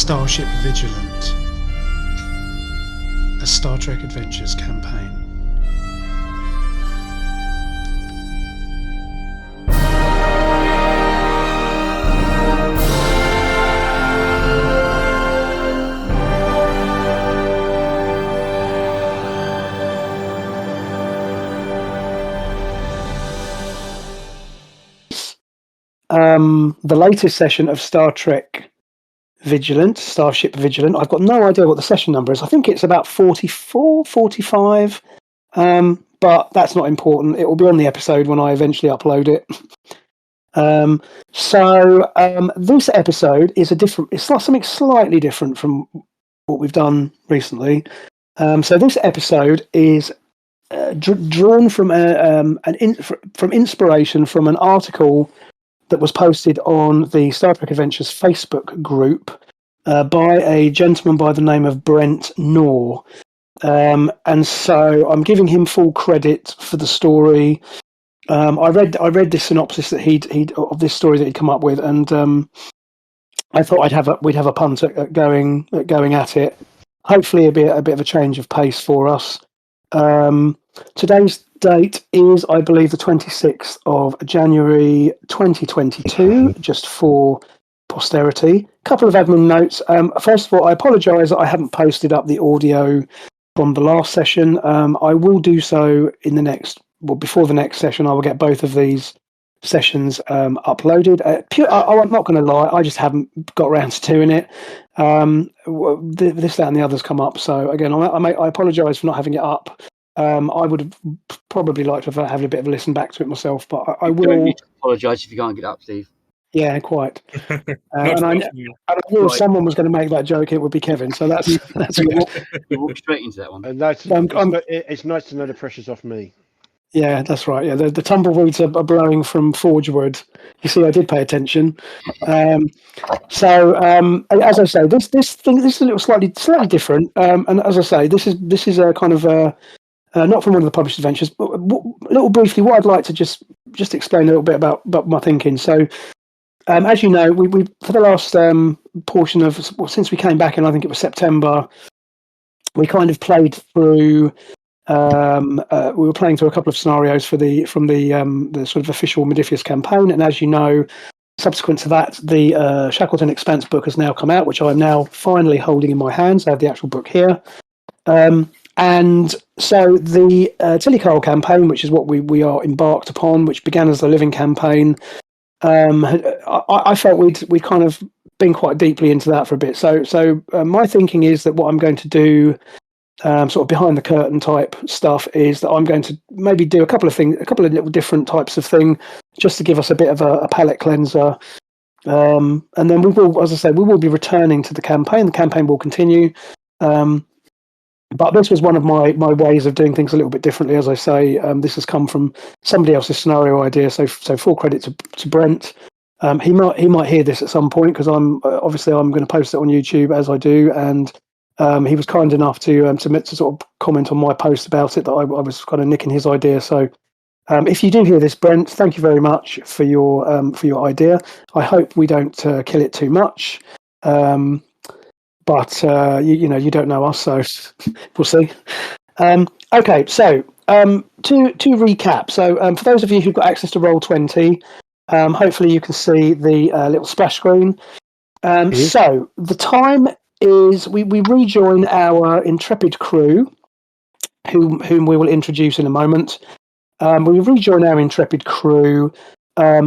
Starship Vigilant, a Star Trek Adventures campaign. The latest session of Star Trek Vigilant, Starship Vigilant. I've got no idea what the session number is. I think it's about 44, 45. But that's not important. It will be on the episode when I eventually upload it. This episode is it's not something slightly different from what we've done recently. So this episode is drawn from from inspiration from an article that was posted on the Star Trek Adventures Facebook group by a gentleman by the name of Brent Knorr. And so I'm giving him full credit for the story. I read this synopsis that he'd of this story that he'd come up with, and I thought we'd have a punt at going at it. Hopefully, it'll be a bit of a change of pace for us. Today's date is, I believe, the 26th of January 2022, just for posterity. A couple of admin notes. First of all, I apologise that I haven't posted up the audio from the last session. I will do so before the next session. I will get both of these sessions uploaded. I'm not going to lie, I just haven't got around to doing it. This, that, and the others come up. So again, I apologise for not having it up. I would have probably liked to have had a bit of a listen back to it myself, but I will. You don't need to apologise if you can't get it up, Steve. Yeah, quite. And I knew if someone was going to make that joke, it would be Kevin. So that's good. You walk straight into that one. And it's nice to know the pressure's off me. Yeah, that's right. Yeah, the tumbleweeds are blowing from Forgewood. You see, I did pay attention. As I say, this is a little slightly different. And as I say, this is a kind of not from one of the published adventures, but a little briefly, what I'd like to just explain a little bit about my thinking. So, as you know, we for the last portion of since we came back in, I think it was September, we kind of played through. We were playing through a couple of scenarios from the sort of official Modiphius campaign, and as you know, subsequent to that, the Shackleton Expanse book has now come out, which I'm now finally holding in my hands. I have the actual book here, and so the Tilly-Carl campaign, which is what we are embarked upon, which began as the Living campaign. I felt we'd kind of been quite deeply into that for a bit. So my thinking is that what I'm going to do. Sort of behind the curtain type stuff is that I'm going to maybe do a couple of little different types of thing, just to give us a bit of a palate cleanser. And then we will, as I say, we will be returning to the campaign. The campaign will continue. But this was one of my ways of doing things a little bit differently. As I say, this has come from somebody else's scenario idea. So full credit to Brent. He might hear this at some point, because I'm going to post it on YouTube as I do, and he was kind enough to sort of comment on my post about it, that I was kind of nicking his idea. So if you do hear this, Brent, thank you very much for your idea. I hope we don't kill it too much, but you don't know us, so we'll see. Okay, so to recap. So for those of you who've got access to Roll20, hopefully you can see the little splash screen. So the time is we rejoin our intrepid crew, whom we will introduce in a moment. We rejoin our intrepid crew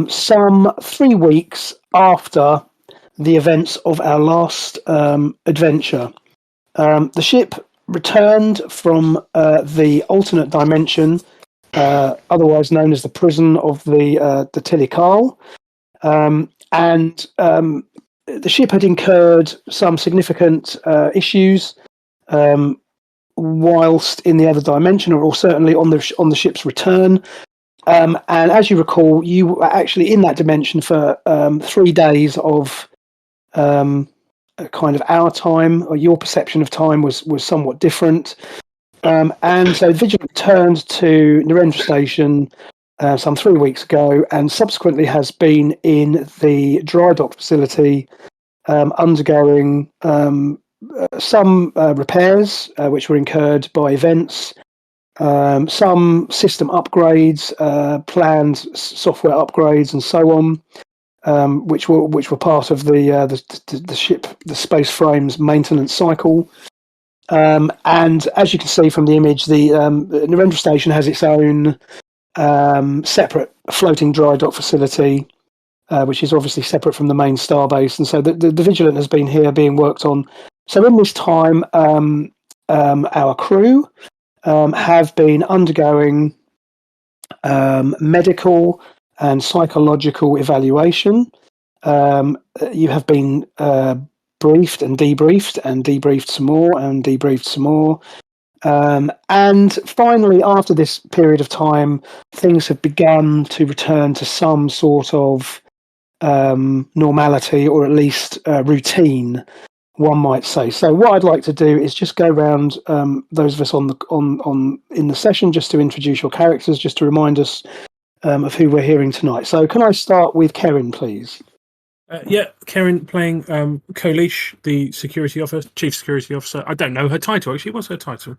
some 3 weeks after the events of our last adventure. The ship returned from the alternate dimension, otherwise known as the prison of the Tilly-Carl, and the ship had incurred some significant issues whilst in the other dimension, or certainly on the ship's return. And as you recall, you were actually in that dimension for 3 days of kind of our time, or your perception of time was somewhat different. And so Vigilant returned to Narendra Station some 3 weeks ago, and subsequently has been in the dry dock facility undergoing some repairs which were incurred by events, some system upgrades, planned software upgrades, and so on, which were part of the ship, the space frame's maintenance cycle. And as you can see from the image, the Narendra station has its own separate floating dry dock facility, which is obviously separate from the main starbase. And so the Vigilant has been here being worked on. So in this time, our crew have been undergoing medical and psychological evaluation. You have been briefed and debriefed some more and debriefed some more. And finally, after this period of time, things have begun to return to some sort of normality, or at least routine, one might say. So what I'd like to do is just go around those of us in the session, just to introduce your characters, just to remind us of who we're hearing tonight. So can I start with Karen, please? Karen playing Kolish, the security officer, chief security officer. I don't know her title actually. What's her title?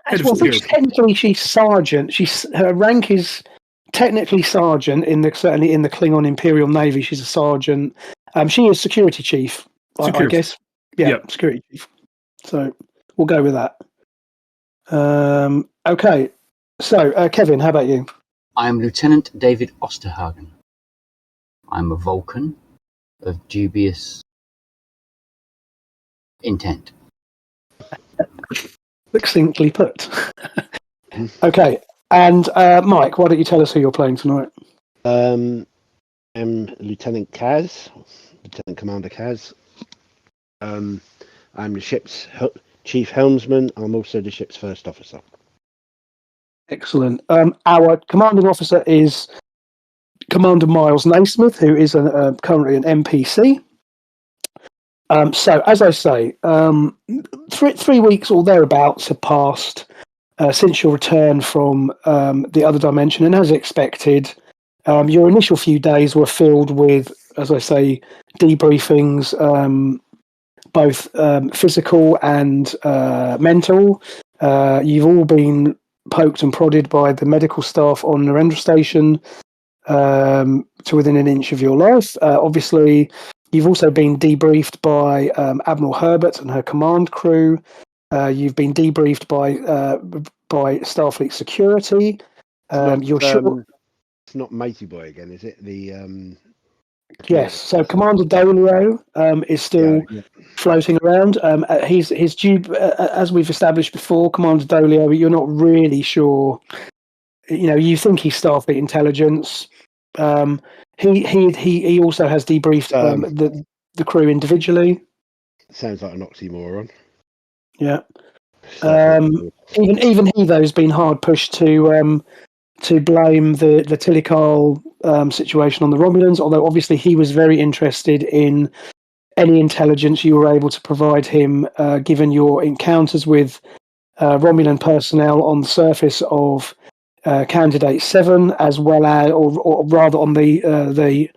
Technically, she's sergeant. Her rank is technically sergeant certainly in the Klingon Imperial Navy. She's a sergeant. She is security chief, I guess. Yeah, security chief. So we'll go with that. Okay. So Kevin, how about you? I am Lieutenant David Osterhagen. I'm a Vulcan of dubious intent. Succinctly put. Okay. And Mike, why don't you tell us who you're playing tonight? I'm Lieutenant Kaz, Lieutenant Commander Kaz. I'm the ship's chief helmsman. I'm also the ship's first officer. Excellent. Our commanding officer is Commander Miles Naismith, who is currently an NPC. So, as I say, 3 weeks or thereabouts have passed since your return from the other dimension, and as expected, your initial few days were filled with, as I say, debriefings, both physical and mental. You've all been poked and prodded by the medical staff on Narendra Station to within an inch of your life. Obviously, you've also been debriefed by Admiral Herbert and her command crew. You've been debriefed by Starfleet security. It's not Matey Boy again, is it? Yes. So Commander Dolio is still floating around. He's due, as we've established before. Commander Dolio, you're not really sure. You think he's Starfleet intelligence. He also has debriefed the crew individually. Sounds like an oxymoron. Yeah. Even he though has been hard pushed to blame the Tilikal situation on the Romulans, although obviously he was very interested in any intelligence you were able to provide him, given your encounters with Romulan personnel on the surface of Candidate 7, as well as, or rather on the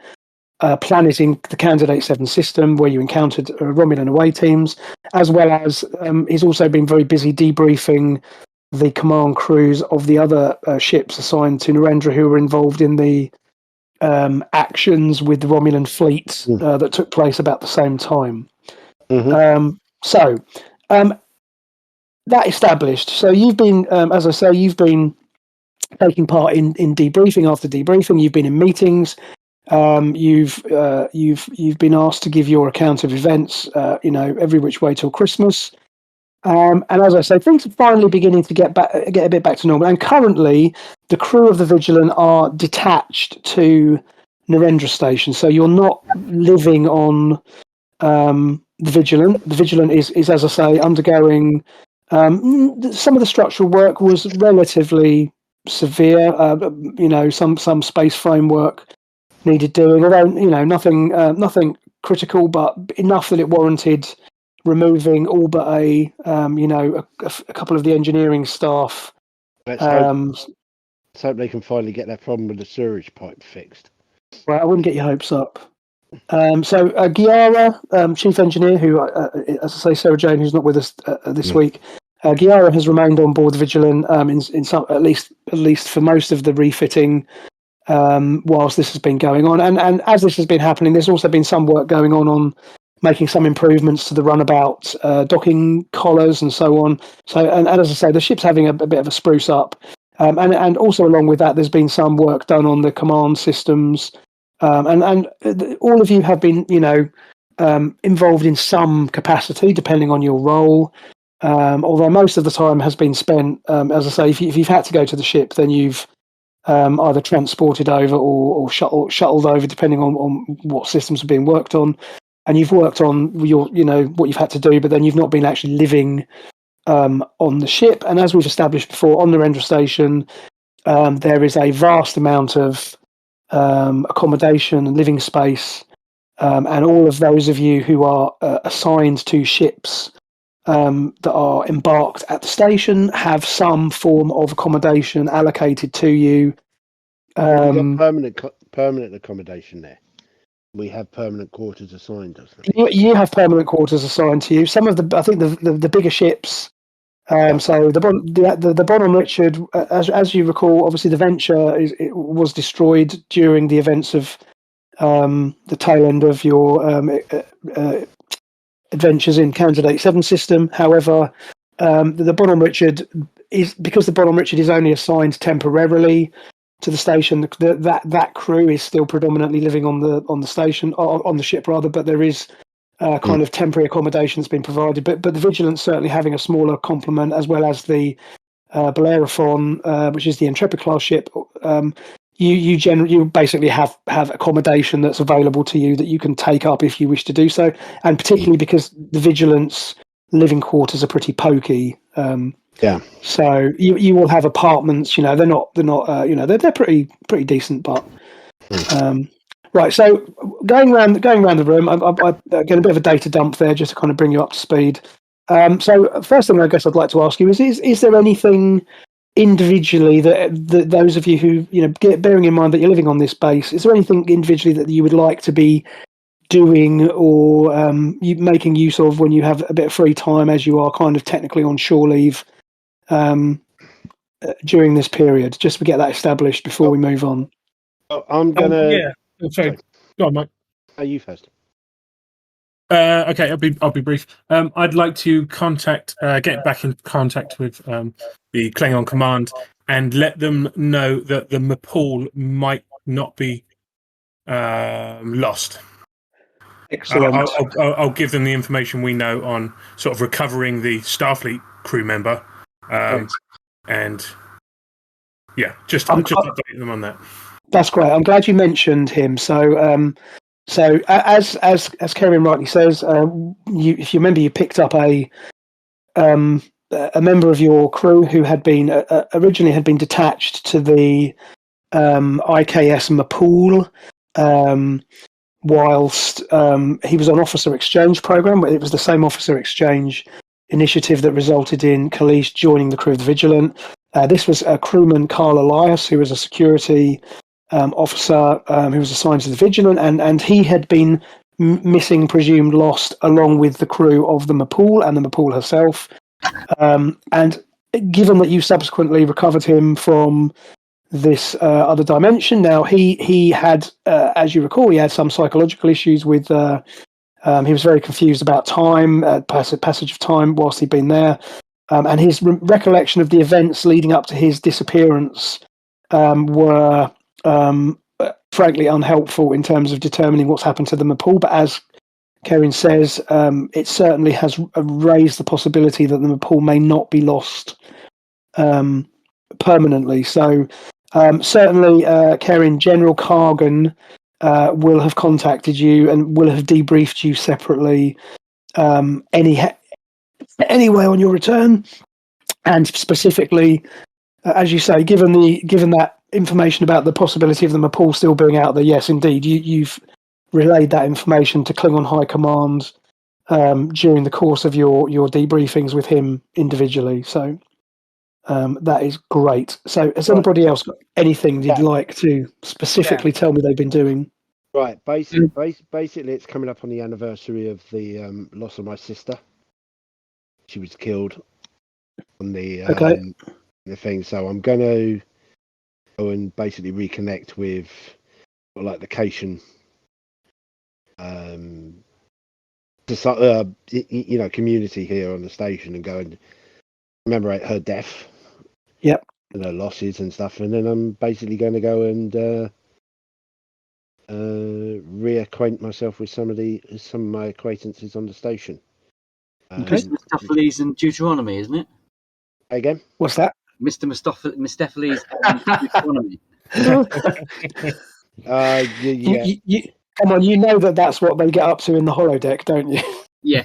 planet in the Candidate 7 system where you encountered Romulan away teams, as well as he's also been very busy debriefing the command crews of the other ships assigned to Narendra who were involved in the actions with the Romulan fleet that took place about the same time. Mm-hmm. So that established. So you've been, as I say, you've been taking part in debriefing after debriefing. You've been in meetings. You've been asked to give your account of events. Every which way till Christmas. And as I say, things are finally beginning to get a bit back to normal. And currently, the crew of the Vigilant are detached to Narendra Station. So you're not living on the Vigilant. The Vigilant is, as I say, undergoing some of the structural work was relatively severe. Some space framework needed doing, although nothing critical, but enough that it warranted removing all but a couple of the engineering staff. Let's hope they can finally get that problem with the sewage pipe fixed. Well, I wouldn't get your hopes up. So Giara, chief engineer, who, as I say, Sarah Jane, who's not with us this week, Giara has remained on board Vigilant in some, at least for most of the refitting, whilst this has been going on. And as this has been happening, there's also been some work going on making some improvements to the runabout, docking collars and so on. So, and as I say, the ship's having a bit of a spruce up. And also along with that, there's been some work done on the command systems. And all of you have been, involved in some capacity, depending on your role. Although most of the time has been spent, as I say, if you've had to go to the ship, then you've either transported over or shuttled over, depending on what systems are being worked on. And you've worked on what you've had to do, but then you've not been actually living on the ship. And as we've established before, on the Rendra station, there is a vast amount of accommodation and living space, and all of those of you who are assigned to ships that are embarked at the station have some form of accommodation allocated to you. We've got permanent accommodation there. We have permanent quarters assigned us. You have permanent quarters assigned to you. Some of I think the bigger ships. So the Bonhomme Richard, as you recall, obviously the Venture was destroyed during the events of the tail end of your adventures in Candidate 7 system. However, the Bonhomme Richard because the Bonhomme Richard is only assigned temporarily to the station. That crew is still predominantly living on the station, on the ship rather, but there is kind of temporary accommodation that's been provided. But the Vigilance certainly having a smaller complement, as well as the Bellerophon, which is the Intrepid class ship. You basically have accommodation that's available to you that you can take up if you wish to do so, and particularly because the Vigilance living quarters are pretty pokey. So you will have apartments. They're not. They're pretty decent, but. Right, so going around the room, I'm getting a bit of a data dump there just to kind of bring you up to speed. So first thing I guess I'd like to ask you is there anything individually that those of you who bearing in mind that you're living on this base, is there anything individually that you would like to be doing or you making use of when you have a bit of free time, as you are kind of technically on shore leave during this period, just to get that established before we move on? I'm gonna. Sorry. Go on, Mike. You first. Okay, I'll be brief. I'd like to get back in contact with the Klingon command and let them know that the Mapool might not be lost. Excellent. I'll give them the information we know on sort of recovering the Starfleet crew member, and just update them on that. That's great. I'm glad you mentioned him. So, as Karen rightly says, if you remember, you picked up a member of your crew who had been originally had been detached to the IKS Mapool, whilst he was on officer exchange program. It was the same officer exchange initiative that resulted in Kalish joining the crew of the Vigilant. This was crewman Carl Elias, who was a security officer who was assigned to the Vigilant, and he had been missing, presumed lost, along with the crew of the Mapool and the Mapool herself. And given that you subsequently recovered him from this other dimension, now he had, as you recall, he had some psychological issues with. He was very confused about time, passage of time whilst he'd been there, and his recollection of the events leading up to his disappearance were frankly unhelpful in terms of determining what's happened to the Mapool. But as Karen says, it certainly has raised the possibility that the Mapool may not be lost permanently. So certainly, Karen, General Kargan will have contacted you and will have debriefed you separately anyway on your return, and specifically, as you say, given that information about the possibility of the Mapool still being out there, yes, indeed, you've relayed that information to Klingon High Command during the course of your debriefings with him individually. So that is great. So has anybody else got anything you'd like to specifically tell me they've been doing? Right. Basically, it's coming up on the anniversary of the loss of my sister. She was killed on the Okay. the thing. So I'm going to go and basically reconnect with like the Cation, community here on the station and go and commemorate her death. Yep. And her losses and stuff, and then I'm basically going to go and reacquaint myself with some of my acquaintances on the station. Okay. Mr. Mistopheles and Deuteronomy, isn't it? Again? What's that? Mr. Mistopheles and Deuteronomy. Yeah. You, come on, you know that's what they get up to in the holodeck, don't you? Yeah.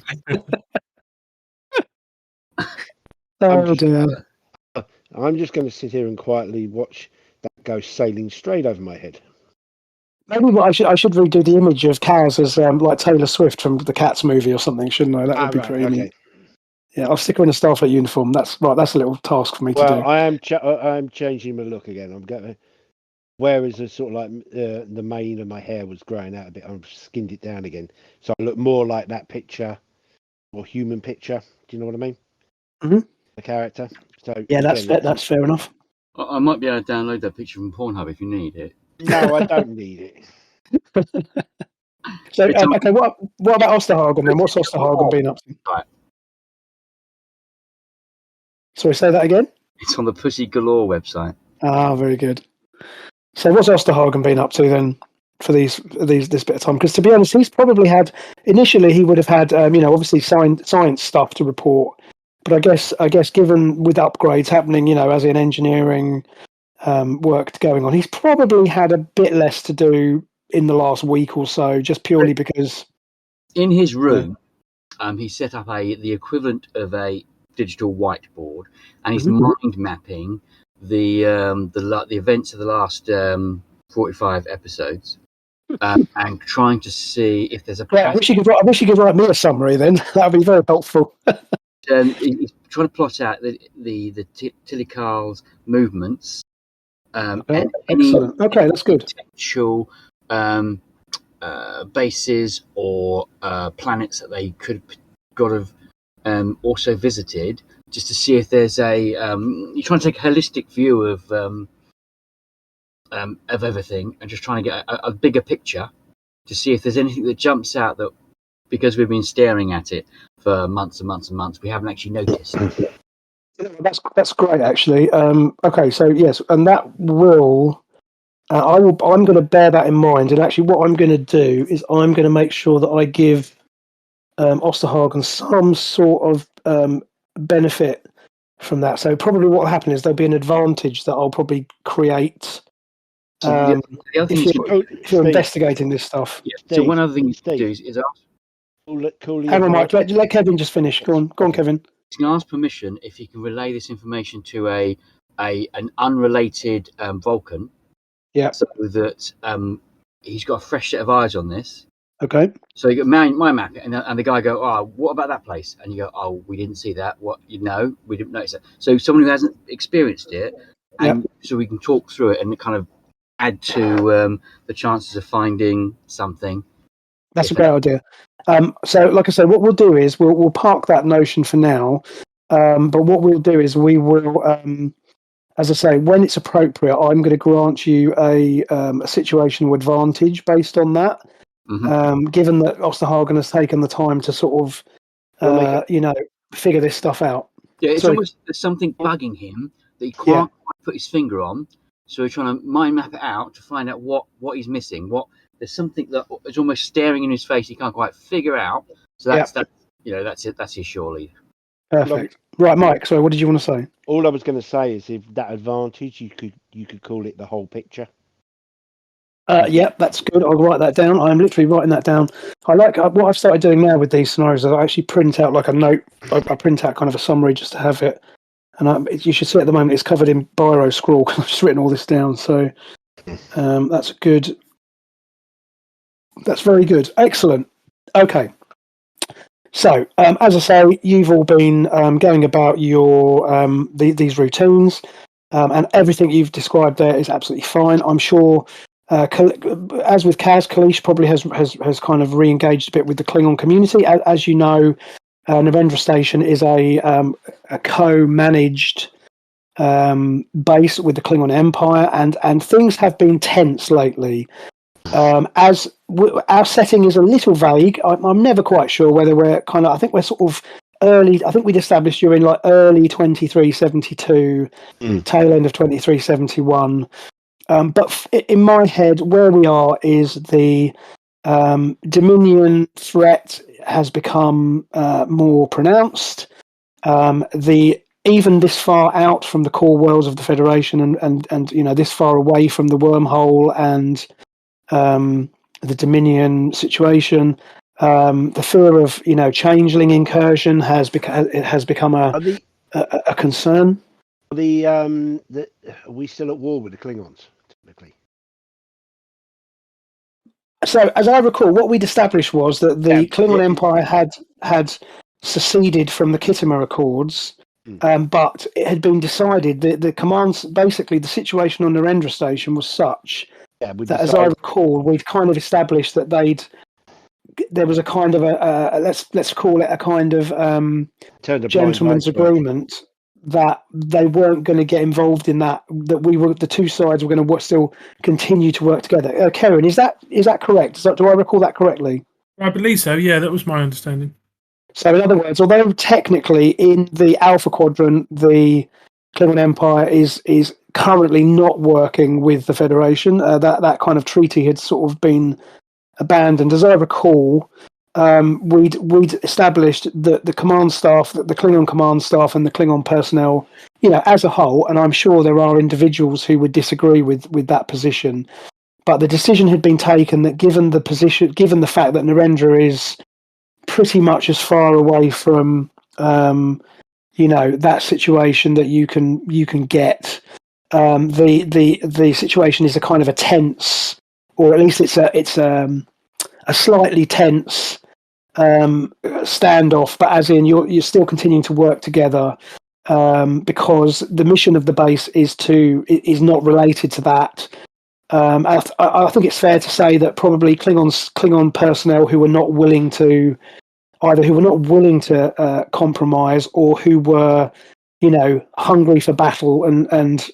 Oh dear. I'm just going to sit here and quietly watch that go sailing straight over my head. Maybe what I should redo the image of Kaz as like Taylor Swift from the Cats movie or something, shouldn't I? That would be right, pretty okay. neat. Yeah, I'll stick her in a Starfleet uniform. That's right. That's a little task for me to do. I am changing my look again. I'm going. Whereas the sort of like the mane of my hair was growing out a bit, I've skinned it down again, so I look more like that picture, or human picture. Do you know what I mean? Mm-hmm. The character. So Yeah, again, that's fair enough. I might be able to download that picture from Pornhub if you need it. No, I don't need it. So okay, what about Osterhagen then? What's Osterhagen been up to? Right. Sorry, say that again. It's on the Pussy Galore website. Ah, very good. So what's Osterhagen been up to then for this bit of time? Because to be honest, he's probably had initially he would have had obviously science stuff to report, but I guess given with upgrades happening, as in engineering work going on, he's probably had a bit less to do in the last week or so, just purely because in his room, he set up the equivalent of a digital whiteboard, and he's mind mapping the events of the last 45 episodes, and trying to see if there's a pattern. I wish you could write me a summary then. That would be very helpful. He's trying to plot out the Tilikal's movements. Okay, excellent. Okay, that's good. Potential bases or planets that they could have also visited, just to see if there's you're trying to take a holistic view of everything and just trying to get a bigger picture to see if there's anything that jumps out that, because we've been staring at it for months and months and months, we haven't actually noticed. That's great, actually. Okay, so yes, and that will. I'm going to bear that in mind, and actually, what I'm going to do is I'm going to make sure that I give Osterhagen some sort of benefit from that. So probably what will happen is there'll be an advantage that I'll probably create. The other thing if you're investigating this stuff. Yeah. So one other thing you can do is ask. Hang on, Mike. Let Kevin just finish. Go on, Kevin. You can ask permission if you can relay this information to an unrelated Vulcan. Yeah. So that he's got a fresh set of eyes on this. Okay. So you got my map, and the guy go, "Oh, what about that place?" And you go, "Oh, we didn't see that. What? We didn't notice that." So someone who hasn't experienced it, and so we can talk through it and kind of add to the chances of finding something. That's a great idea. So, like I said, what we'll do is we'll park that notion for now. But what we'll do is we will, as I say, when it's appropriate, I'm going to grant you a situational advantage based on that. Mm-hmm. Given that Osterhagen has taken the time to sort of, figure this stuff out. Yeah, it's almost there's something bugging him that he can't quite put his finger on. So we're trying to mind map it out to find out what he's missing. There's something that is almost staring in his face. He can't quite figure out. So that's it. That's his shore lead. Perfect. Right, Mike. So what did you want to say? All I was going to say is, if that advantage, you could call it the whole picture. That's good. I'll write that down. I'm literally writing that down. I like what I've started doing now with these scenarios. I actually print out like a note. I print out kind of a summary just to have it. And you should see at the moment it's covered in biro scrawl because I've just written all this down. So that's good. That's very good. Excellent. Okay. So, as I say, you've all been going about your these routines, and everything you've described there is absolutely fine. I'm sure as with Kaz, Kalish probably has kind of re-engaged a bit with the Klingon community. As you know, Narendra Station is a co-managed base with the Klingon Empire, and things have been tense lately. Our setting is a little vague. I'm never quite sure whether we're kind of. I think we're sort of early. I think we'd established you're in like early 2372, tail end of 2371. But in my head, where we are is the Dominion threat has become more pronounced. Even this far out from the core worlds of the Federation, and this far away from the wormhole and the Dominion situation, the fear of changeling incursion has become a concern. Are we still at war with the Klingons, typically? So, as I recall, what we'd established was that the Klingon Empire had seceded from the Khitomer Accords, but it had been decided that the commands, basically, the situation on Narendra Station was such that, as I recall, we'd kind of established that there was a kind of let's call it a kind of gentleman's agreement that they weren't going to get involved in that. That the two sides were going to still continue to work together. Karen, is that correct? Do I recall that correctly? I believe so. Yeah, that was my understanding. So, in other words, although technically in the Alpha Quadrant, the Klingon Empire is currently not working with the Federation, that kind of treaty had sort of been abandoned. As I recall, we'd established that the command staff, the Klingon command staff, and the Klingon personnel, as a whole, and I'm sure there are individuals who would disagree with that position, but the decision had been taken that given the fact that Narendra is pretty much as far away from that situation that you can get, the situation is a kind of a tense, or at least it's a slightly tense standoff, but as in you're still continuing to work together, because the mission of the base is not related to that. I think it's fair to say that probably Klingon personnel who were not willing to compromise, or who were hungry for battle and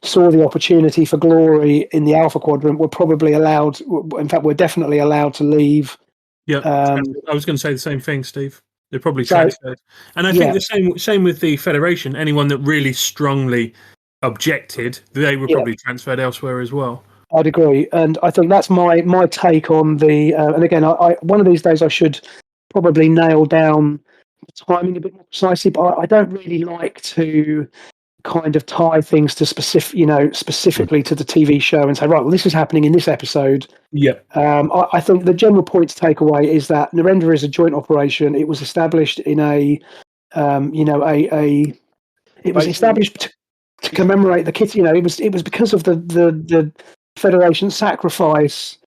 saw the opportunity for glory in the Alpha Quadrant were probably allowed. In fact, were definitely allowed to leave. Yeah, I was going to say the same thing, Steve. They probably transferred, and I think the same with the Federation. Anyone that really strongly objected, they were probably transferred elsewhere as well. I'd agree, and I think that's my take on the. And again, I one of these days I should probably nail down the timing a bit more precisely, but I don't really like to kind of tie things to specifically to the TV show and say, right, well, this is happening in this episode. Yeah. I think the general point to take away is that Narendra is a joint operation. It was established in it was established to commemorate the kids. It was because of the Federation sacrifice.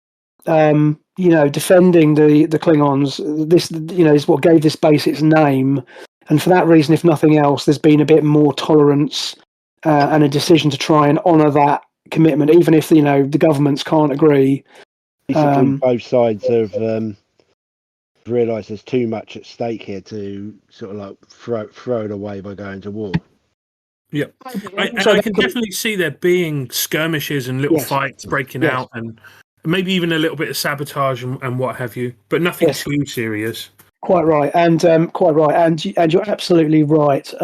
Defending the Klingons. This is what gave this base its name. And for that reason, if nothing else, there's been a bit more tolerance and a decision to try and honour that commitment, even if the governments can't agree. Basically, both sides have realised there's too much at stake here to sort of like throw it away by going to war. Yeah, I can definitely see there being skirmishes and little fights breaking out, and maybe even a little bit of sabotage and what have you, but nothing too serious. Quite right, and you're absolutely right.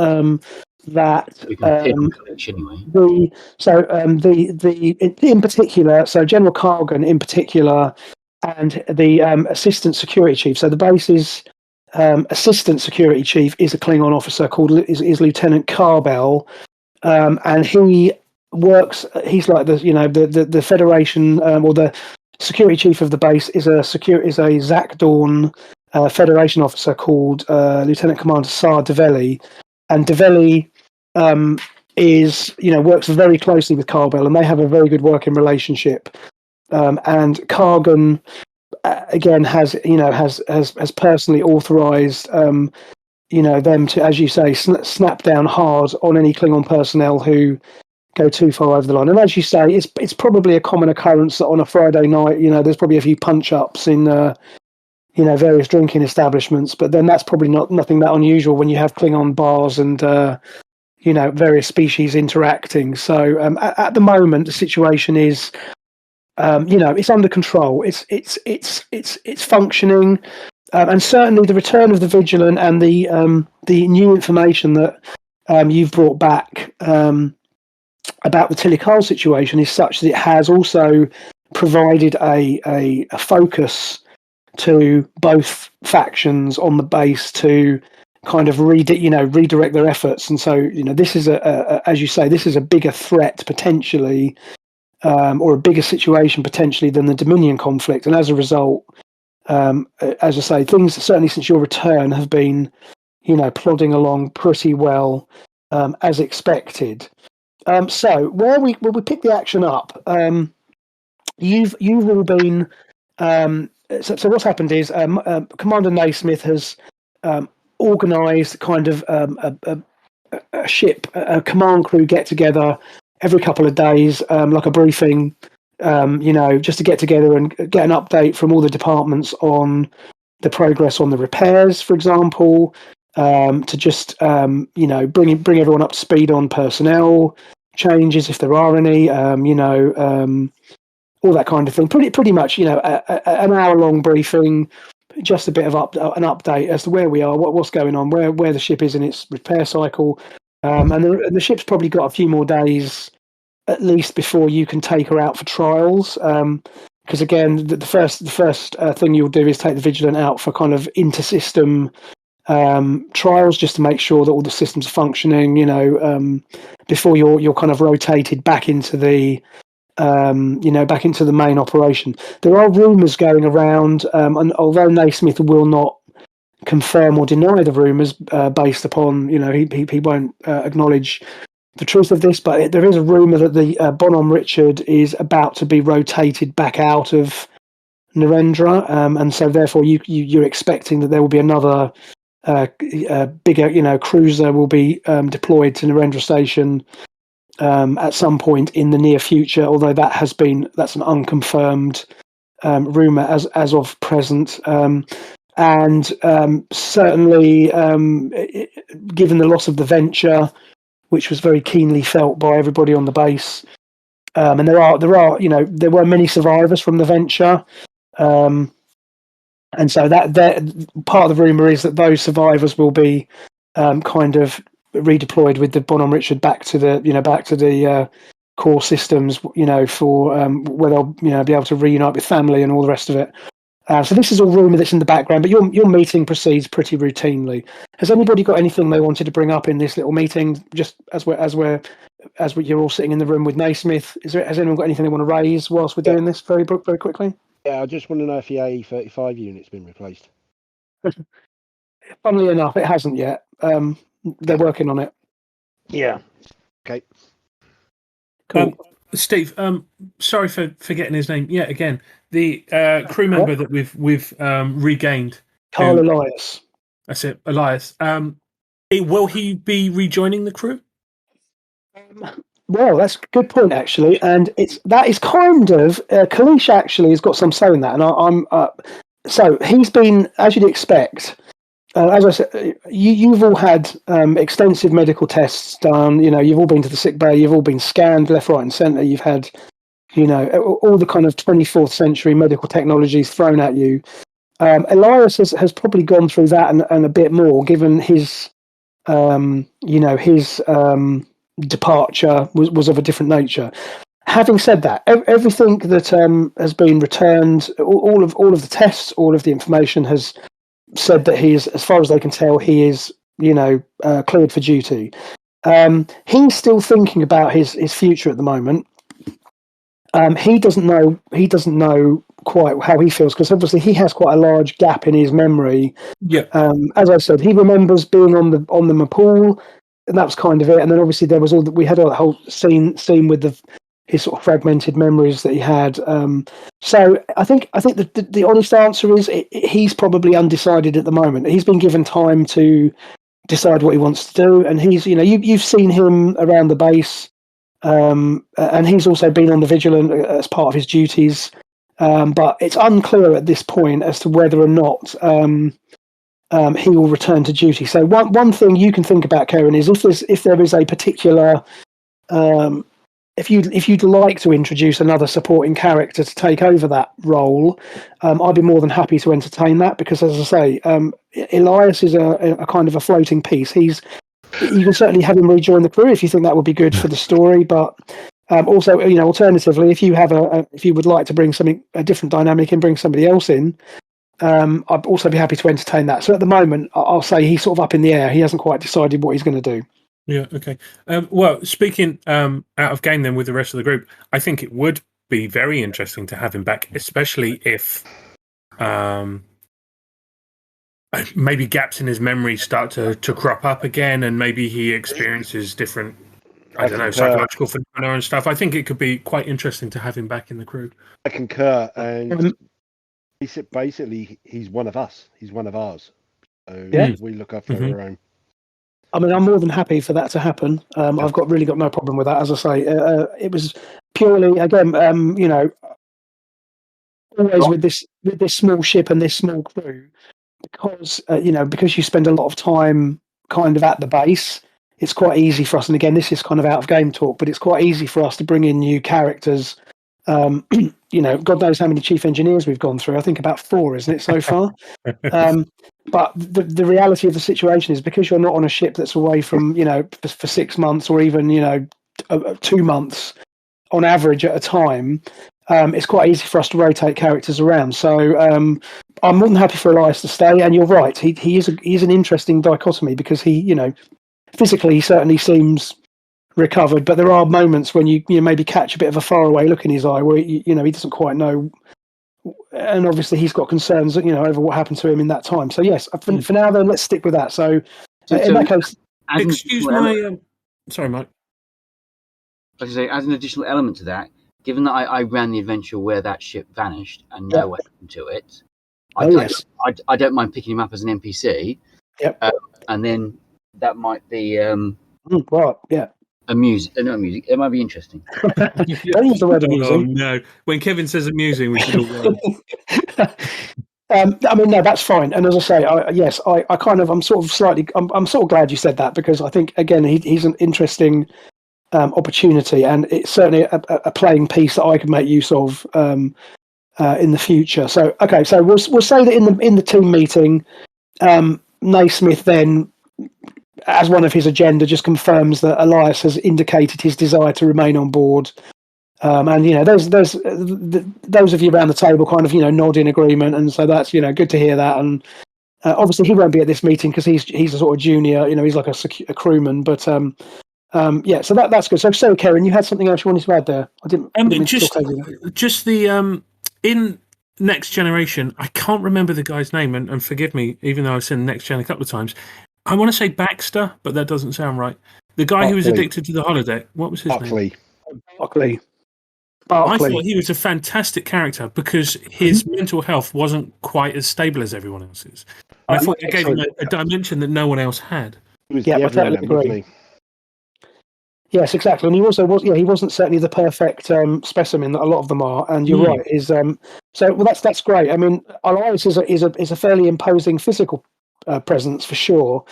That anyway. In particular, so General Cargan in particular, and the assistant security chief. So the base's assistant security chief is a Klingon officer called is Lieutenant Carbell, and he works. He's like the Federation or the security chief of the base is a Zach Dawn. Federation officer called Lieutenant Commander Sar Develli, and Develli works very closely with Carbell, and they have a very good working relationship. And Cargan again has personally authorized them to, as you say, snap down hard on any Klingon personnel who go too far over the line. And as you say, it's probably a common occurrence that on a Friday night, there's probably a few punch ups in various drinking establishments, but then that's probably nothing that unusual when you have Klingon bars and various species interacting. So at the moment, the situation is, it's under control. It's functioning, and certainly the return of the Vigilant and the new information that you've brought back about the Tilly-Carl situation is such that it has also provided a focus to both factions on the base to kind of redirect their efforts. And so, this is as you say, this is a bigger threat potentially, or a bigger situation potentially than the Dominion conflict. And as a result, as I say, things certainly since your return have been, plodding along pretty well, as expected. So where we pick the action up, you've all been. So what's happened is Commander Naismith has organised kind of a ship, a command crew get together every couple of days, like a briefing, just to get together and get an update from all the departments on the progress on the repairs, for example, to just bring everyone up to speed on personnel changes if there are any, all that kind of thing. Pretty much, an hour-long briefing, just a bit of an update as to where we are, what's going on, where the ship is in its repair cycle, and the ship's probably got a few more days at least before you can take her out for trials. Because again, the first thing you'll do is take the Vigilant out for kind of inter-system trials, just to make sure that all the systems are functioning. Before you're kind of rotated back into the back into the main operation. There are rumours going around, and although Naismith will not confirm or deny the rumours based upon, he won't acknowledge the truth of this, but there is a rumour that the Bonhomme Richard is about to be rotated back out of Narendra, and so therefore you're expecting that there will be another bigger, cruiser will be deployed to Narendra Station at some point in the near future, although that's an unconfirmed rumour as of present. And certainly, given the loss of the Venture, which was very keenly felt by everybody on the base, and there were many survivors from the Venture, and so that part of the rumour is that those survivors will be kind of redeployed with the Bonhomme Richard back to the core systems, for where they'll be able to reunite with family and all the rest of it. So this is all rumour that's in the background, but your meeting proceeds pretty routinely. Has anybody got anything they wanted to bring up in this little meeting? Just as you're all sitting in the room with Naismith, has anyone got anything they want to raise whilst we're doing this very quickly? Yeah, I just want to know if the AE-35 unit's been replaced. Funnily enough, it hasn't yet. They're working on it. Yeah. Okay. Cool. Steve, sorry for forgetting his name yet again. The crew member that we've regained, Carl Elias. That's it, Elias. Will he be rejoining the crew? Well, that's a good point actually, and that is kind of Kalish actually has got some say in that, and I'm so he's been, as you'd expect. As I said, you've all had extensive medical tests done. You've all been to the sick bay. You've all been scanned left, right, and centre. You've had, all the kind of 24th century medical technologies thrown at you. Elias has probably gone through that and a bit more, given his, his departure was of a different nature. Having said that, everything that has been returned, all of the tests, all of the information has said that he is, as far as they can tell, he is, cleared for duty. He's still thinking about his future at the moment. He doesn't know quite how he feels, because obviously he has quite a large gap in his memory. Yeah. As I said, he remembers being on the Mapool, and that was kind of it. And then obviously there was we had a whole scene with his sort of fragmented memories that he had. So I think the honest answer is he's probably undecided at the moment. He's been given time to decide what he wants to do, and he's, you've seen him around the base. and he's also been on the Vigilant as part of his duties. But it's unclear at this point as to whether or not he will return to duty. So one thing you can think about, Karen, is if there is a particular if you'd like to introduce another supporting character to take over that role, I'd be more than happy to entertain that, because, as I say, Elias is a kind of a floating piece. You can certainly have him rejoin the crew if you think that would be good for the story, but also, alternatively, if you would like to bring a different dynamic and bring somebody else in, I'd also be happy to entertain that. So at the moment, I'll say he's sort of up in the air. He hasn't quite decided what he's going to do. Yeah, okay. Well, speaking out of game then with the rest of the group, I think it would be very interesting to have him back, especially if maybe gaps in his memory start to crop up again, and maybe he experiences different, I don't know, psychological phenomena and stuff. I think it could be quite interesting to have him back in the crew. I concur, and basically he's one of us. He's one of ours. So we look after our own. I mean, I'm more than happy for that to happen. I've really got no problem with that. As I say, it was purely, again, always with this small ship and this small crew, because because you spend a lot of time kind of at the base, it's quite easy for us. And again, this is kind of out of game talk, but it's quite easy for us to bring in new characters. God knows how many chief engineers we've gone through. I think about 4, isn't it, so far? But the reality of the situation is, because you're not on a ship that's away from, for 6 months or even, 2 months on average at a time, it's quite easy for us to rotate characters around. So I'm more than happy for Elias to stay. And you're right, he is an interesting dichotomy, because he, physically he certainly seems recovered, but there are moments when you maybe catch a bit of a faraway look in his eye where he doesn't quite know. And obviously he's got concerns, over what happened to him in that time. So yes, for now then, let's stick with that. So in that case, excuse my, sorry, Mike. Like I say, as an additional element to that, given that I ran the adventure where that ship vanished and know what happened to it, I don't mind picking him up as an NPC. Yep. And then that might be right, yeah. Amusing. It might be interesting. Don't use the word amusing. No, when Kevin says amusing, we should all laugh. I mean, no, that's fine. And as I say, I'm sort of glad you said that, because I think, again, he's an interesting opportunity, and it's certainly a playing piece that I could make use of in the future. So, okay, so we'll say that in the team meeting, Naismith then, as one of his agenda, just confirms that Elias has indicated his desire to remain on board. And those of you around the table kind of nod in agreement, and so that's good to hear that. And obviously he won't be at this meeting because he's a sort of junior, he's like a crewman. But so that's good. So Karen, you had something else you wanted to add there? I didn't just the in Next Generation. I can't remember the guy's name, and forgive me, even though I've seen Next Gen a couple of times. I want to say Baxter, but that doesn't sound right. The guy who was addicted to the holodeck. What was his name? Barclay. I thought he was a fantastic character because his mental health wasn't quite as stable as everyone else's. And I thought it gave him a dimension that no one else had. I totally agree. Yes, exactly. And he also he wasn't certainly the perfect specimen that a lot of them are. And you're right. That's great. I mean, Elias is a fairly imposing physical presence for sure,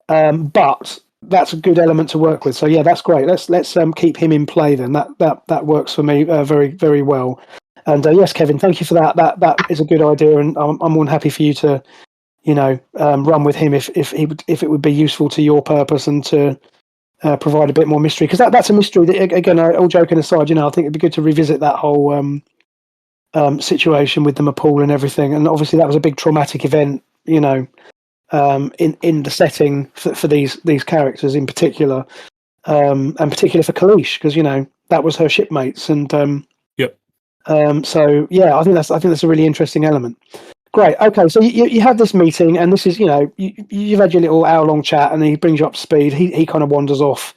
but that's a good element to work with. So yeah, that's great. Let's keep him in play then. That works for me very, very well. And yes, Kevin, thank you for that. That is a good idea, and I'm more than happy for you to run with him if it would be useful to your purpose and to provide a bit more mystery, because that's a mystery that, again, all joking aside, I think it'd be good to revisit that whole situation with the Mapool and everything. And obviously that was a big traumatic event, in the setting for these characters in particular, and particularly for Kalish, because that was her shipmates, and so yeah, I think that's a really interesting element. Great. Okay, so you had this meeting, and this is you've had your little hour-long chat, and he brings you up to speed. He kind of wanders off,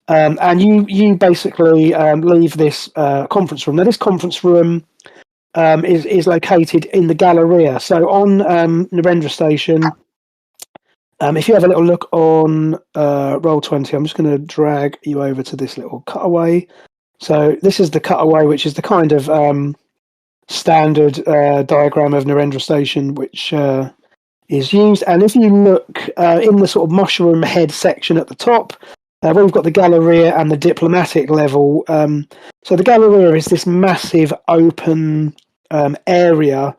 and you basically leave this conference room. Now, this conference room is located in the Galleria. So on Narendra Station, If you have a little look on Roll20, I'm just going to drag you over to this little cutaway. So this is the cutaway, which is the kind of standard diagram of Narendra Station, which is used. And if you look in the sort of mushroom head section at the top, where we've got the Galleria and the diplomatic level. So the Galleria is this massive open area,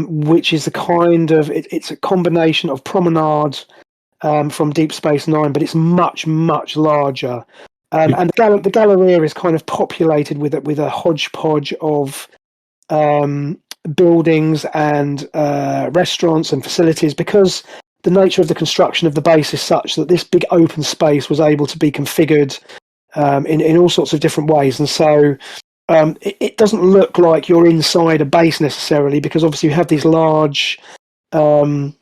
which is the kind of it's a combination of promenade from Deep Space Nine, but it's much, much larger. And the Galleria is kind of populated with a hodgepodge of buildings and restaurants and facilities, because the nature of the construction of the base is such that this big open space was able to be configured in all sorts of different ways. And so it doesn't look like you're inside a base necessarily, because obviously you have these large kind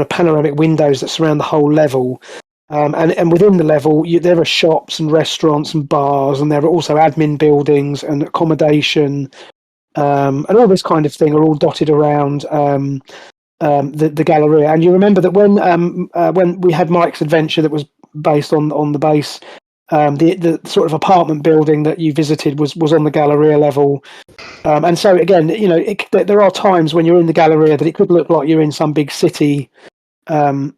of panoramic windows that surround the whole level. And within the level, there are shops and restaurants and bars, and there are also admin buildings and accommodation, and all this kind of thing are all dotted around the Galleria. And you remember that when we had Mike's adventure that was based on the base, the sort of apartment building that you visited was on the Galleria level. And so again, there are times when you're in the Galleria that it could look like you're in some big city, on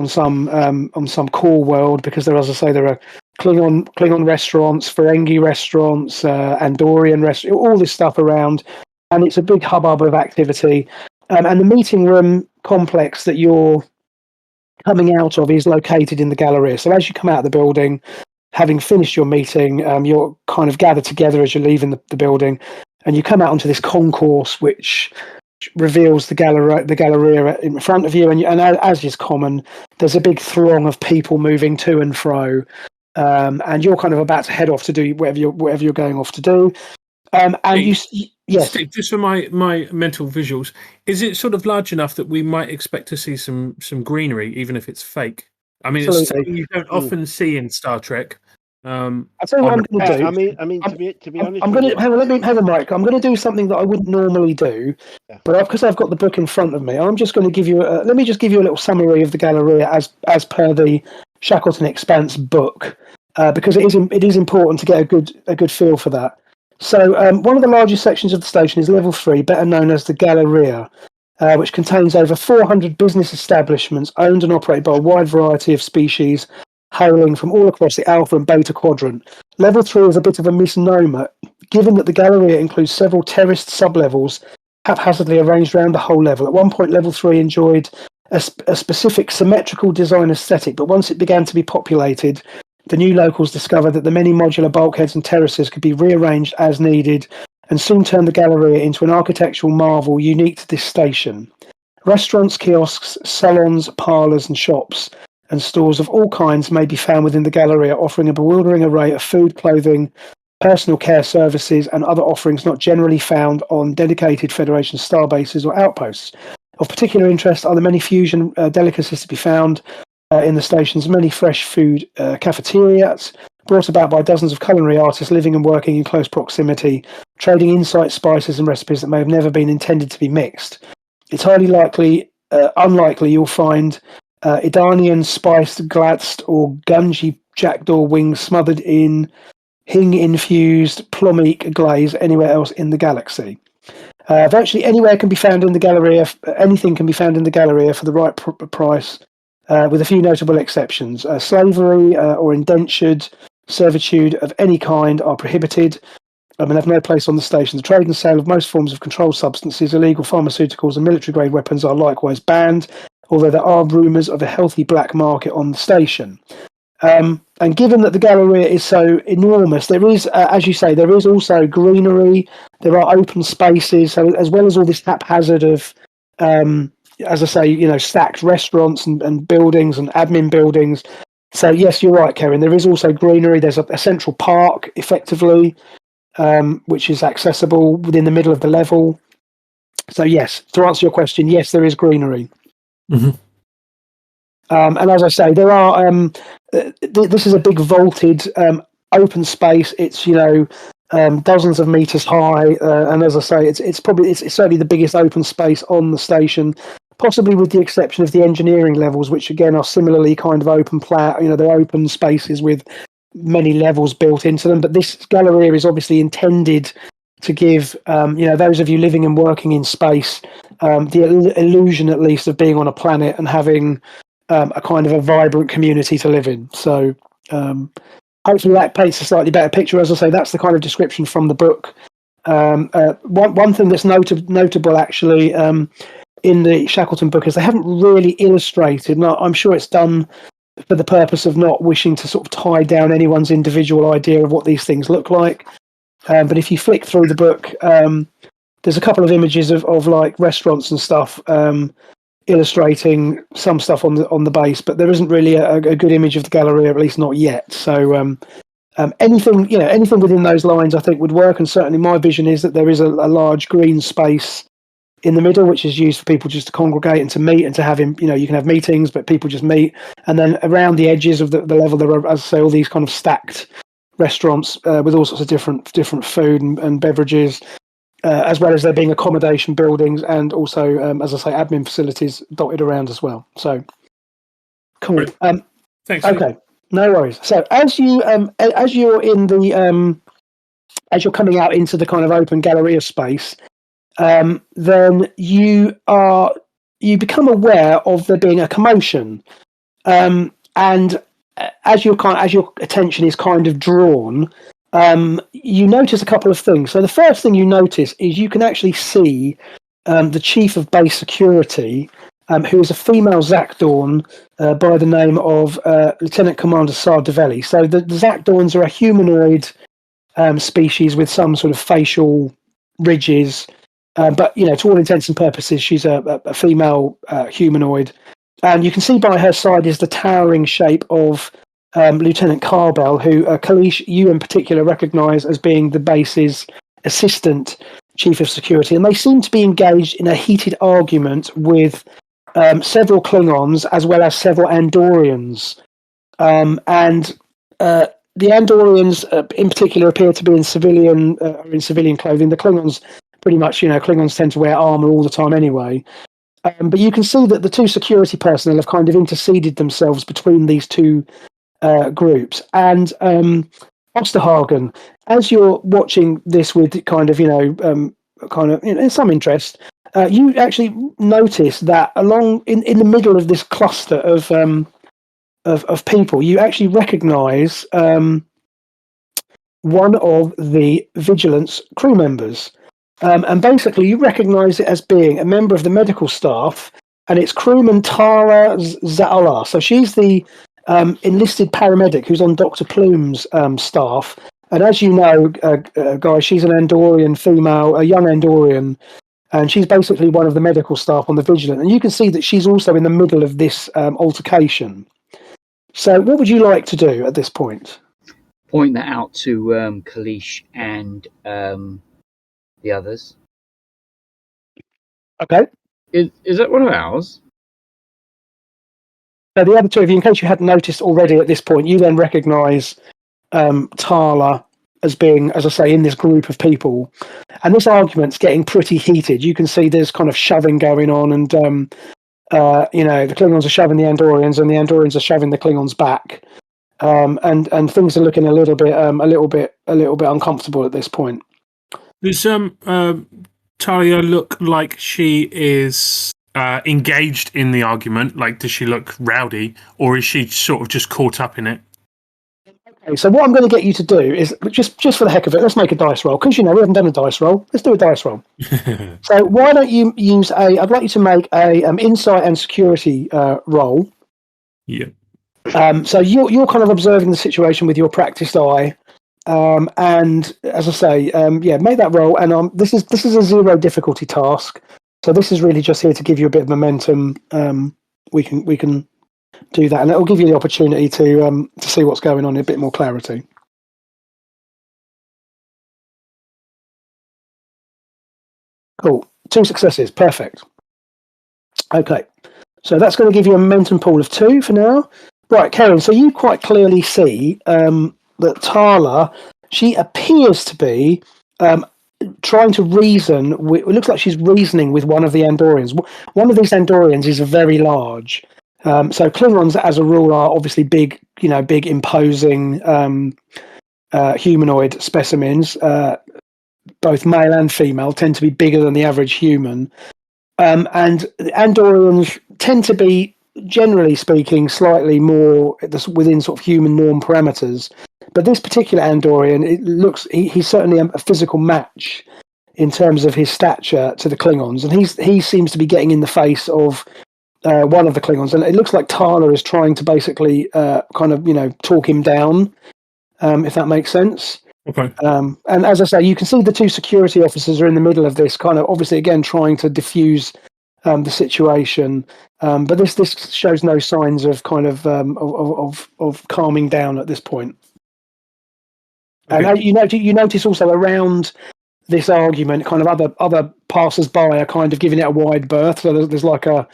some core world, because there, as I say, there are Klingon restaurants, Ferengi restaurants, Andorian restaurants, all this stuff around, and it's a big hubbub of activity. And the meeting room complex that you're coming out of is located in the Galleria. So as you come out of the building, having finished your meeting, you're kind of gathered together as you're leaving the building, and you come out onto this concourse which reveals the Galleria in front of you, and as is common, there's a big throng of people moving to and fro, and you're kind of about to head off to do whatever you're going off to do. Yes. Steve, just for my mental visuals, is it sort of large enough that we might expect to see some greenery, even if it's fake? I mean, Absolutely. It's something you don't often see in Star Trek. I'll tell you what I'm going to do. I mean, to be honest, I'm going to hang on, Mike. I'm going to do something that I wouldn't normally do, but because I've got the book in front of me, I'm just going to give you. Let me just give you a little summary of the Galleria as per the Shackleton Expanse book, because it is important to get a good feel for that. So one of the largest sections of the station is Level 3, better known as the Galleria, which contains over 400 business establishments owned and operated by a wide variety of species, hailing from all across the Alpha and Beta Quadrant. Level 3 is a bit of a misnomer, given that the Galleria includes several terraced sublevels haphazardly arranged around the whole level. At one point, Level 3 enjoyed a specific symmetrical design aesthetic, but once it began to be populated, the new locals discovered that the many modular bulkheads and terraces could be rearranged as needed, and soon turned the Galleria into an architectural marvel unique to this station. Restaurants, kiosks, salons, parlours and shops and stores of all kinds may be found within the Galleria, offering a bewildering array of food, clothing, personal care services and other offerings not generally found on dedicated Federation star bases or outposts. Of particular interest are the many fusion delicacies to be found in the station's many fresh food cafeterias, brought about by dozens of culinary artists living and working in close proximity, trading insights, spices and recipes that may have never been intended to be mixed. It's highly unlikely you'll find Idanian spiced, glatzed or gungy jackdaw wings smothered in hing-infused plomeek glaze anywhere else in the galaxy. Virtually anywhere can be found in the Galleria. Anything can be found in the Galleria for the right price, with a few notable exceptions. Slavery or indentured servitude of any kind are prohibited and have no place on the station. The trade and sale of most forms of controlled substances, illegal pharmaceuticals and military-grade weapons are likewise banned, although there are rumours of a healthy black market on the station. And given that the Galleria is so enormous, there is, as you say, there is also greenery, there are open spaces, so as well as all this haphazard of, as I say, stacked restaurants and buildings and admin buildings. So yes, you're right, Karen, there is also greenery. There's a central park, effectively, which is accessible within the middle of the level. So yes, to answer your question, yes, there is greenery. Mm-hmm. And as I say, there are. This is a big vaulted open space. It's dozens of meters high, and as I say, it's certainly the biggest open space on the station. possibly with the exception of the engineering levels, which again are similarly kind of open plan. They're open spaces with many levels built into them. But this Galleria is obviously intended to give those of you living and working in space the illusion, at least, of being on a planet and having a kind of a vibrant community to live in. So hopefully that paints a slightly better picture. As I say, that's the kind of description from the book. One thing that's notable actually in the Shackleton book is they haven't really illustrated. Now, I'm sure it's done for the purpose of not wishing to sort of tie down anyone's individual idea of what these things look like. But if you flick through the book, there's a couple of images of like restaurants and stuff illustrating some stuff on the base, but there isn't really a good image of the Galleria, at least not yet. So anything within those lines, I think, would work. And certainly my vision is that there is a large green space in the middle, which is used for people just to congregate and to meet and to have you can have meetings, but people just meet. And then around the edges of the level, there are, as I say, all these kind of stacked restaurants with all sorts of different food and beverages, as well as there being accommodation buildings and also, as I say, admin facilities dotted around as well. So cool. Thanks. Okay, no worries. So as you're in the as you're coming out into the kind of open Galleria space, then you become aware of there being a commotion, and as your attention is kind of drawn, you notice a couple of things. So the first thing you notice is you can actually see the chief of base security, who is a female Zakdawn by the name of Lieutenant Commander Sardavelli. So the Zakdawns are a humanoid species with some sort of facial ridges. But to all intents and purposes, she's a female humanoid, and you can see by her side is the towering shape of Lieutenant Carbell, who Kalish, you in particular, recognise as being the base's assistant chief of security, and they seem to be engaged in a heated argument with several Klingons as well as several Andorians, and the Andorians in particular appear to be in civilian clothing. The Klingons. Pretty much, Klingons tend to wear armor all the time anyway. But you can see that the two security personnel have kind of interceded themselves between these two groups. And Osterhagen, as you're watching this with kind of in some interest, you actually notice that along in the middle of this cluster of people, you actually recognise one of the Vigilance crew members. And basically, you recognise it as being a member of the medical staff, and it's crewman Tara Za'ala. So she's the enlisted paramedic who's on Dr. Plume's staff. And as you know, guys, she's an Andorian female, a young Andorian, and she's basically one of the medical staff on the Vigilant. And you can see that she's also in the middle of this altercation. So what would you like to do at this point? Point that out to Kalish and the others. Okay. Is that one of ours? So the other two of you, in case you hadn't noticed already at this point, you then recognise Tala as being, as I say, in this group of people. And this argument's getting pretty heated. You can see there's kind of shoving going on, and the Klingons are shoving the Andorians, and the Andorians are shoving the Klingons back. And things are looking a little bit uncomfortable at this point. Does Talia look like she is engaged in the argument? Like, does she look rowdy, or is she sort of just caught up in it? Okay, so what I'm going to get you to do is, just for the heck of it, let's make a dice roll. Because, we haven't done a dice roll. Let's do a dice roll. So why don't you use I'd like you to make a insight and security roll. Yeah. So you're kind of observing the situation with your practiced eye. And as I say, make that roll. And this is a 0 difficulty task, so this is really just here to give you a bit of momentum. We can do that, and it'll give you the opportunity to see what's going on in a bit more clarity. Cool, 2 successes, perfect. Okay, so that's going to give you a momentum pool of 2 for now. Right, Karen. So you quite clearly see that Tala, she appears to be trying to reason. It looks like she's reasoning with one of the Andorians. One of these Andorians is very large. So Klingons, as a rule, are obviously big, big imposing humanoid specimens. Both male and female tend to be bigger than the average human. And Andorians tend to be, generally speaking, slightly more within sort of human norm parameters. But this particular Andorian, he's certainly a physical match in terms of his stature to the Klingons, and he seems to be getting in the face of one of the Klingons, and it looks like Tala is trying to basically talk him down, if that makes sense. Okay. And as I say, you can see the two security officers are in the middle of this, kind of obviously again trying to diffuse the situation. But this shows no signs of of calming down at this point. Okay. And you notice also around this argument, kind of other passers-by are kind of giving it a wide berth. So there's like a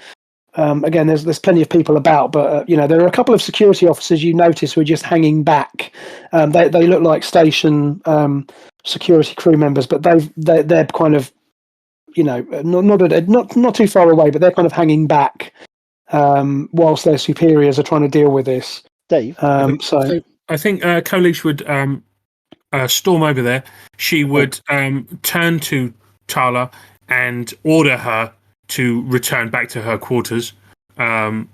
again, there's plenty of people about, but there are a couple of security officers you notice who are just hanging back. They look like station security crew members, but they're kind of not too far away, but they're kind of hanging back whilst their superiors are trying to deal with this. Dave, I think Kolish would storm over there. She would turn to Tala and order her to return back to her quarters, and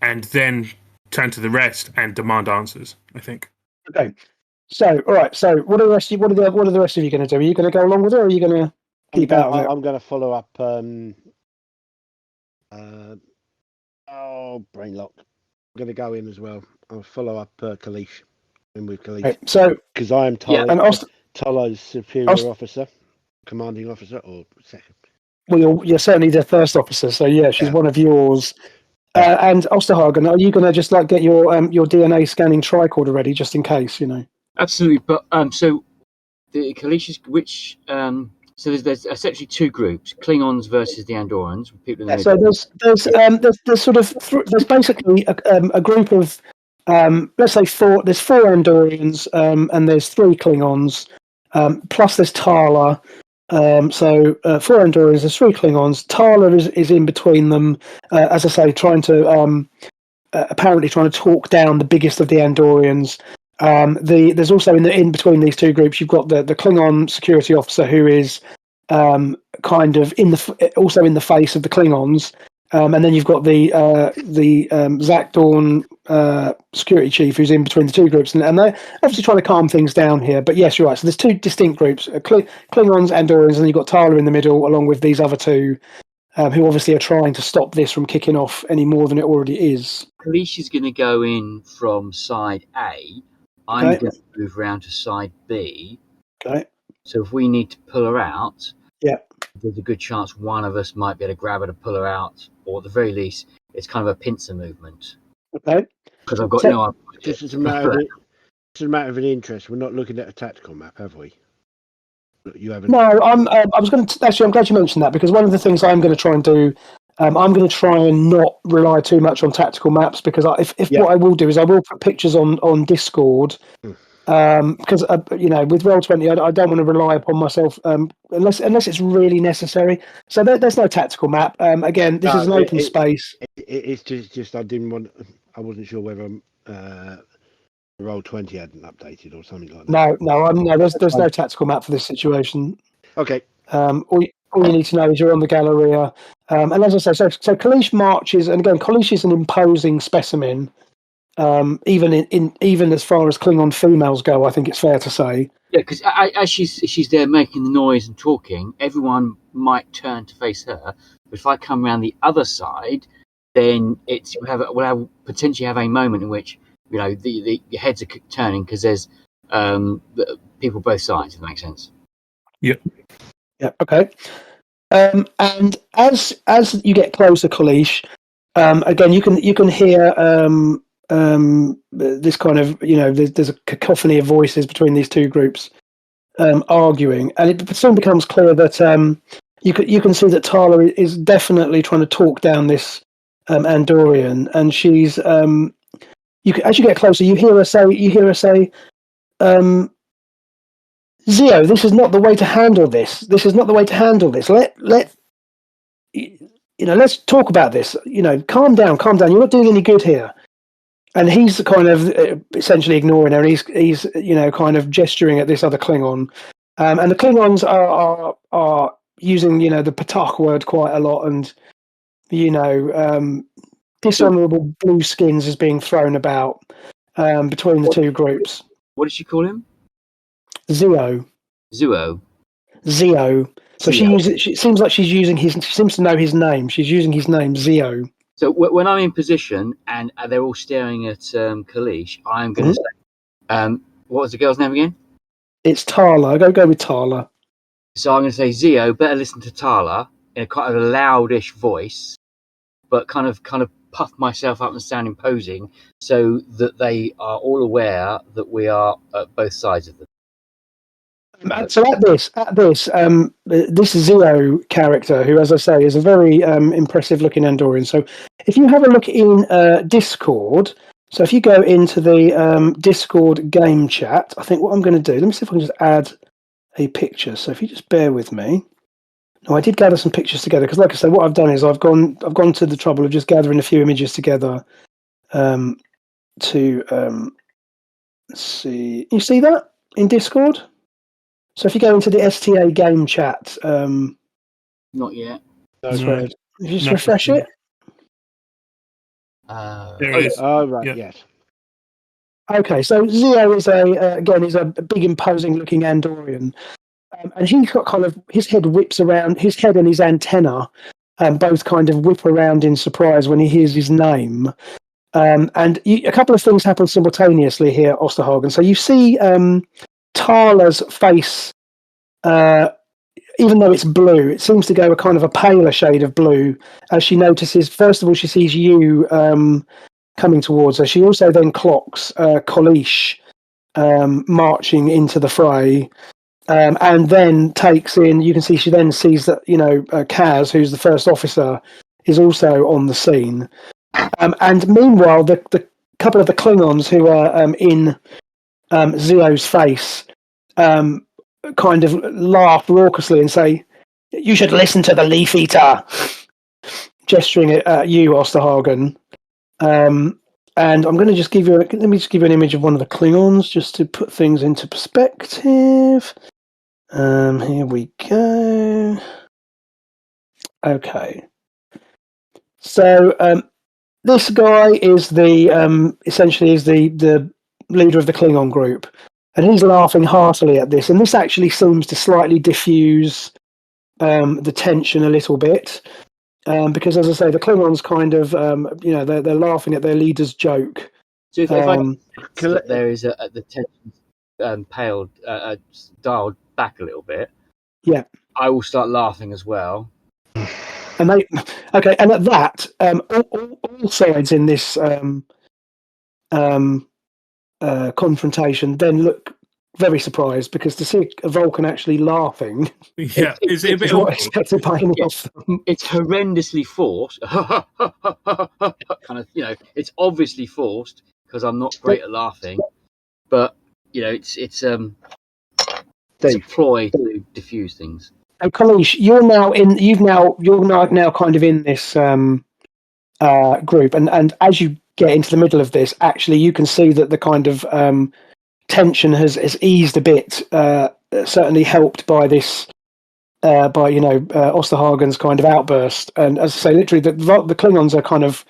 then turn to the rest and demand answers, I think. Okay. So, all right. So, what are the rest of you going to do? Are you going to go along with it, or are you going to keep out of it? I'm going to follow up. Brain lock. I'm going to go in as well. I'll follow up Kalish. In with Kalish. Okay, so, because I am Tala's superior officer, commanding officer, or second. Well, you're certainly the first officer, so yeah, she's one of yours. And Osterhagen, are you going to just get your DNA scanning tricorder ready, just in case, Absolutely, but so the Kalish's so there's essentially two groups: Klingons versus the Andorans. People in the so there's basically a group of let's say four. There's four Andorians, and there's three Klingons, plus there's Tala. So four Andorians, there's three Klingons. Tala is in between them, as I say, apparently trying to talk down the biggest of the Andorians. There's also in between these two groups, you've got the Klingon security officer who is kind of also in the face of the Klingons, and then you've got the Zakdorn security chief who's in between the two groups, and they're obviously trying to calm things down here. But yes, you're right. So there's two distinct groups: Klingons, Andorians, and then you've got Tala in the middle, along with these other two, who obviously are trying to stop this from kicking off any more than it already is. Kalish is going to go in from side A. I'm going to move around to side B. Okay. So if we need to pull her out, there's a good chance one of us might be able to grab her to pull her out, or at the very least, it's kind of a pincer movement. Okay. Because I've got no idea. This is a matter of an interest. We're not looking at a tactical map, have we? You haven't. No, I'm glad you mentioned that, because one of the things I'm going to try and do, I'm going to try and not rely too much on tactical maps, because what I will do is I will put pictures on Discord. Because with Roll20, I don't want to rely upon myself unless it's really necessary. So there's no tactical map. Again, this is an open space. It's just I wasn't sure whether Roll20 hadn't updated or something like that. No, there's no tactical map for this situation. Okay. All you need to know is you're on the Galleria, and as I say, so Kalish marches, and again, Kalish is an imposing specimen. Even as far as Klingon females go, I think it's fair to say. Yeah, because as she's there making the noise and talking, everyone might turn to face her. But if I come around the other side, then we'll potentially have a moment in which the heads are turning, because there's people both sides. If that makes sense. Yeah. Yeah. Okay. And as you get closer, Kalish, again you can hear. This kind of there's a cacophony of voices between these two groups arguing, and it soon becomes clear that you can see that Tala is definitely trying to talk down this Andorian, and she's as you get closer, you hear her say Zio, this is not the way to handle this. This is not the way to handle this. Let's talk about this. Calm down. You're not doing any good here. And he's kind of essentially ignoring her. And he's kind of gesturing at this other Klingon. And the Klingons are using, the Patak word quite a lot. And, dishonorable blue skins is being thrown about between the two groups. What did she call him? Zio. Zuo. Zio. So she seems like she seems to know his name. She's using his name, Zio. So when I'm in position and they're all staring at Kalish, I'm going to say, what was the girl's name again? It's Tala. Go with Tala. So I'm going to say, Zio, better listen to Tala in a kind of a loudish voice, but kind of puff myself up and sound imposing, so that they are all aware that we are at both sides of them. So at this Zio character, who, as I say, is a very impressive-looking Andorian. So if you have a look in Discord, so if you go into the Discord game chat, I think what I'm going to do, let me see if I can just add a picture. So if you just bear with me. No, I did gather some pictures together because, like I said, what I've done is I've gone to the trouble of just gathering a few images together. Let's see. You see that in Discord? So if you go into the STA game chat, Not yet. you just refresh it. There it is. Oh, right, Yeah. yes. Okay, so Zio is a big, imposing-looking Andorian, and he's got kind of his head whips around. His head and his antenna both kind of whip around in surprise when he hears his name. And a couple of things happen simultaneously here, Osterhagen. So you see Tala's face, even though it's blue, it seems to go a kind of a paler shade of blue as she notices. First of all, she sees you coming towards her. She also then clocks Kalish marching into the fray, and then takes in. You can see she then sees that Kaz, who's the first officer, is also on the scene. And meanwhile, the couple of the Klingons who are in Zio's face kind of laugh raucously and say, "You should listen to the Leaf Eater," gesturing at you, Osterhagen. And I'm going to just give you. Let me just give you an image of one of the Klingons just to put things into perspective. Here we go. Okay. So this guy is essentially the leader of the Klingon group, and he's laughing heartily at this. And this actually seems to slightly diffuse the tension a little bit, because, as I say, the Klingons kind of they're laughing at their leader's joke. So if there is the tension dialed back a little bit, yeah, I will start laughing as well. And and at that, all sides in this confrontation then look very surprised, because to see a Vulcan actually laughing, is it a bit not awkward? expected by any of them. It's horrendously forced. Kind of, it's obviously forced because I'm not great at laughing, but it's a ploy to diffuse things. And Kalish, you're now kind of in this group, and as you get into the middle of this, actually you can see that the kind of tension has eased a bit, certainly helped by this Osterhagen's kind of outburst. And as I say, literally the Klingons are kind of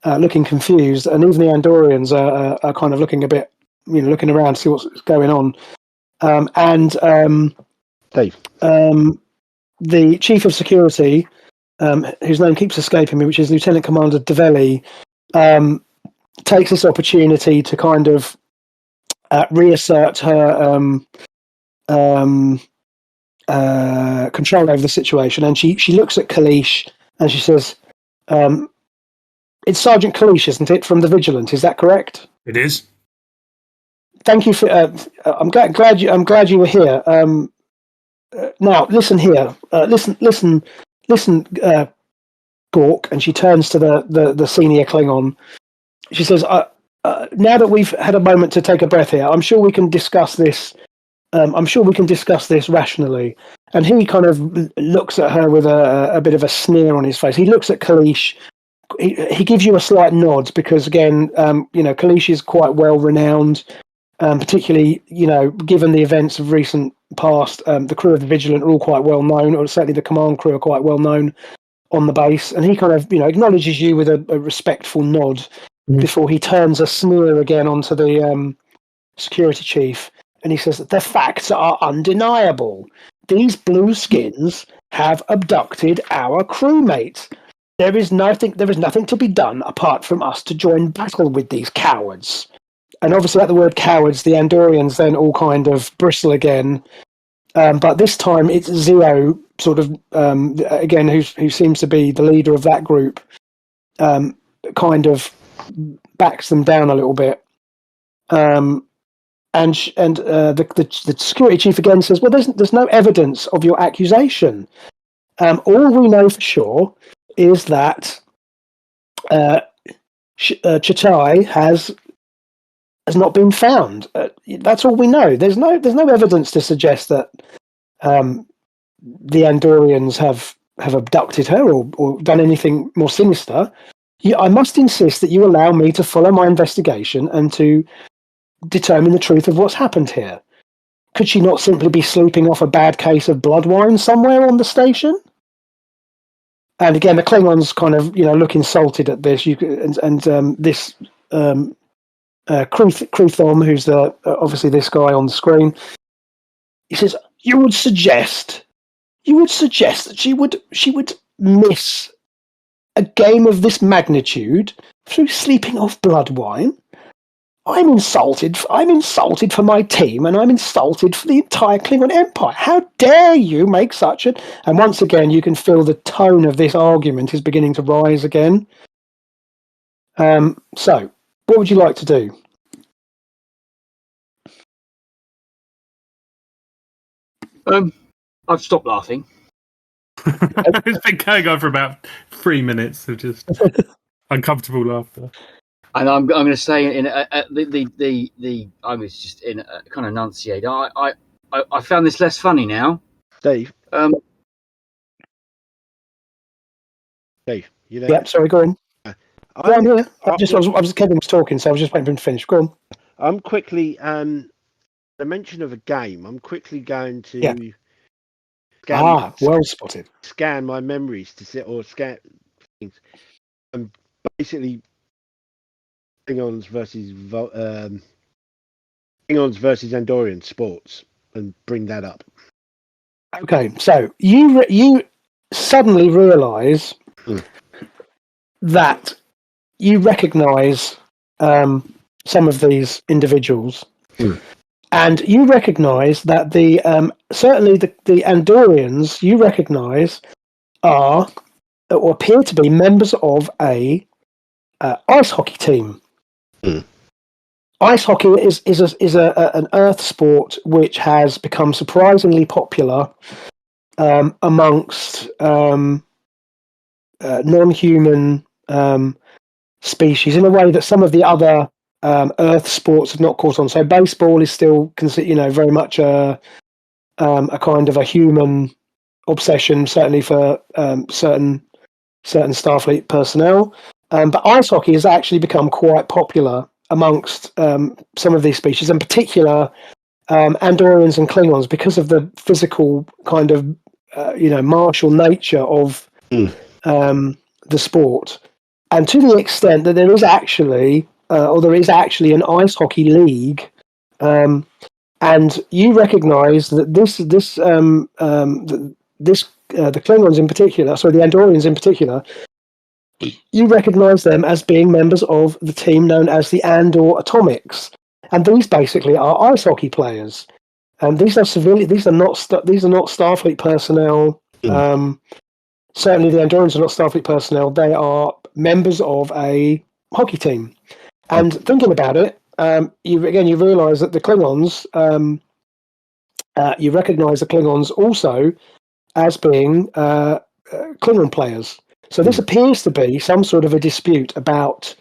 looking confused, and even the Andorians are kind of looking a bit, looking around to see what's going on. Dave. The chief of security, whose name keeps escaping me, which is Lieutenant Commander Develli, takes this opportunity to kind of reassert her control over the situation. And she looks at Kalish and she says, "It's Sergeant Kalish, isn't it, from the Vigilant? Is that correct?" It is. Thank you for. I'm glad you were here. Now listen here. Listen, Gork. And she turns to the senior Klingon. She says, "Now that we've had a moment to take a breath here, I'm sure we can discuss this I'm sure we can discuss this rationally. And he kind of looks at her with a bit of a sneer on his face. He looks at Kalish. He gives you a slight nod because, again, Kalish is quite well renowned, particularly, given the events of recent past. The crew of the Vigilant are all quite well known, or certainly the command crew are quite well known on the base. And he kind of, acknowledges you with a respectful nod before he turns a sneer again onto the security chief. And he says that the facts are undeniable. These blueskins have abducted our crewmates. There is nothing to be done apart from us to join battle with these cowards. And obviously at the word cowards, the Andorians then all kind of bristle again. But this time it's Zio, sort of, again, who seems to be the leader of that group, kind of backs them down a little bit. And the security chief again says, well, there's no evidence of your accusation. All we know for sure is that Chitai has not been found. That's all we know. There's no evidence to suggest that the Andorians have abducted her or done anything more sinister. I must insist that you allow me to follow my investigation and to determine the truth of what's happened here. Could she not simply be sleeping off a bad case of blood wine somewhere on the station? And again, the Klingons kind of, look insulted at this. This Krithom, who's obviously this guy on the screen, he says, "You would suggest that she would miss a game of this magnitude through sleeping off blood wine? I'm insulted for my team, and I'm insulted for the entire Klingon Empire. How dare you make such an..." And once again, you can feel the tone of this argument is beginning to rise again. So, what would you like to do? I've stopped laughing. It's been going on for about 3 minutes of just uncomfortable laughter. And I'm going to say I was just in a kind of enunciate. I found this less funny now. Dave, you there? Yeah, sorry, go on. I'm here. Kevin was talking, so I was just waiting for him to finish. Go on. I'm quickly, the mention of a game, I'm quickly going to well spotted. Scan my memories to sit or scan things. And basically Klingons versus Andorian sports and bring that up. Okay, so you suddenly realise that you recognise some of these individuals, and you recognise that certainly the Andorians you recognise are or appear to be members of a ice hockey team. Ice hockey is an Earth sport which has become surprisingly popular amongst non-human species in a way that some of the other Earth sports have not caught on. So baseball is still considered, very much a kind of a human obsession, certainly for certain Starfleet personnel. But ice hockey has actually become quite popular amongst some of these species, in particular Andorians and Klingons, because of the physical kind of martial nature of the sport, and to the extent that there is actually an ice hockey league, and you recognise that the Klingons in particular, sorry, the Andorians in particular, you recognise them as being members of the team known as the Andor Atomics, and these basically are ice hockey players. And these are not Starfleet personnel. Certainly, the Andorians are not Starfleet personnel. They are members of a hockey team. And thinking about it, you realise that the Klingons, you recognise the Klingons also as being Klingon players. So this appears to be some sort of a dispute about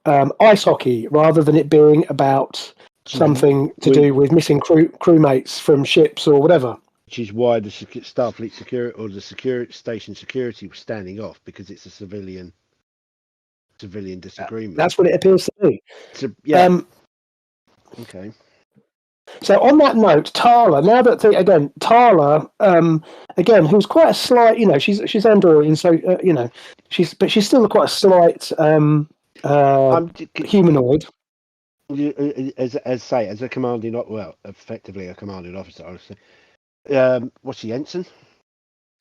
ice hockey, rather than it being about something to do with missing crewmates from ships or whatever. Which is why the Starfleet security or the security station security was standing off, because it's a civilian disagreement. That's what it appears to be. Yeah. Okay. So on that note, Tala. Now that Tala, again, who's quite a slight, she's Andorian, so she's still quite a slight humanoid. As a commanding, effectively a commanding officer, honestly. What's she, ensign?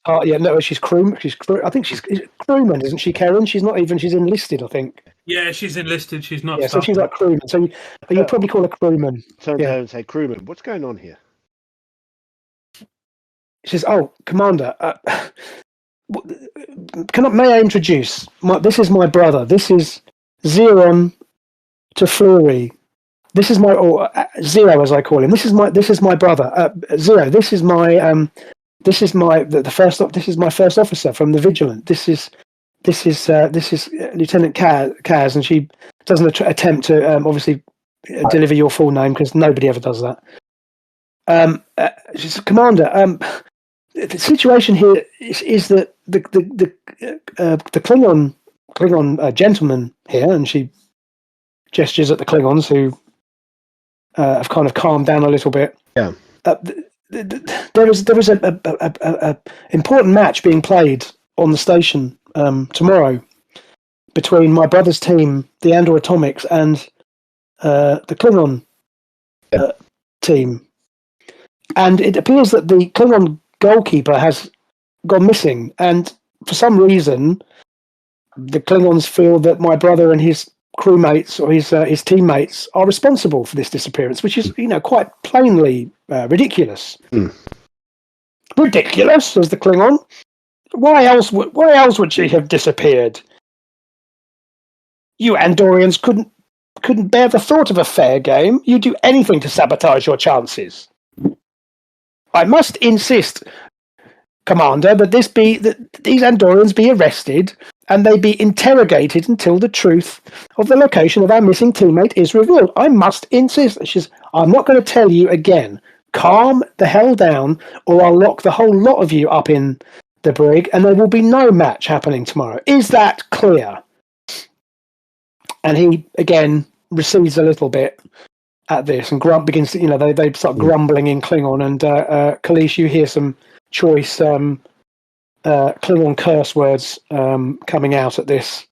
Oh yeah, no, she's crew. I think she's crewman, isn't she, Karen? She's not even. She's enlisted, I think. Yeah, she's enlisted. She's not. Yeah, so she's like crewman. So you probably call her crewman. Turn down and say, crewman, what's going on here? She says, "Oh, Commander, may I introduce? This is my brother. This is Xeron Tefluri. This is my Zero, as I call him. This is my brother. Zero. This is my This is my first officer from the Vigilant. This is Lieutenant Kaz, and she doesn't attempt to obviously deliver your full name because nobody ever does that. She says, Commander, the situation here is that the Klingon gentleman here, and she gestures at the Klingons who have kind of calmed down a little bit. Yeah. There was a important match being played on the station tomorrow between my brother's team, the Andor Atomics, and the Klingon team, and it appears that the Klingon goalkeeper has gone missing, and for some reason, the Klingons feel that my brother and his crewmates or his teammates are responsible for this disappearance, which is quite plainly ridiculous. Ridiculous, says the Klingon. Why else would she have disappeared? You Andorians couldn't bear the thought of a fair game. You do anything to sabotage your chances. I must insist, Commander, that these Andorians be arrested and they be interrogated until the truth of the location of our missing teammate is revealed. I must insist. She says, I'm not going to tell you again. Calm the hell down, or I'll lock the whole lot of you up in the brig, and there will be no match happening tomorrow. Is that clear? And he, again, recedes a little bit at this, and begins to, they start grumbling in Klingon, and Kalish, you hear some choice Klingon curse words coming out at this,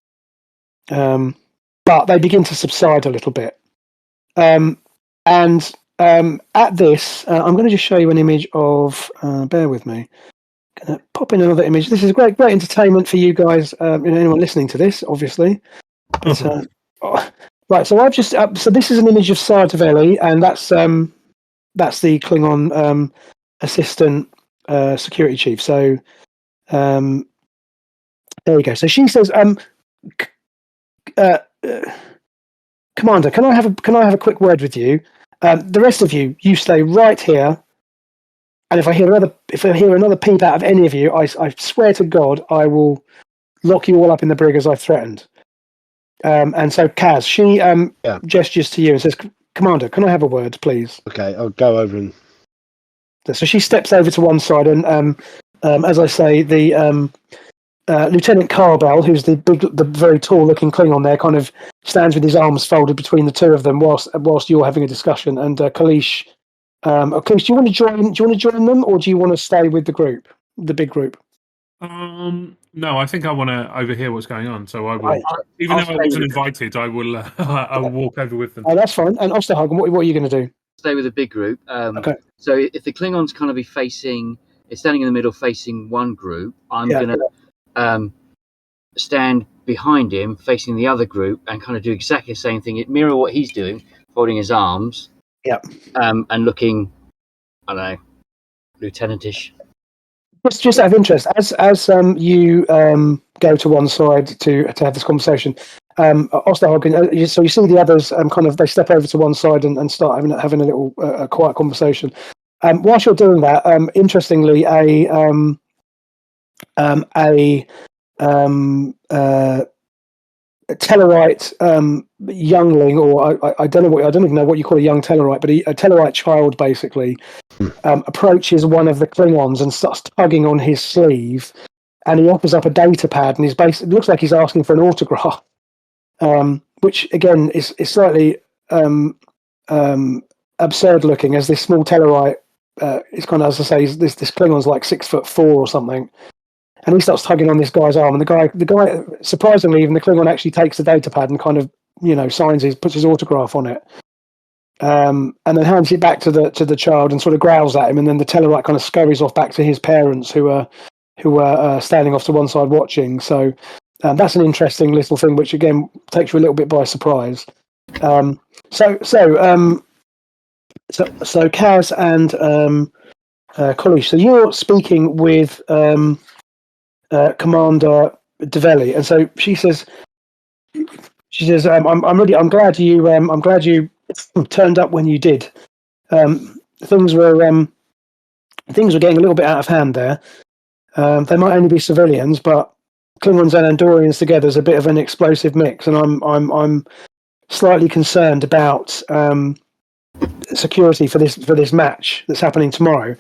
but they begin to subside a little bit. And at this, I'm going to just show you an image of. Bear with me. Going to pop in another image. This is great entertainment for you guys. Anyone listening to this, obviously. But, right. So I've just. So this is an image of Sardavelli, and that's the Klingon assistant security chief. So. There you go. So she says, Commander, can I have a quick word with you? The rest of you stay right here. And if I hear another peep out of any of you, I swear to God, I will lock you all up in the brig as I've threatened. And so Kaz, she gestures to you and says, Commander, can I have a word, please? Okay, I'll go over and. So she steps over to one side, and as I say, the Lieutenant Carbell, who's the very tall-looking Klingon there, kind of stands with his arms folded between the two of them whilst you're having a discussion. And Kalish, Kalish, do you want to join them, or do you want to stay with the group, the big group? No, I think I want to overhear what's going on. So I will, even though I wasn't invited, I will. I'll walk over with them. Oh, that's fine. And Osterhagen, what are you going to do? Stay with the big group. Okay. So if the Klingons kind of be standing in the middle facing one group, I'm going to stand behind him facing the other group and kind of do exactly the same thing. It mirror what he's doing, folding his arms. Yeah. And looking, I don't know, lieutenant-ish. Just out of interest, as you go to one side to have this conversation, Osterhagen, so you see the others kind of, they step over to one side and start having a little quiet conversation. Whilst you're doing that, interestingly, Tellarite youngling, or I don't know I don't even know what you call a young Tellarite, but a Tellarite child basically approaches one of the Klingons and starts tugging on his sleeve, and he offers up a data pad, and he's basically looks like he's asking for an autograph, which again is slightly absurd looking, as this small Tellarite is kind of, as I say, this Klingon's like 6'4" or something. And he starts tugging on this guy's arm, and the guy, surprisingly, even the Klingon actually takes the data pad and kind of, puts his autograph on it, and then hands it back to the child and sort of growls at him, and then the Tellarite kind of scurries off back to his parents, who are standing off to one side watching. So that's an interesting little thing, which again takes you a little bit by surprise. So Kaz and Kalish, so you're speaking with Commander Develli, and so she says, I'm glad you turned up when you did. Things were getting a little bit out of hand there. They might only be civilians, but Klingons and Andorians together is a bit of an explosive mix, and I'm slightly concerned about security for this match that's happening tomorrow.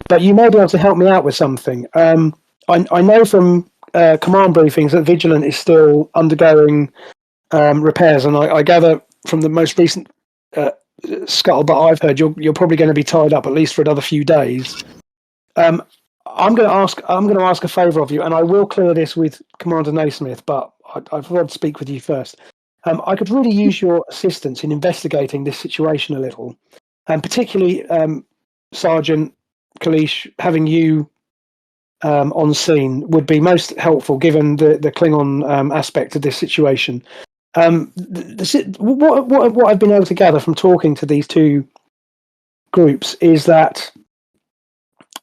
But you may be able to help me out with something. I know from command briefings that Vigilant is still undergoing repairs, and I gather from the most recent scuttlebutt I've heard, you're probably going to be tied up at least for another few days. I'm going to ask a favour of you, and I will clear this with Commander Naismith, but I'd rather speak with you first. I could really use your assistance in investigating this situation a little, and particularly Sergeant Kalish, having you on scene would be most helpful, given the Klingon aspect of this situation. What I've been able to gather from talking to these two groups is that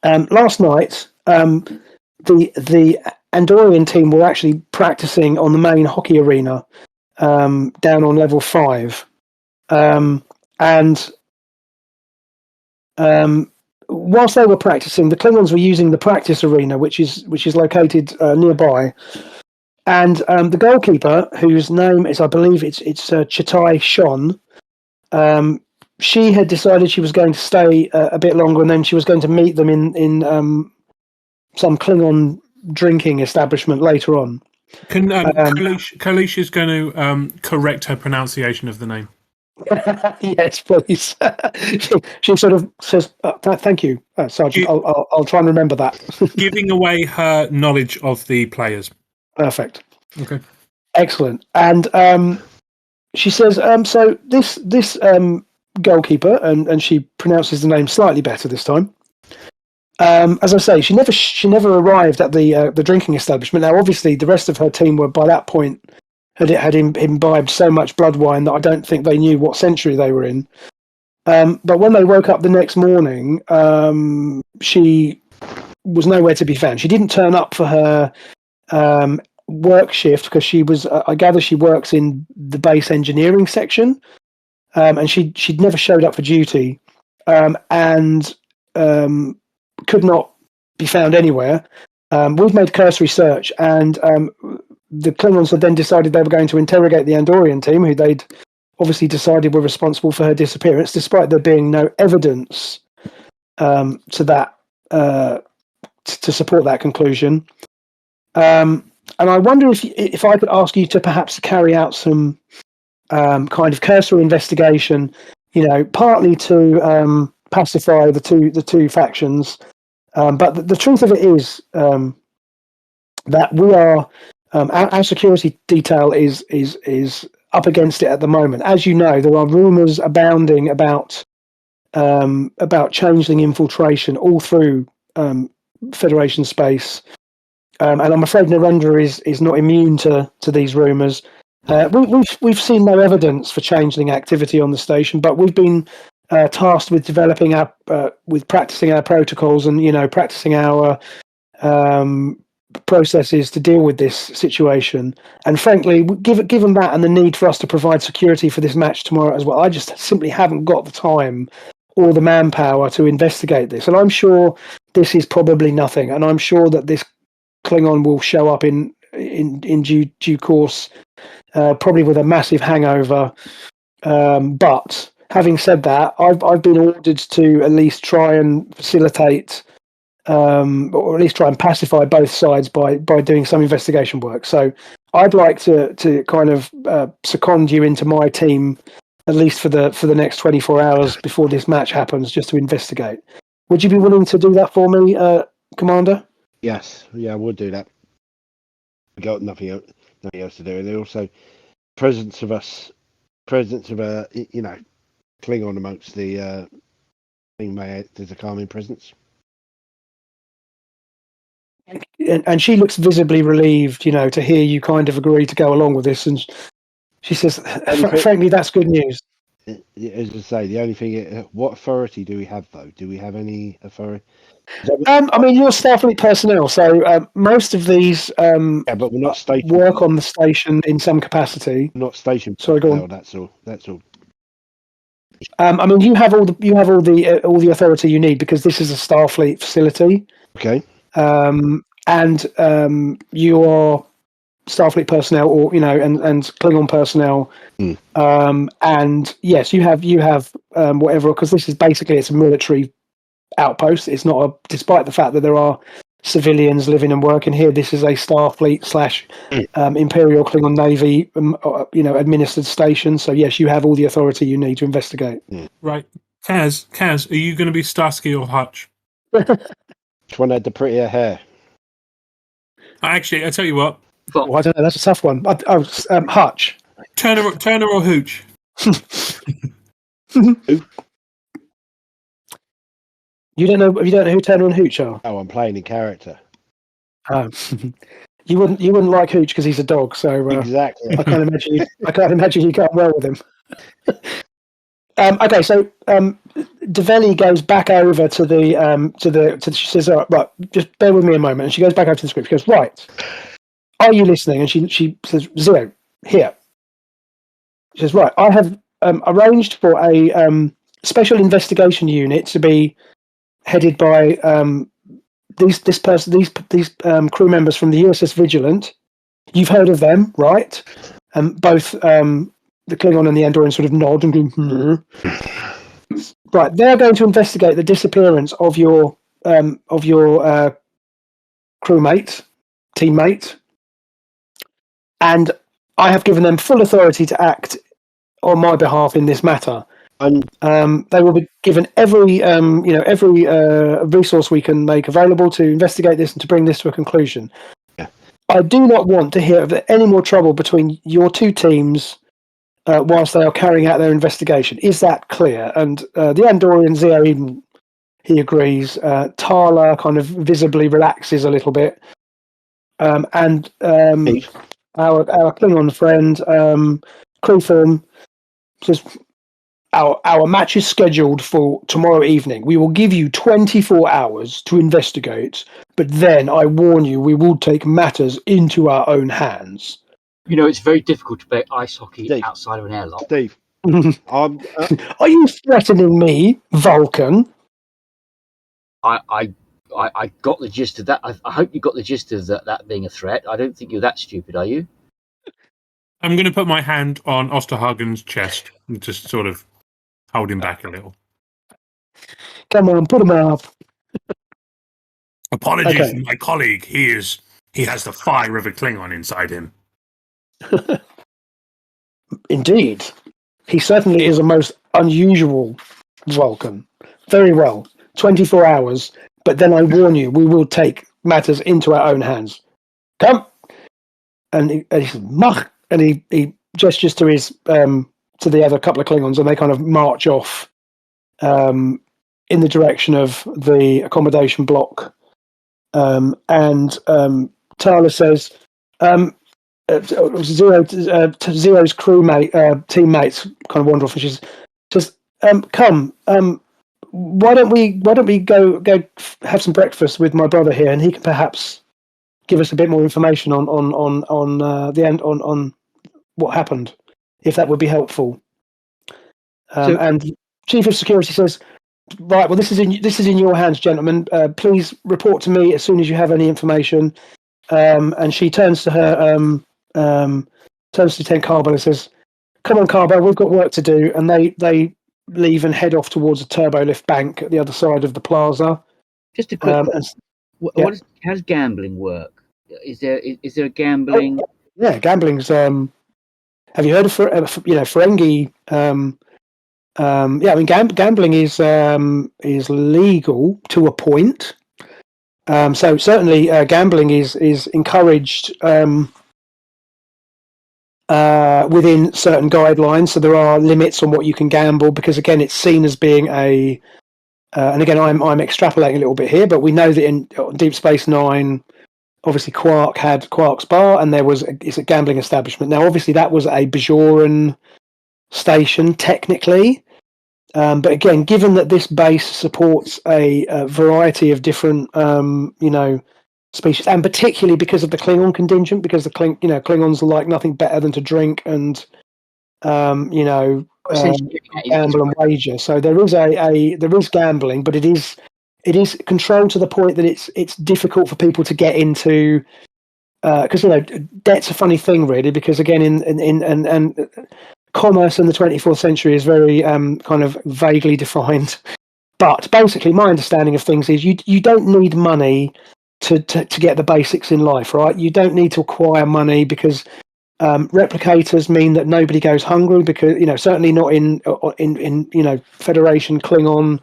last night the Andorian team were actually practicing on the main hockey arena down on level 5, and whilst they were practicing, the Klingons were using the practice arena, which is located nearby. And the goalkeeper, whose name is, I believe, it's Chitai Shon, she had decided she was going to stay a bit longer, and then she was going to meet them in some Klingon drinking establishment later on. Can Kalish is going to correct her pronunciation of the name. Yes, please. she sort of says, "Thank you, Sergeant. I'll try and remember that." Giving away her knowledge of the players. Perfect. Okay. Excellent. And she says, "So this goalkeeper," and she pronounces the name slightly better this time. As I say, she never arrived at the drinking establishment. Now, obviously, the rest of her team were by that point had imbibed so much blood wine that I don't think they knew what century they were in. But when they woke up the next morning, she was nowhere to be found. She didn't turn up for her work shift because she was. I gather she works in the base engineering section, and she'd never showed up for duty, and could not be found anywhere. We've made cursory search, and the Klingons had then decided they were going to interrogate the Andorian team, who they'd obviously decided were responsible for her disappearance, despite there being no evidence to that to support that conclusion. And I wonder if I could ask you to perhaps carry out some kind of cursory investigation, partly to pacify the two factions. But the truth of it is that we are. Our security detail is up against it at the moment. As you know, there are rumours abounding about changeling infiltration all through Federation space, and I'm afraid Narendra is not immune to these rumours. We've seen no evidence for changeling activity on the station, but we've been tasked with developing with practicing our protocols and practicing our processes to deal with this situation. And frankly, given that and the need for us to provide security for this match tomorrow as well, I just simply haven't got the time or the manpower to investigate this. And I'm sure this is probably nothing, and I'm sure that this Klingon will show up in due course probably with a massive hangover. But having said that, I've been ordered to at least try and facilitate, or at least try and pacify both sides by doing some investigation work. So I'd like to kind of second you into my team, at least for the next 24 hours before this match happens, just to investigate. Would you be willing to do that for me, Commander? Yes, yeah, I would do that. We got nothing else to do, and also presence of a Klingon amongst the thing may act as a calming presence. And she looks visibly relieved, to hear you kind of agree to go along with this, and she says, "Frankly, that's good news." As I say, the only thing, what authority do we have, though? Do we have any authority? I mean, you're Starfleet personnel, so most of these yeah, but we're not stationed. Work on the station in some capacity. We're not stationed. Sorry, go on. That's all. I mean, you have all the authority you need because this is a Starfleet facility. Okay. And you are Starfleet personnel, or and Klingon personnel. And yes, you have whatever, because this is basically, it's a military outpost. It's not despite the fact that there are civilians living and working here, this is a Starfleet / Imperial Klingon Navy administered station. So yes, you have all the authority you need to investigate. Right. Kaz, are you going to be Starsky or Hutch? Which one had the prettier hair? Actually, I tell you what. I don't know. That's a tough one. Hutch. Turner or Hooch? You don't know who Turner and Hooch are? Oh, I'm playing in character. You wouldn't like Hooch because he's a dog. So exactly. I can't imagine you going well with him. Okay, so Develli goes back over to the she says, "All right, just bear with me a moment," and she goes back over to the script. She goes, "Right, are you listening?" And she says, "Zero, here." She says, "Right, I have arranged for a special investigation unit to be headed by these crew members from the USS Vigilant. You've heard of them, right? Both the Klingon and the Andorian sort of nod and go, right. They're going to investigate the disappearance of your crewmate, teammate, and I have given them full authority to act on my behalf in this matter. They will be given every resource we can make available to investigate this and to bring this to a conclusion. Yeah. I do not want to hear of any more trouble between your two teams whilst they are carrying out their investigation. Is that clear? And the Andorian Zio, even he agrees. Tala kind of visibly relaxes a little bit, and our Klingon friend Crewthorn says, Our match is scheduled for tomorrow evening. We will give you 24 hours to investigate, but then I warn you, we will take matters into our own hands. It's very difficult to play ice hockey outside of an airlock. Steve, are you threatening me, Vulcan? I got the gist of that. I hope you got the gist of that being a threat. I don't think you're that stupid, are you? I'm going to put my hand on Osterhagen's chest and just sort of hold him back a little. Come on, put him up. Apologies to my colleague. He has the fire of a Klingon inside him. Indeed. He certainly is a most unusual Vulcan. Very well. 24 hours, but then I warn you, we will take matters into our own hands. Come! And he says, Mach! And he gestures to his to the other couple of Klingons, and they kind of march off in the direction of the accommodation block. And Tala says, Zero's teammates kind of wander off, and she says, "Come, why don't we go have some breakfast with my brother here, and he can perhaps give us a bit more information on the end on what happened, if that would be helpful." And Chief of Security says, "Right, well, this is in your hands, gentlemen. Please report to me as soon as you have any information." And she turns to her turns to Lieutenant Carbo and says, "Come on, Carbo, we've got work to do." And they leave and head off towards a turbolift bank at the other side of the plaza. Just a quick question. How does gambling work? Is there a gambling? Oh, yeah, gambling's. Have you heard of Ferengi? Yeah, I mean, gambling is legal to a point. So certainly, gambling is encouraged within certain guidelines. So there are limits on what you can gamble because, again, it's seen as being a. And again, I'm extrapolating a little bit here, but we know that in Deep Space Nine, obviously Quark had Quark's Bar, and it's a gambling establishment. Now, obviously, that was a Bajoran station technically, but again, given that this base supports a variety of different, species, and particularly because of the Klingon contingent, because the Klingons like nothing better than to drink and, gamble and wager. So there is gambling, but it is controlled to the point that it's difficult for people to get into, because debt's a funny thing, really. Because again, in commerce in the 24th century is very kind of vaguely defined. But basically, my understanding of things is you don't need money to get the basics in life, right? You don't need to acquire money because replicators mean that nobody goes hungry, because certainly not in Federation, Klingon,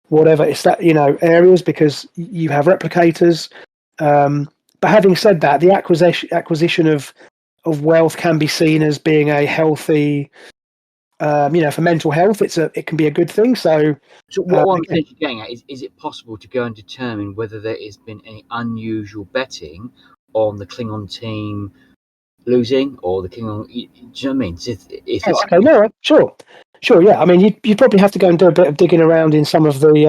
whatever it's that areas, because you have replicators. But having said that, the acquisition of wealth can be seen as being a healthy, for mental health, it can be a good thing. So what I'm essentially getting at is it possible to go and determine whether there has been any unusual betting on the Klingon team losing, or the Klingon? Do you know what I mean? Okay, no, sure, yeah. I mean, you probably have to go and do a bit of digging around in some of the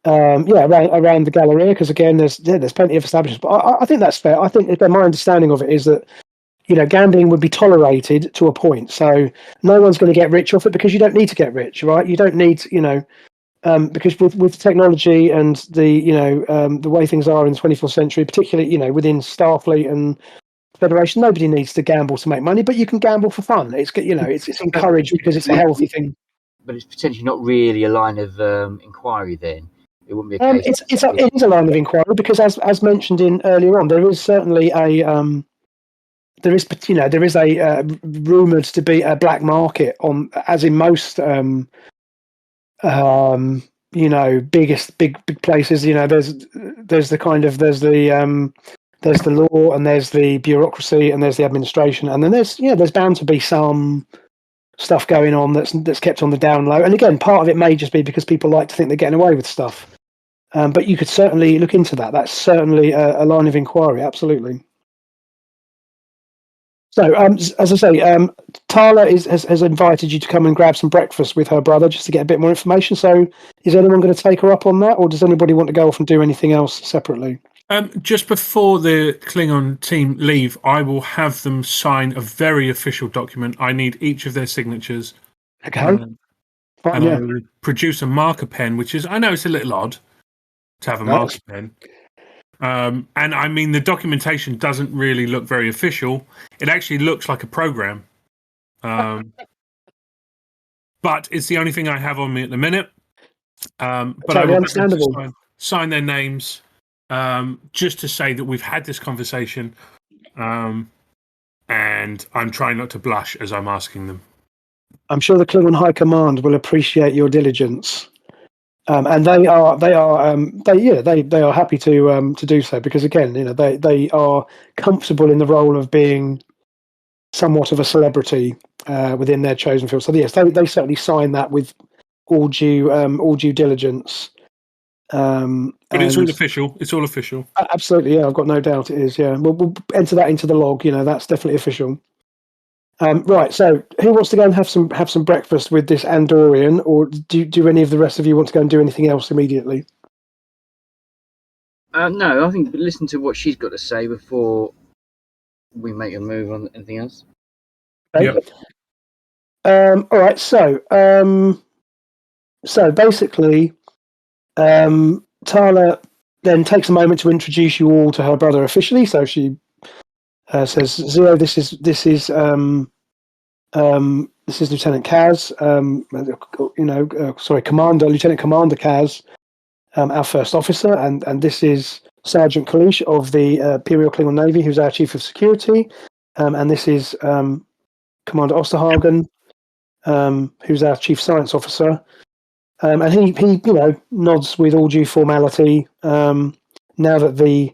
around the Galleria, because again, there's plenty of establishments. But I think that's fair. I think my understanding of it is that gambling would be tolerated to a point. So no one's going to get rich off it, because you don't need to get rich, right? You don't need because with technology and the way things are in the 24th century, particularly within Starfleet and Federation, nobody needs to gamble to make money, but you can gamble for fun. It's encouraged because it's a healthy thing. But it's potentially not really a line of inquiry. Then it wouldn't be a case. It is a line of inquiry, because as mentioned in earlier on, there is certainly a there is a rumored to be a black market on, as in most big places. There's the law, and there's the bureaucracy, and there's the administration, and then there's bound to be some stuff going on that's kept on the down low. And again, part of it may just be because people like to think they're getting away with stuff. But you could certainly look into that. That's certainly a line of inquiry, absolutely. So, as I say, Tala has invited you to come and grab some breakfast with her brother, just to get a bit more information. So, is anyone going to take her up on that, or does anybody want to go off and do anything else separately? Just before the Klingon team leave, I will have them sign a very official document. I need each of their signatures. Okay. And I will produce a marker pen, which is, I know it's a little odd to have a marker pen. And I mean, the documentation doesn't really look very official. It actually looks like a program. But it's the only thing I have on me at the minute. But totally, I will understandable. Sign their names, just to say that we've had this conversation. And I'm trying not to blush as I'm asking them. I'm sure the Klingon High Command will appreciate your diligence. And they are happy to do so, because again, they are comfortable in the role of being somewhat of a celebrity within their chosen field. So yes, they certainly sign that with all due diligence. But it's all official. It's all official. Absolutely, yeah. I've got no doubt it is. Yeah, we'll enter that into the log. That's definitely official. Right, so who wants to go and have some breakfast with this Andorian, or do any of the rest of you want to go and do anything else immediately? No, I think listen to what she's got to say before we make a move on anything else. Okay. Yep. All right, so basically, Tala then takes a moment to introduce you all to her brother officially. So she says, Zio, this is Lieutenant Kaz. Lieutenant Commander Kaz, our first officer, and this is Sergeant Kalish of the Imperial Klingon Navy, who's our Chief of Security, and this is Commander Osterhagen, who's our Chief Science Officer. And he nods with all due formality now that the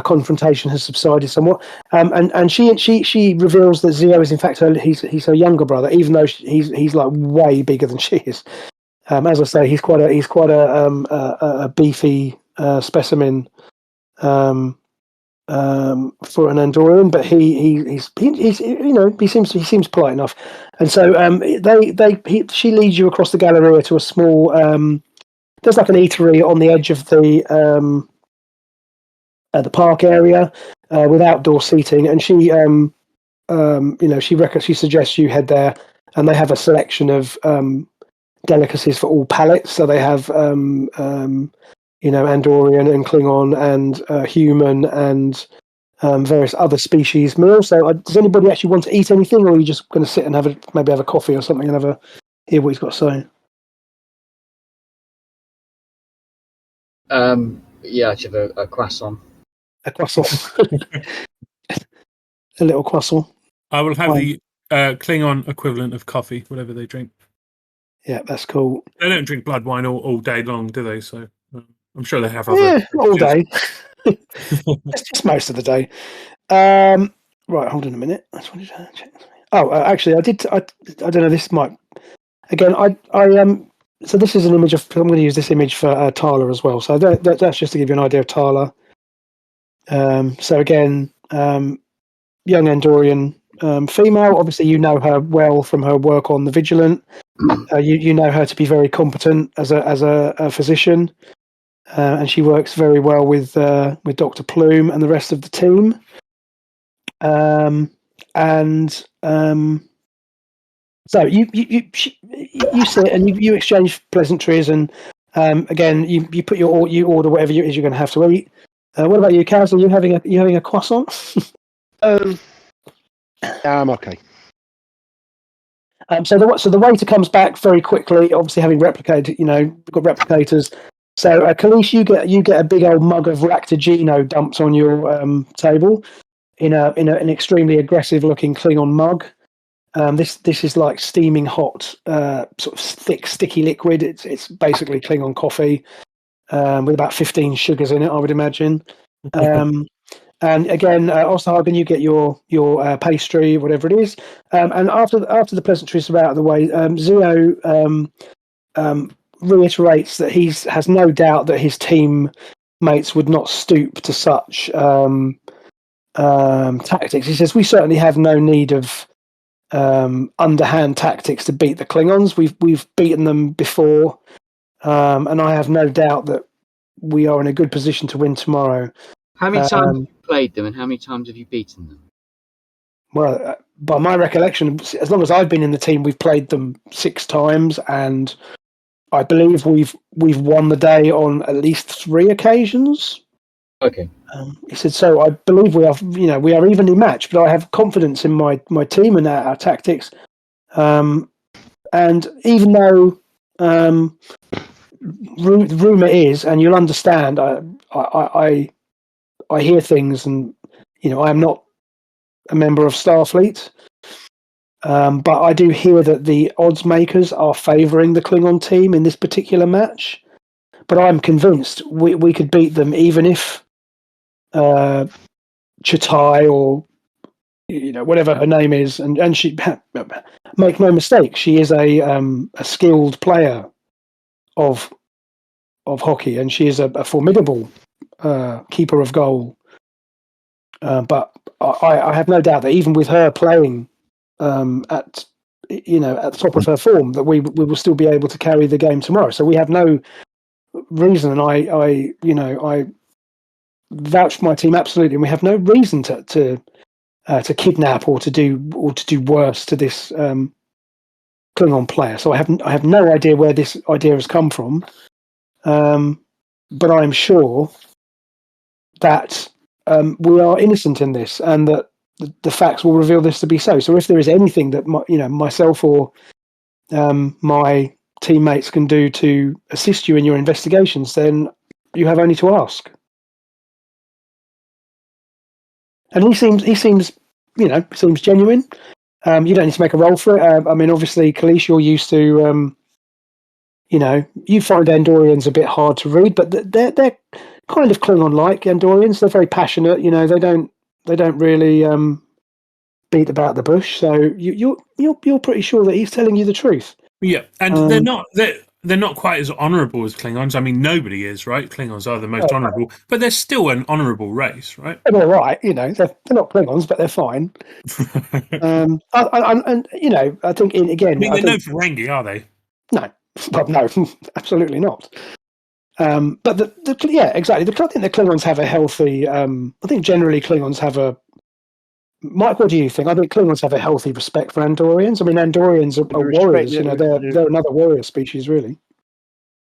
confrontation has subsided somewhat. And she reveals that Zio is in fact he's her younger brother, even though he's like way bigger than she is. As I say, he's quite a beefy specimen for an Andorian, but he seems polite enough, and so she leads you across the Galleria to a small there's like an eatery on the edge of the park area with outdoor seating, and she she suggests you head there, and they have a selection of delicacies for all palates. So they have Andorian and Klingon and human and various other species meals. So does anybody actually want to eat anything, or are you just going to sit and maybe have a coffee or something and hear what he's got to say? Yeah, I should have a croissant. A croissant. A little croissant. I will have the Klingon equivalent of coffee, whatever they drink. Yeah, that's cool. They don't drink blood wine all day long, do they? So I'm sure they have other. Yeah, all day. It's just most of the day. Right, hold on a minute. I just wanted to check. Oh, actually, I did. I don't know. This might again. So this is an image of. I'm going to use this image for Tala as well. So that's just to give you an idea of Tala. So again, young Andorian female. Obviously, you know her well from her work on the Vigilant. You know her to be very competent as a physician, and she works very well with Dr. Plume and the rest of the team. So you sit and you exchange pleasantries, and again you put you order whatever it is you're going to have to eat. What about you, Kaz? Are you having a croissant? I'm okay. So the waiter comes back very quickly, obviously having replicated. We've got replicators. So Kalish, you get a big old mug of Lactogeno dumped on your table in an extremely aggressive looking Klingon mug. This is like steaming hot, sort of thick, sticky liquid. It's basically Klingon coffee with about 15 sugars in it, I would imagine. And again, Osterhagen, you get your pastry, whatever it is. And after the pleasantries are out of the way, Zio reiterates that he has no doubt that his teammates would not stoop to such tactics. He says, we certainly have no need of underhand tactics to beat the Klingons. We've beaten them before, and I have no doubt that we are in a good position to win tomorrow. How many times have you played them, and how many times have you beaten them? Well, by my recollection, as long as I've been in the team, we've played them 6 times, and I believe we've won the day on at least 3 occasions. Okay. He said, so I believe we are evenly matched, but I have confidence in my team and our tactics. And even though the rumor is, and you'll understand, I hear things, and I am not a member of Starfleet, but I do hear that the odds makers are favouring the Klingon team in this particular match. But I'm convinced we could beat them, even if Chatai or whatever her name is, and she make no mistake, she is a skilled player of hockey, and she is a formidable keeper of goal. But I have no doubt that even with her playing at the top of her form, that we will still be able to carry the game tomorrow. So we have no reason, and I vouch for my team absolutely, and we have no reason to kidnap or to do worse to this Klingon player. So I have no idea where this idea has come from, but I'm sure that we are innocent in this, and that the facts will reveal this to be so. So if there is anything that myself or my teammates can do to assist you in your investigations, then you have only to ask. And he seems genuine. You don't need to make a roll for it. I mean, obviously, Kalish, you're used to, you find Andorians a bit hard to read, but they're kind of Klingon-like Andorians. They're very passionate. They don't really beat about the bush. So you're pretty sure that he's telling you the truth. Yeah, and they're not quite as honourable as Klingons. I mean, nobody is, right? Klingons are the most honourable, but they're still an honourable race, right? They're all right, they're not Klingons, but they're fine. I think again. I mean, they're no Ferengi, are they? No, well, no, absolutely not. But exactly. I think the Klingons have a healthy. I think generally Klingons have a. Mike, what do you think? I think Klingons have a healthy respect for Andorians. I mean, Andorians are warriors. They're another warrior species, really.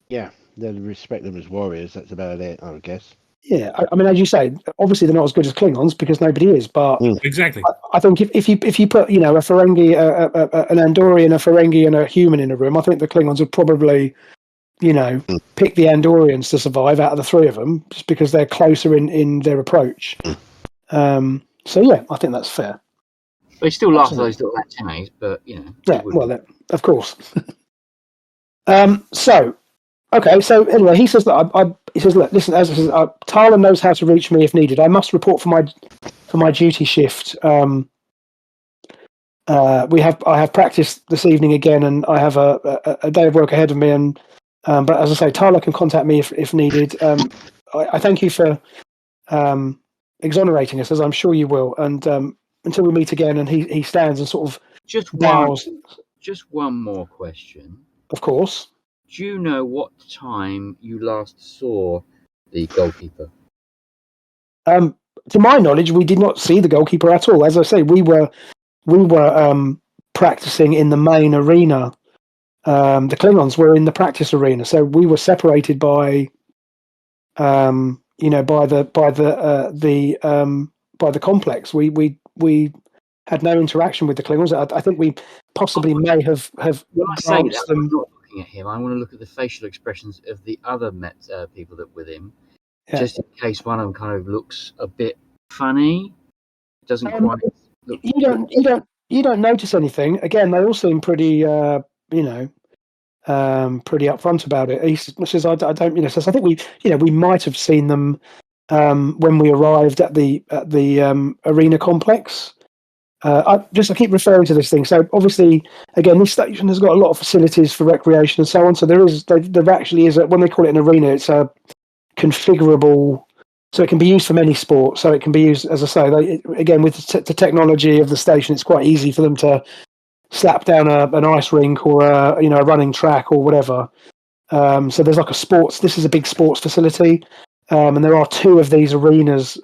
Yeah, they respect them as warriors. That's about it, I would guess. Yeah, I mean, as you say, obviously they're not as good as Klingons because nobody is. But exactly, I think if you put a Ferengi, an Andorian, a Ferengi, and a human in a room, I think the Klingons would probably, pick the Andorians to survive out of the three of them, just because they're closer in their approach. So yeah, I think that's fair. They still laugh at those little antennae, but Yeah, well, of course. So anyway, he says that he says, look, listen, as I said, Tala knows how to reach me if needed. I must report for my duty shift. I have practice this evening again, and I have a day of work ahead of me. And but as I say, Tala can contact me if needed. I thank you for exonerating us, as I'm sure you will. And until we meet again, and he stands and sort of bows. Just one more question. Of course. Do you know what time you last saw the goalkeeper? To my knowledge, we did not see the goalkeeper at all. As I say, we were practicing in the main arena. The Klingons were in the practice arena, so we were separated by the complex. We had no interaction with the Klingons. I think we possibly may have when I say that, them. I'm not looking at him. I want to look at the facial expressions of the other people that were with him, just in case one of them kind of looks a bit funny. Doesn't quite. You don't notice anything. Again, they all seem pretty pretty upfront about it. He says, I don't, says, I think we might have seen them when we arrived at the arena complex. I keep referring to this thing. So obviously, again, this station has got a lot of facilities for recreation and so on. So there actually is when they call it an arena, it's a configurable. So it can be used for many sports. So it can be used, as I say, again with the technology of the station, it's quite easy for them to slap down an ice rink or a running track or whatever. So there's like a sports. This is a big sports facility, and there are two of these arenas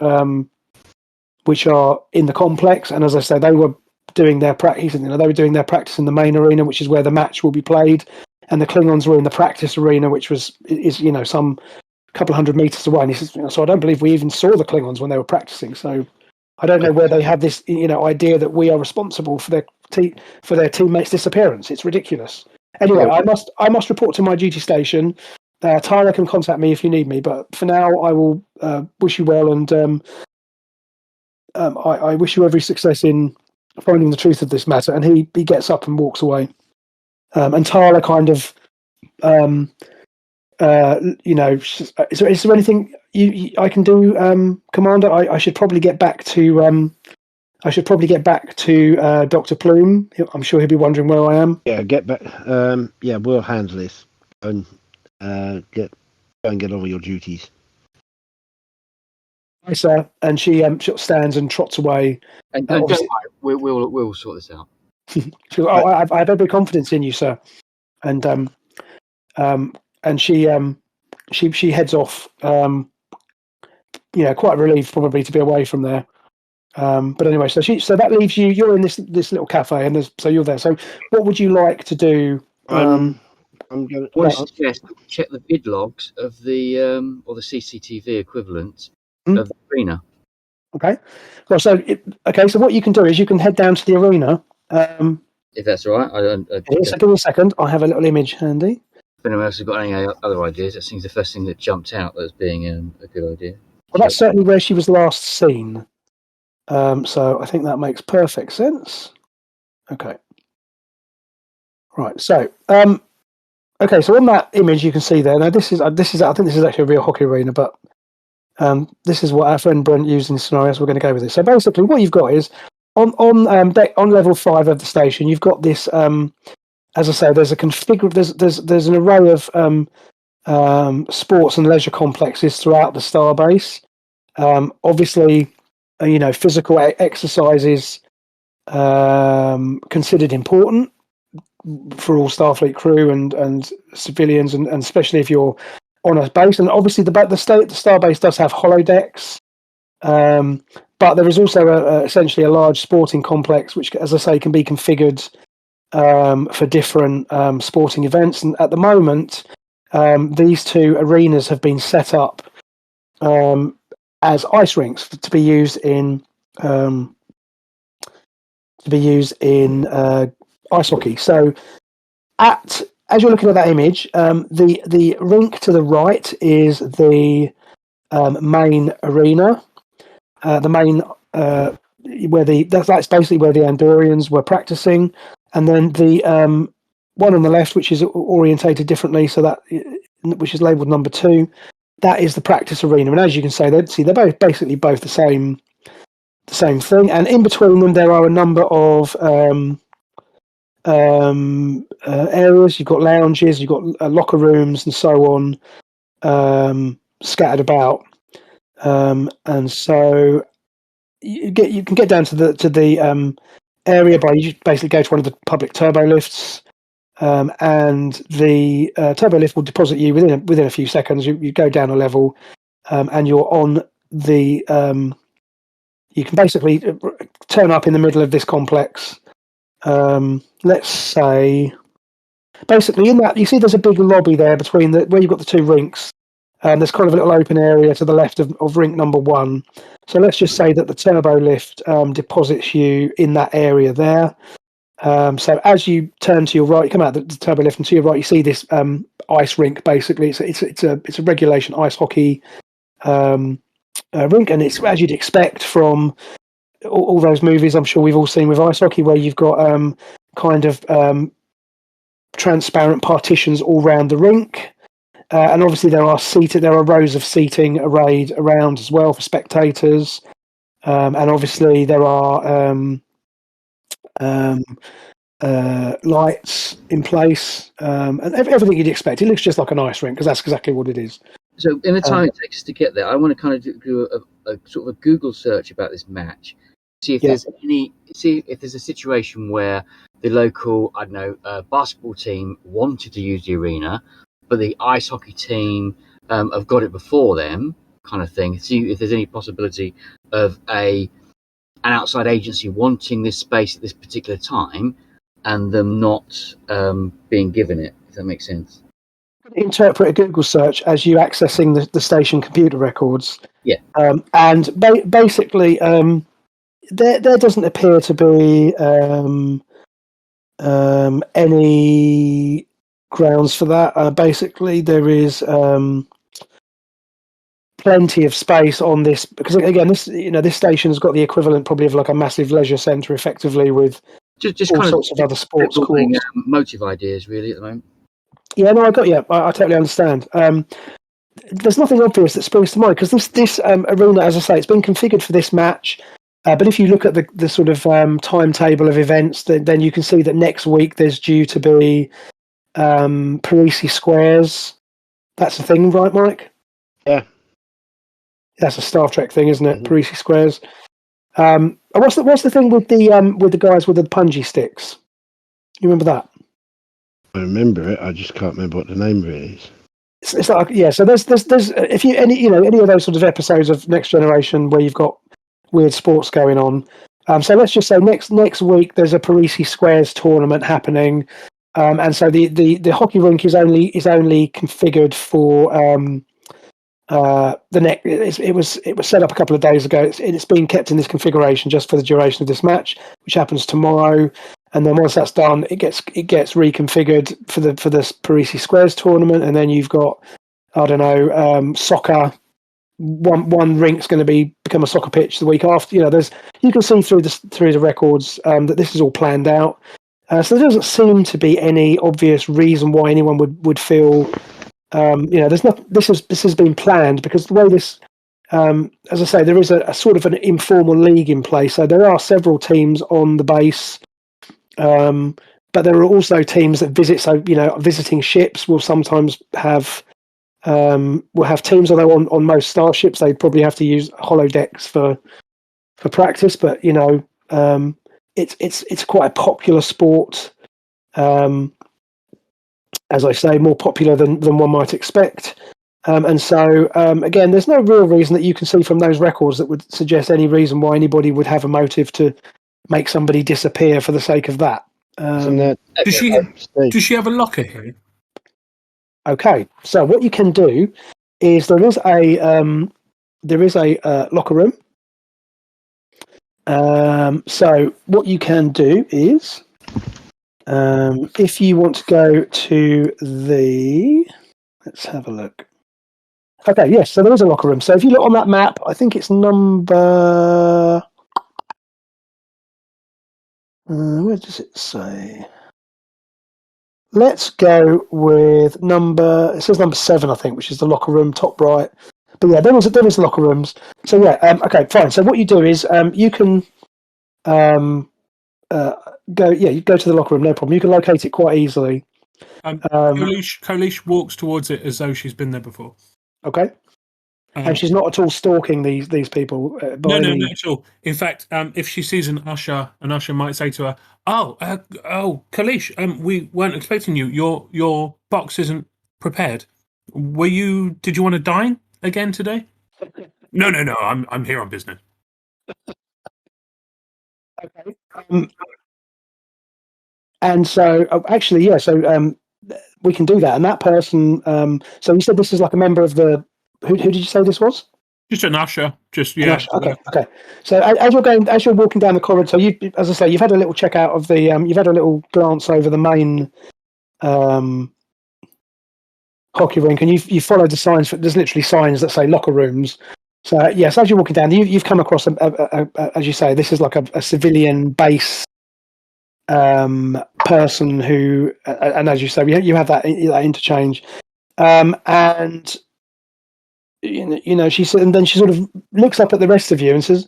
which are in the complex. And as I say, they were doing their practice. They were doing their practice in the main arena, which is where the match will be played. And the Klingons were in the practice arena, which is some couple of 100 meters away. And he says, so I don't believe we even saw the Klingons when they were practicing. So I don't know where they have this, idea that we are responsible for their teammates' disappearance. It's ridiculous. Anyway, I must report to my duty station. Tyler can contact me if you need me, but for now, I will wish you well, and I wish you every success in finding the truth of this matter. And he gets up and walks away. And Tyler kind of, is there anything I can do, Commander? I should probably get back to Dr. Plume. I'm sure he'll be wondering where I am. Yeah, get back. We'll handle this and go and get on with your duties. Hi, sir. And she stands and trots away. And don't worry, we'll sort this out. She goes, I have every confidence in you, sir. And she heads off. Quite relieved probably to be away from there. But anyway, so that leaves you. You're in this little cafe, and so you're there. So, what would you like to do? I'm going to suggest check the vid logs of the or the CCTV equivalent of the arena. Okay. Well, so what you can do is you can head down to the arena. If that's all right. So give me a second. I have a little image handy. If anyone else has got any other ideas, that seems the first thing that jumped out as being a good idea. Well, that's certainly where she was last seen. So I think that makes perfect sense. Okay. Right. So, okay. So on that image, you can see there. Now, this is. I think this is actually a real hockey arena, but this is what our friend Brent used in the scenario. So we're going to go with this. So basically, what you've got is on deck on level 5 of the station, you've got this. As I say, there's a there's an array of sports and leisure complexes throughout the starbase. Obviously, physical exercises considered important for all Starfleet crew and civilians, and especially if you're on a base. And obviously, the starbase does have holodecks, but there is also essentially a large sporting complex, which, as I say, can be configured for different sporting events. And at the moment, these two arenas have been set up as ice rinks to be used in ice hockey. So, as you're looking at that image, the rink to the right is the main arena, the main that's basically where the Andorians were practicing, and then the one on the left, which is orientated differently, so that which is labelled number 2, that is the practice arena. And as you can see, they're both basically both the same thing. And in between them, there are a number of areas. You've got lounges, you've got locker rooms, and so on, scattered about. And so you can get down to the area by you basically go to one of the public turbo lifts, and the turbo lift will deposit you within a few seconds. You go down a level, and you're on the. You can basically turn up in the middle of this complex. Let's say, basically in that, you see there's a big lobby there between where you've got the two rinks. There's kind of a little open area to the left of rink number 1. So let's just say that the turbo lift deposits you in that area there. So as you turn to your right, you come out the turbo lift, and to your right, you see this ice rink. Basically, it's a regulation ice hockey rink, and it's as you'd expect from all those movies I'm sure we've all seen with ice hockey, where you've got kind of transparent partitions all around the rink. And obviously there are rows of seating arrayed around as well for spectators, and obviously there are lights in place, and everything you'd expect. It looks just like an ice rink, because that's exactly what it is. So in the time it takes us to get there, I want to kind of do a sort of a Google search about this match, see if there's a situation where the local, I don't know, basketball team wanted to use the arena, but the ice hockey team have got it before them, kind of thing. See if there's any possibility of an outside agency wanting this space at this particular time, and them not being given it. If that makes sense. Interpret a Google search as you accessing the station computer records. Yeah. And basically, there doesn't appear to be any grounds for that. Basically, there is plenty of space on this, because again, this station has got the equivalent probably of like a massive leisure centre, effectively, with just all kind sorts of other sports courts. Motive ideas, really, at the moment. Yeah, no, I totally understand. There's nothing obvious that springs to mind, because this arena, as I say, it's been configured for this match. But if you look at the sort of timetable of events, then you can see that next week there's due to be Parisi Squares. That's the thing, right, Mike? Yeah. That's a Star Trek thing, isn't it? Mm-hmm. Parisi Squares. What's the thing with the guys with the punji sticks? You remember that? I remember it. I just can't remember what the name really is. It's like, yeah. So there's if you any of those sort of episodes of Next Generation where you've got weird sports going on. So let's just say next week there's a Parisi Squares tournament happening, and so the hockey rink is only configured for it was set up a couple of days ago. It's been kept in this configuration just for the duration of this match, which happens tomorrow. And then once that's done, it gets reconfigured for the Parisi Squares tournament. And then you've got, I don't know, soccer. One rink's going to become a soccer pitch the week after. You can see through the records that this is all planned out. So there doesn't seem to be any obvious reason why anyone would feel. There's not. This has been planned, because the way this, as I say, there is a sort of an informal league in place. So there are several teams on the base, but there are also teams that visit. So visiting ships will sometimes have. We'll have teams, although on most starships they probably have to use holodecks for practice. But it's quite a popular sport. As I say, more popular than one might expect. And so again, there's no real reason that you can see from those records that would suggest any reason why anybody would have a motive to make somebody disappear for the sake of that. Does she have a locker here? Okay, so what you can do is there is a locker room. So what you can do is, if you want to go to let's have a look. Okay, yes, so there is a locker room. So if you look on that map, I think it's number. Where does it say? Let's go with it says number 7, I think, which is the locker room, top right. But yeah, there is locker rooms. So yeah, okay, fine. So what you do is you can you go to the locker room, no problem. You can locate it quite easily. Kolish walks towards it as though she's been there before. Okay. And she's not at all stalking these people. No, not at all. In fact, if she sees an usher might say to her, "Oh, Kalish, we weren't expecting you. Your box isn't prepared. Did you want to dine again today?" No. I'm here on business. Okay. And so, actually, yeah. So we can do that. And that person. So you said this is like a member of the. Who did you say this was? Just an usher. Okay. So as you're walking down the corridor, so as I say, you've had a little check out of the. You've had a little glance over the main hockey rink, and you followed the signs. There's literally signs that say locker rooms. So yes, as you're walking down, you've come across as you say, this is like a civilian base person who, and as you say, you have that interchange, and. She said, and then she sort of looks up at the rest of you and says,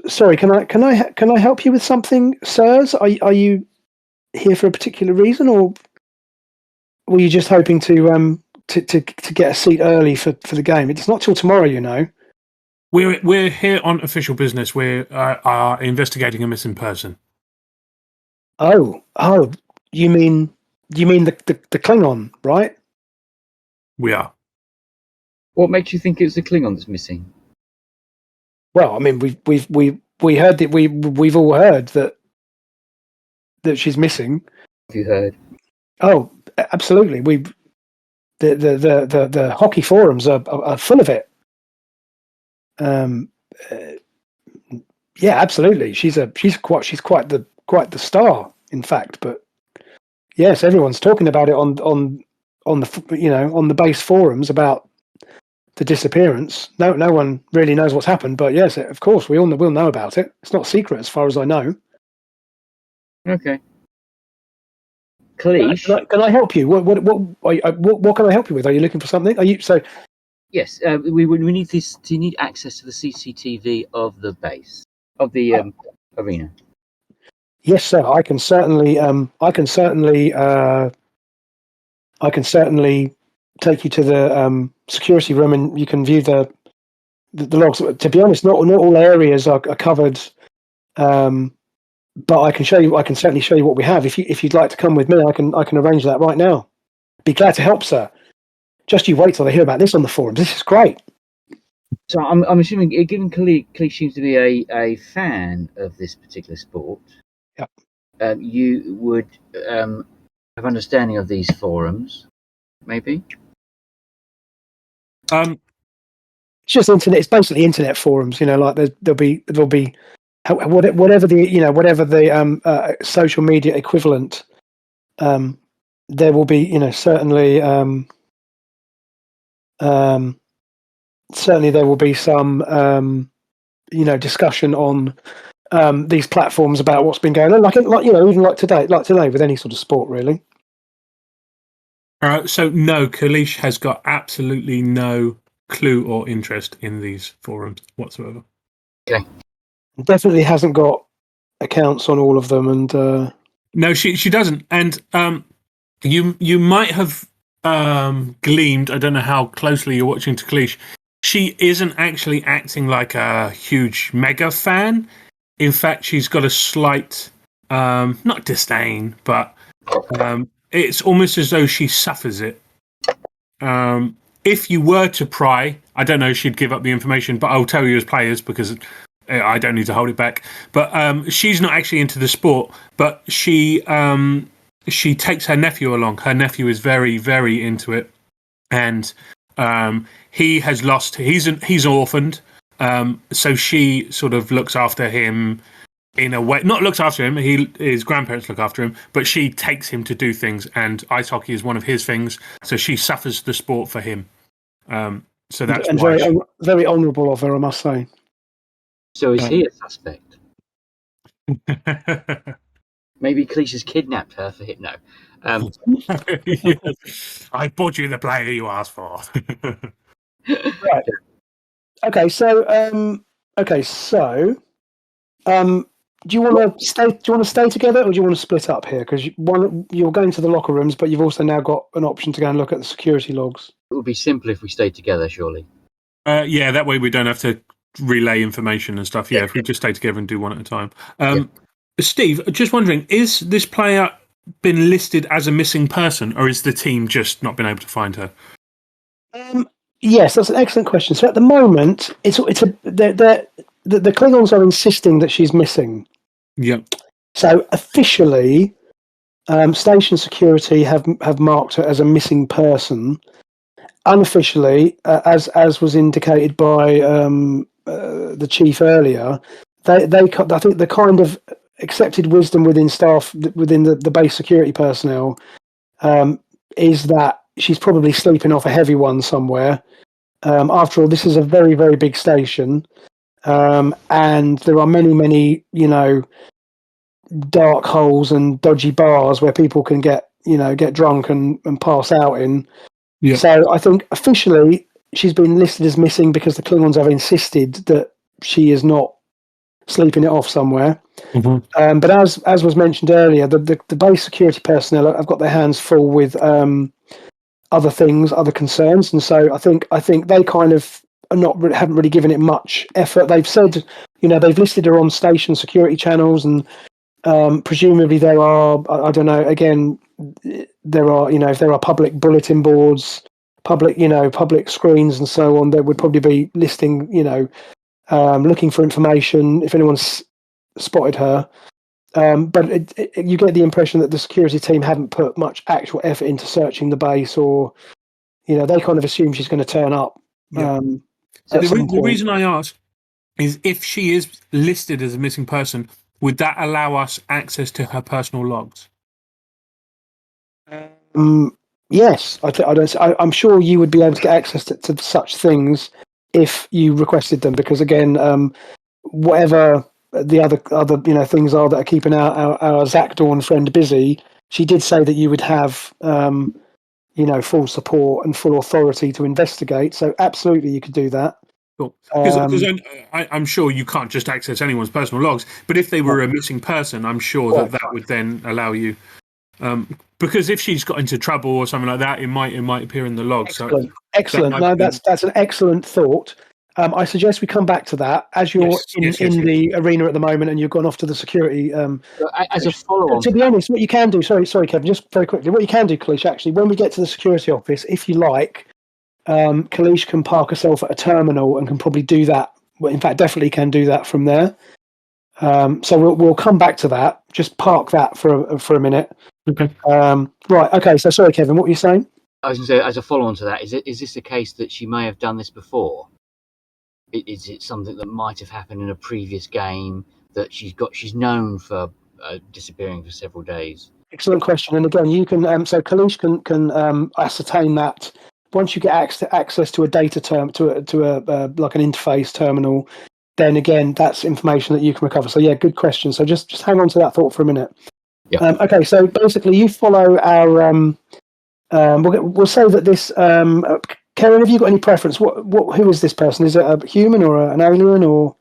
"Sorry, can I help you with something, sirs? Are you here for a particular reason, or were you just hoping to get a seat early for the game? It's not till tomorrow, you know." We're here on official business. We are investigating a missing person. Oh, you mean the Klingon, right? We are. What makes you think it was the Klingon that's missing? Well, I mean, we heard that we've all heard that she's missing. Have you heard? Oh, absolutely. The hockey forums are full of it. Yeah, absolutely. She's quite the star, in fact. But yes, everyone's talking about it on the base forums about the disappearance. No one really knows what's happened, but yes, of course, we'll know about it. It's not secret as far as I know. Okay. Kalish, can I help you? What can I help you with? Are you looking for something? Are you so? Yes, we need this. Do you need access to the CCTV of the base of the arena? Yes, sir. I can certainly take you to the security room, and you can view the logs. To be honest, not all areas are covered, but I can show you. I can certainly show you what we have. If you'd like to come with me, I can arrange that right now. Be glad to help, sir. Just you wait till they hear about this on the forums. This is great. So I'm assuming, given Kalish seems to be a fan of this particular sport, you would have understanding of these forums, maybe. just internet. It's basically internet forums. Like there'll be whatever the social media equivalent. There will be certainly certainly there will be some discussion on these platforms about what's been going on, like even like today with any sort of sport, really. So no, Kalish has got absolutely no clue or interest in these forums whatsoever. Okay. Definitely hasn't got accounts on all of them, and no, she doesn't. And you might have gleamed. I don't know how closely you're watching Kalish. She isn't actually acting like a huge mega fan. In fact, she's got a slight, not disdain, but it's almost as though she suffers it. If you were to pry, I don't know, she'd give up the information, but I'll tell you as players because I don't need to hold it back. But she's not actually into the sport, but she takes her nephew along. Her nephew is very, very into it, and he has lost. He's orphaned, so she sort of looks after him. In a way, not looks after him. His grandparents look after him, but she takes him to do things, and ice hockey is one of his things. So she suffers the sport for him. So that's why very honourable of her, I must say. So is he a suspect? Maybe Kalish has kidnapped her for him. No. Yes. I bought you the player you asked for. Right. Okay. So. Do you want to stay? Do you want to stay together, or do you want to split up here? Because you're going to the locker rooms, but you've also now got an option to go and look at the security logs. It would be simpler if we stayed together, surely. Yeah, that way we don't have to relay information and stuff. Yeah, if we just stay together and do one at a time. Steve, just wondering, is this player been listed as a missing person, or is the team just not been able to find her? Yes, that's an excellent question. So at the moment, the Klingons are insisting that she's missing. Yeah. So officially, station security have marked her as a missing person. Unofficially, as was indicated by the chief earlier, I think the kind of accepted wisdom within staff within the base security personnel is that she's probably sleeping off a heavy one somewhere. After all, this is a very, very big station. And there are many, dark holes and dodgy bars where people can get drunk and pass out in. Yeah. So I think officially she's been listed as missing because the Klingons have insisted that she is not sleeping it off somewhere. Mm-hmm. But as was mentioned earlier, the base security personnel have got their hands full with other things, other concerns, and so I think they kind of haven't really given it much effort. They've said, they've listed her on station security channels, and presumably there are, I don't know, again, there are, if there are public bulletin boards, public screens and so on, there would probably be listing, looking for information if anyone's spotted her. But you get the impression that the security team haven't put much actual effort into searching the base, or, they kind of assume she's going to turn up. Yeah. The reason I ask is if she is listed as a missing person, would that allow us access to her personal logs? Yes, I'm sure you would be able to get access to such things if you requested them, because again, whatever the other things are that are keeping our Zach Dawn friend busy, she did say that you would have full support and full authority to investigate. So absolutely, you could do that. Cool. Because I'm sure you can't just access anyone's personal logs, but if they were a missing person, I'm sure that would then allow you. Because if she's got into trouble or something like that, it might appear in the log. Excellent. No, that's an excellent thought. I suggest we come back to that as you're in the arena at the moment, and you've gone off to the security. As a follow-on, to be honest, what you can do, sorry, Kevin, just very quickly, what you can do, Kalish, actually, when we get to the security office, if you like, Kalish can park herself at a terminal and can probably do that. Well, in fact, definitely can do that from there. So we'll come back to that. Just park that for a minute. Okay. Right. Okay. So sorry, Kevin, what were you saying? I was going to say, as a follow-on to that, is this a case that she may have done this before? is it something that might have happened in a previous game that she's known for disappearing for several days? Excellent question. And again, you can so Kalish can ascertain that once you get access to a data term to a like an interface terminal. Then again, that's information that you can recover. So yeah, good question. So just hang on to that thought for a minute. Yeah. Okay, so basically, you follow our. We'll say that this. Karen, have you got any preference? Who is this person? Is it a human or an alien, or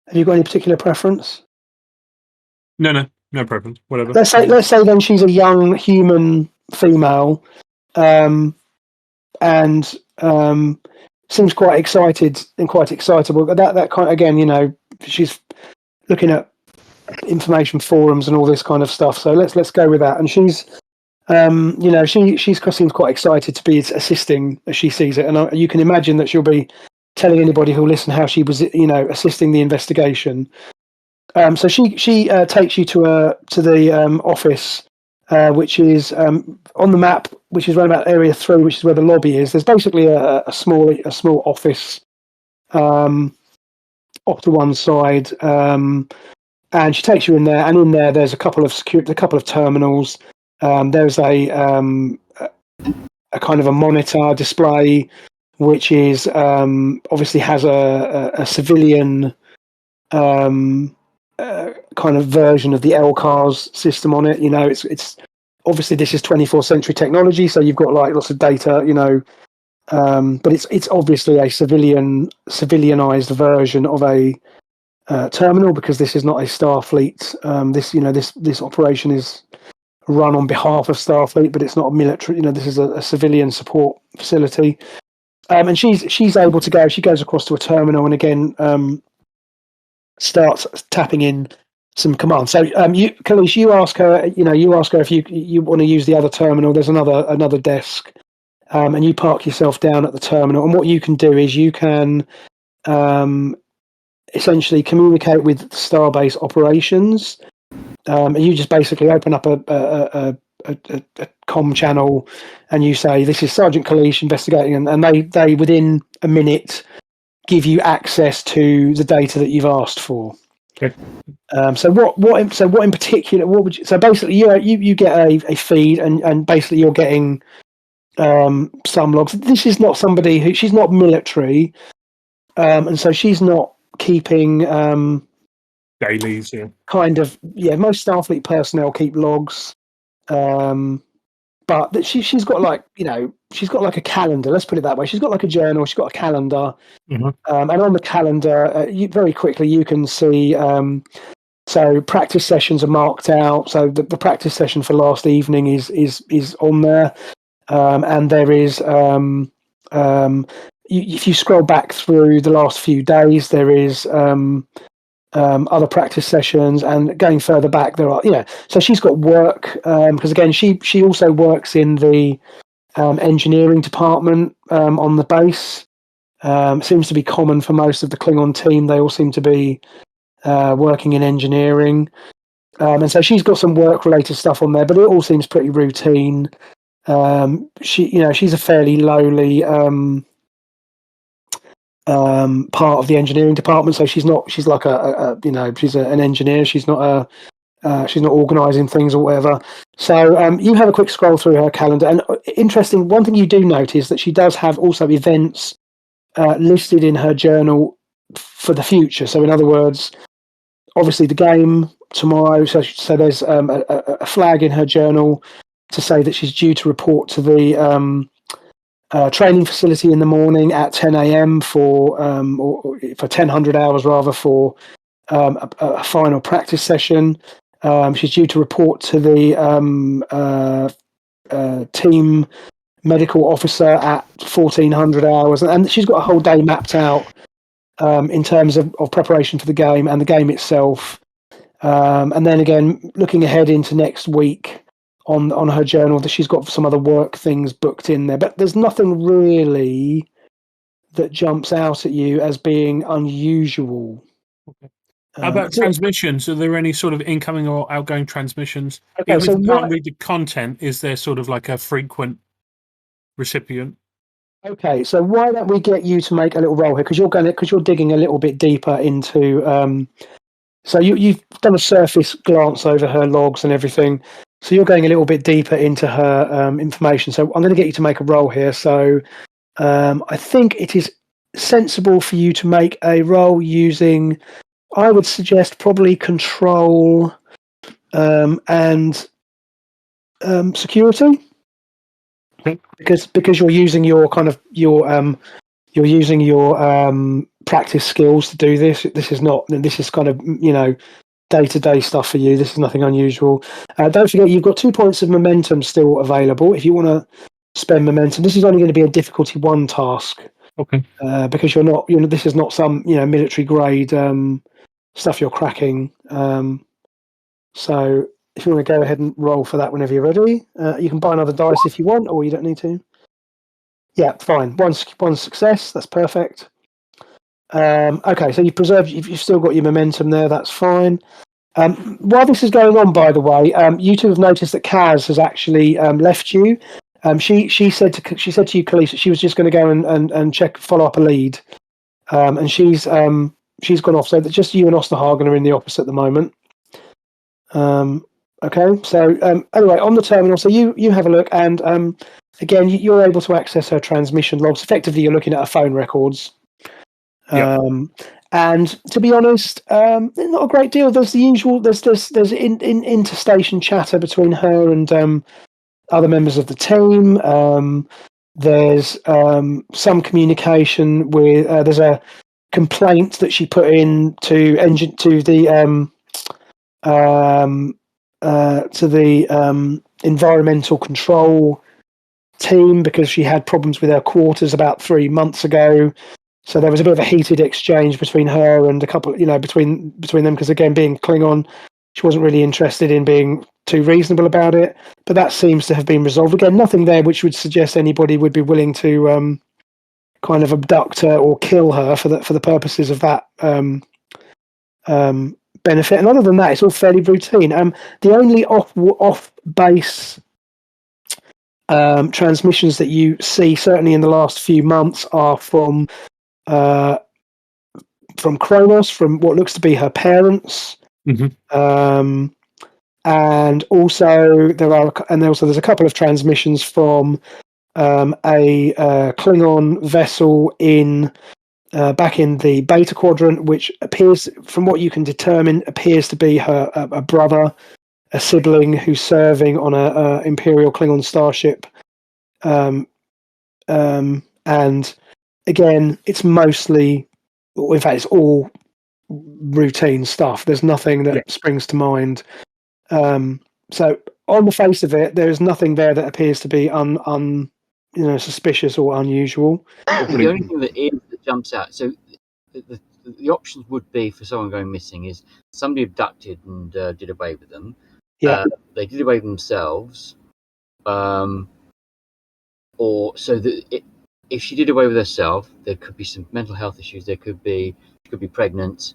have you got any particular preference? No preference. Whatever. Let's say then she's a young human female, and seems quite excited and quite excitable. That kind again, she's looking at information forums and all this kind of stuff. So let's go with that. And she's, she seems quite excited to be assisting as she sees it. And you can imagine that she'll be telling anybody who'll listen how she was, assisting the investigation. So she takes you to the office, which is on the map, which is around about area 3, which is where the lobby is. There's basically a small office off to one side, and she takes you in there. And in there's a couple of terminals. There's a kind of a monitor display, which is obviously has a civilian kind of version of the LCARS system on it. It's obviously this is 24th century technology, so you've got like lots of data, but it's obviously a civilianized version of a terminal, because this is not a Starfleet. This operation is run on behalf of Starfleet, but it's not a military. This is a civilian support facility. And she's able to go. She goes across to a terminal, and again starts tapping in some commands. So Kalish, you ask her if you want to use the other terminal. There's another desk, and you park yourself down at the terminal. And what you can do is you can essentially communicate with Starbase operations. And you just basically open up a comm channel, and you say, "This is Sergeant Kalish investigating," and they within a minute give you access to the data that you've asked for. Okay. So what in particular? What would you? So basically, you get a feed, and basically you're getting some logs. This is not somebody she's not military, and so she's not keeping dailies. Yeah. Kind of, yeah. Most Starfleet personnel keep logs, but she's got she's got like a calendar. Let's put it that way. She's got like a journal. She's got a calendar, and on the calendar, very quickly you can see. So practice sessions are marked out. So the practice session for last evening is on there, and there is. If you scroll back through the last few days, there is other practice sessions, and going further back, there are. So she's got work, because again, she also works in the engineering department on the base. Seems to be common for most of the Klingon team. They all seem to be working in engineering, and so she's got some work-related stuff on there, but it all seems pretty routine. She's a fairly lowly part of the engineering department, so she's like she's an engineer. She's not organising things or whatever. So you have a quick scroll through her calendar, and interesting, one thing you do note is that she does have also events listed in her journal for the future. So in other words, obviously the game tomorrow, so there's a flag in her journal to say that she's due to report to the training facility in the morning at 10 a.m. for 1000 hours rather, for a final practice session. She's due to report to the team medical officer at 1400 hours, and she's got a whole day mapped out in terms of preparation for the game and the game itself. And then again, looking ahead into next week, on her journal, that she's got some other work things booked in there, but there's nothing really that jumps out at you as being unusual. Okay. How about transmissions? Are there any sort of incoming or outgoing transmissions? Okay, Even so if you can't read the content, is there sort of like a frequent recipient? Okay, so why don't we get you to make a little roll here? Because you're digging a little bit deeper into. So you've done a surface glance over her logs and everything. So you're going a little bit deeper into her information. So I'm going to get you to make a roll here. So I think it is sensible for you to make a roll using. I would suggest probably control and security. Because you're using your kind of you're using your practice skills to do this. This is kind of day-to-day stuff for you. This is nothing unusual. Don't forget you've got 2 points of momentum still available if you want to spend momentum. This is only going to be a difficulty 1 task. Okay. Because this is not some military grade stuff you're cracking. So if you want to go ahead and roll for that whenever you're ready, you can buy another dice if you want, or you don't need to. Yeah, fine. One success. That's perfect. Okay, so you've still got your momentum there. That's fine. While this is going on, by the way, you two have noticed that Kaz has actually left you. She said to you, Khalees, that she was just going to go and follow up a lead, and she's gone off. So that just you and Osterhagen are in the office at the moment. Okay, so anyway, on the terminal, so you have a look, and again, you're able to access her transmission logs. Effectively, you're looking at her phone records. Yep. And to be honest, not a great deal. There's the usual. There's interstation chatter between her and other members of the team. There's some communication with. There's a complaint that she put in to the environmental control team because she had problems with her quarters about 3 months ago. So there was a bit of a heated exchange between her and a couple, between them, because again, being Klingon, she wasn't really interested in being too reasonable about it. But that seems to have been resolved. Again, nothing there which would suggest anybody would be willing to kind of abduct her or kill her for the purposes of that benefit. And other than that, it's all fairly routine. The only off base transmissions that you see, certainly in the last few months, are from Kronos, from what looks to be her parents, and also there's a couple of transmissions from a Klingon vessel back in the Beta Quadrant, which appears, from what you can determine, appears to be a brother, a sibling who's serving on a Imperial Klingon starship. And again, it's mostly, in fact, it's all routine stuff. There's nothing that springs to mind. So on the face of it, there is nothing there that appears to be suspicious or unusual. The only thing that jumps out. So the options would be for someone going missing is somebody abducted and did away with them. Yeah. They did away with themselves. Or so that if she did away with herself, there could be some mental health issues. She could be pregnant.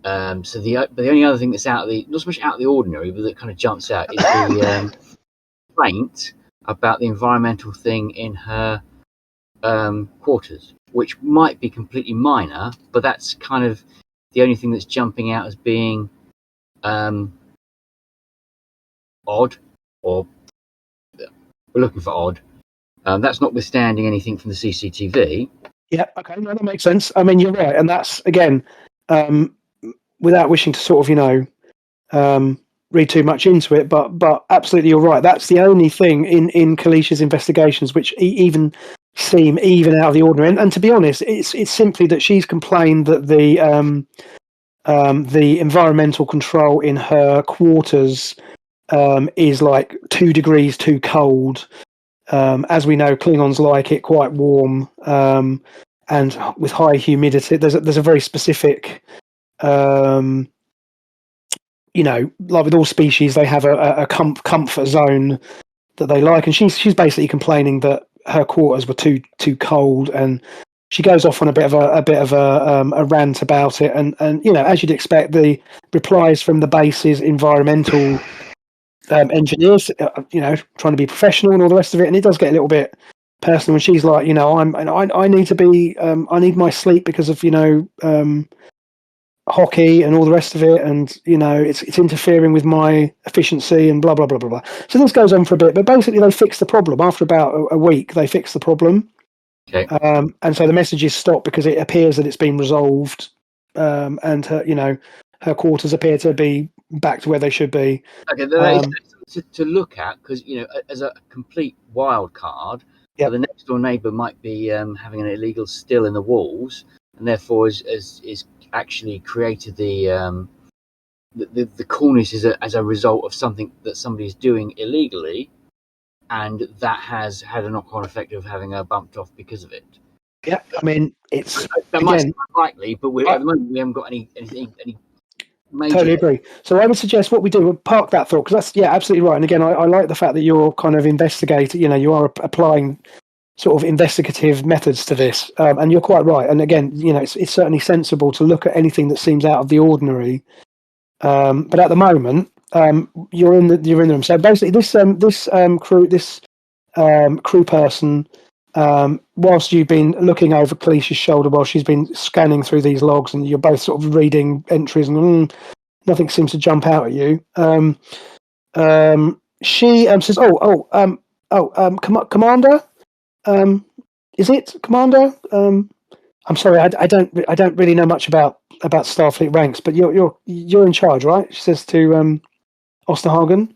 So the only other thing that's not so much out of the ordinary, but that kind of jumps out is the complaint about the environmental thing in her quarters, which might be completely minor, but that's kind of the only thing that's jumping out as being odd, or we're looking for odd. That's notwithstanding anything from the CCTV. Yeah, okay, no, that makes sense. I mean, you're right, and that's, again, without wishing to sort of, read too much into it, but absolutely you're right. That's the only thing in Khalees's investigations which even seem even out of the ordinary. And to be honest, it's simply that she's complained that the environmental control in her quarters is like 2 degrees too cold. As we know, Klingons like it quite warm, and with high humidity. There's a very specific, like with all species, they have a comfort zone that they like, and she's basically complaining that her quarters were too cold, and she goes off on a bit of a rant about it, and as you'd expect, the replies from the base's environmental engineers, trying to be professional and all the rest of it, and it does get a little bit personal, and she's like, I need to be, I need my sleep because of hockey and all the rest of it, and it's interfering with my efficiency and blah blah blah blah blah. So this goes on for a bit, but basically they fix the problem after about a week. They fix the problem, Okay. and so the messages stop because it appears that it's been resolved, and her quarters appear to be back to where they should be. Okay, that is to look at, because as a complete wild card, Yep. the next door neighbour might be having an illegal still in the walls, and therefore is actually created the cornice as a result of something that somebody is doing illegally, and that has had a knock-on effect of having her bumped off because of it. Yeah, I mean, it's that might again, seem unlikely, but at the moment we haven't got any major. totally agree. So I would suggest what we do, we'll park that thought, because that's absolutely right. And again, I like the fact that you're kind of investigating. You are applying sort of investigative methods to this, and you're quite right. And again, it's certainly sensible to look at anything that seems out of the ordinary. But at the moment, you're in the room. So basically, this crew person, whilst you've been looking over Kalicia's shoulder while she's been scanning through these logs, and you're both sort of reading entries, and nothing seems to jump out at you. She says, Commander. Is it Commander? I'm sorry, I don't really know much about Starfleet ranks, but you're in charge, right? She says to Osterhagen.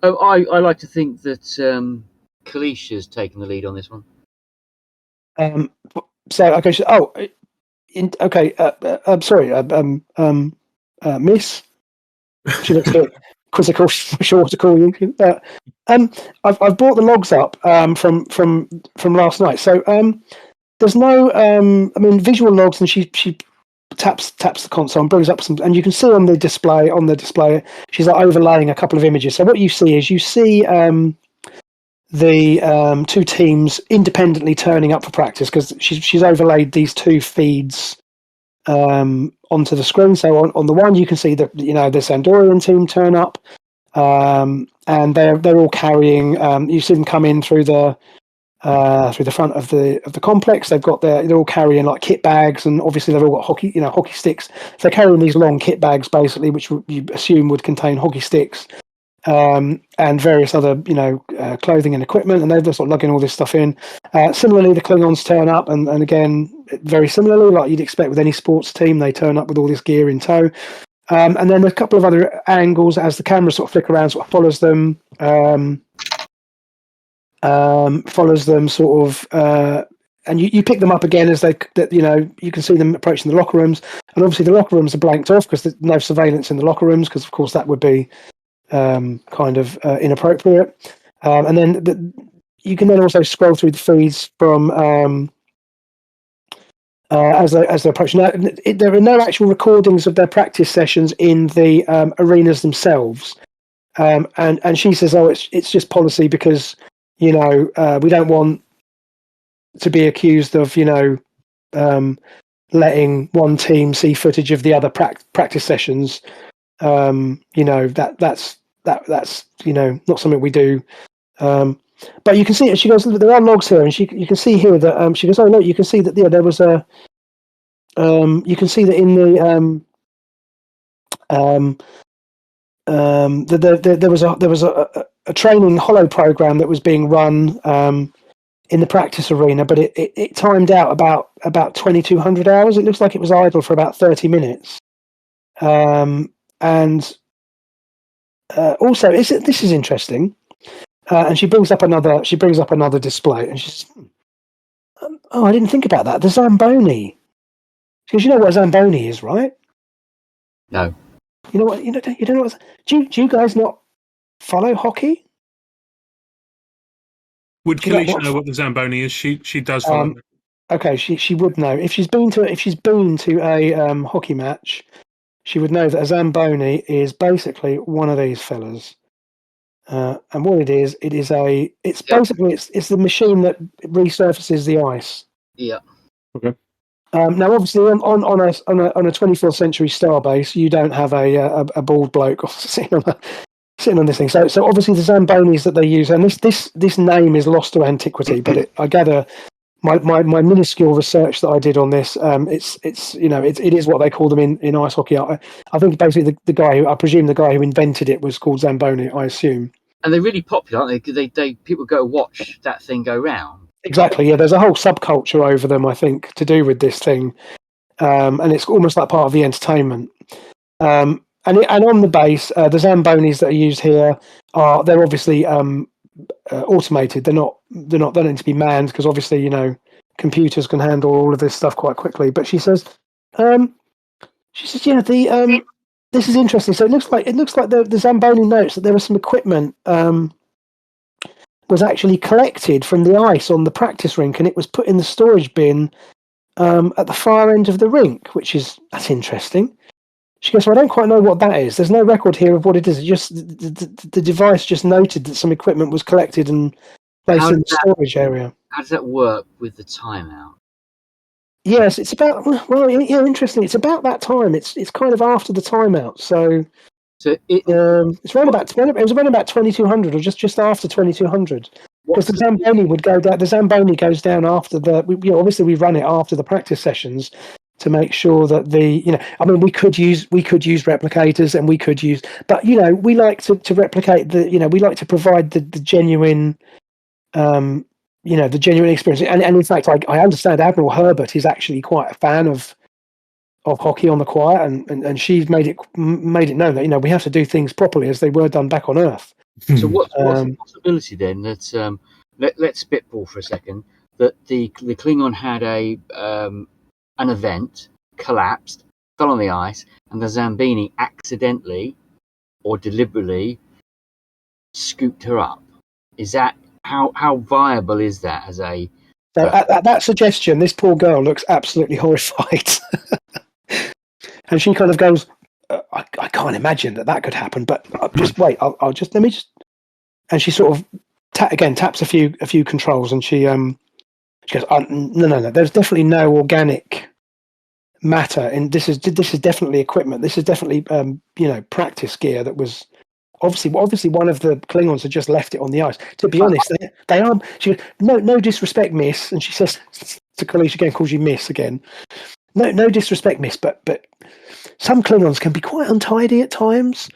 Oh, I like to think that Kalicia's taken the lead on this one. So okay, I'm sorry, Miss. She looks a bit quizzical. Sure to call you. I've brought the logs up from last night. So there's no visual logs, and she taps the console and brings up some, and you can see on the display she's like overlaying a couple of images. So what you see is the two teams independently turning up for practice, because she's overlaid these two feeds onto the screen. So on the one you can see that the Sandorian team turn up, and they're all carrying. You see them come in through the front of the complex. They're all carrying like kit bags, and obviously they've all got hockey sticks. So they're carrying these long kit bags basically, which you assume would contain hockey sticks. And various other, clothing and equipment, and they're just lugging all this stuff in. Similarly, the Klingons turn up, and again, very similarly, like you'd expect with any sports team, they turn up with all this gear in tow. And then a couple of other angles as the camera sort of flick around, sort of follows them sort of, and you pick them up again as you can see them approaching the locker rooms, and obviously the locker rooms are blanked off because there's no surveillance in the locker rooms, because of course that would be kind of inappropriate. And then you can then also scroll through the feeds from as they're approaching. Now, there are no actual recordings of their practice sessions in the arenas themselves, and she says, it's just policy because we don't want to be accused of letting one team see footage of the other practice sessions. That's not something we do. But you can see, she goes, there are logs here, and you can see here that she goes, oh look, you can see that there was a you can see that in the there was a training holo program that was being run in the practice arena, but it timed out about 2,200 hours. It looks like it was idle for about 30 minutes. And also, this is interesting. And she brings up another display, and she says, "Oh, I didn't think about that. The Zamboni." Because you know what a Zamboni is, right? No. You know what? You don't know what? Do you guys not follow hockey? Would Kalisha know what the Zamboni is? She does follow. Okay, she would know if she's been to a hockey match. She would know that a Zamboni is basically one of these fellas. And what it is basically it's the machine that resurfaces the ice. Yeah. Okay. Now, obviously, on a 24th century starbase, you don't have a bald bloke sitting on sitting on this thing. So obviously the Zambonis that they use, and this name is lost to antiquity, but I gather my minuscule research that I did on this, it is what they call them in ice hockey. I think basically the guy I presume the guy who invented it was called Zamboni, I assume. And they're really popular, aren't they? They people go watch that thing go round. Exactly. Yeah, there's a whole subculture over them, I think, to do with this thing, and it's almost like part of the entertainment. And on the base, the Zambonis that are used here they're obviously automated. They don't need to be manned because obviously computers can handle all of this stuff quite quickly. But she says, this is interesting. So it looks like the Zamboni notes that there was some equipment was actually collected from the ice on the practice rink, and it was put in the storage bin at the far end of the rink, that's interesting. She goes, well, I don't quite know what that is. There's no record here of what it is. It just the device just noted that some equipment was collected and placed in the storage area. How does that work with the timeout? Yes, it's about interesting. It's about that time. It's kind of after the timeout. So it's around about it was around about 2200 or just after 2200. Because the Zamboni would go down. The Zamboni goes down after obviously we run it after the practice sessions to make sure that we could use replicators and we could use, but we like to replicate we like to provide the genuine the genuine experience. And in fact, I understand Admiral Herbert is actually quite a fan of hockey on the quiet, and she's made it known that we have to do things properly as they were done back on Earth. So what's the possibility then that let's spitball for a second, that the Klingon had an event, collapsed, fell on the ice, and the Zambini accidentally or deliberately scooped her up? Is that how viable is that as a? So at that suggestion, this poor girl looks absolutely horrified, and she kind of goes, "I can't imagine that could happen, but just wait. I'll just let me just." And she sort of taps a few controls, and she goes, "No. There's definitely no organic matter, and this is definitely equipment. This is definitely practice gear that was obviously one of the Klingons had just left it on the ice. To be honest, they are." She goes, "No disrespect, miss," and she says to Kalisha again, calls you miss again. No disrespect, miss, but some Klingons can be quite untidy at times.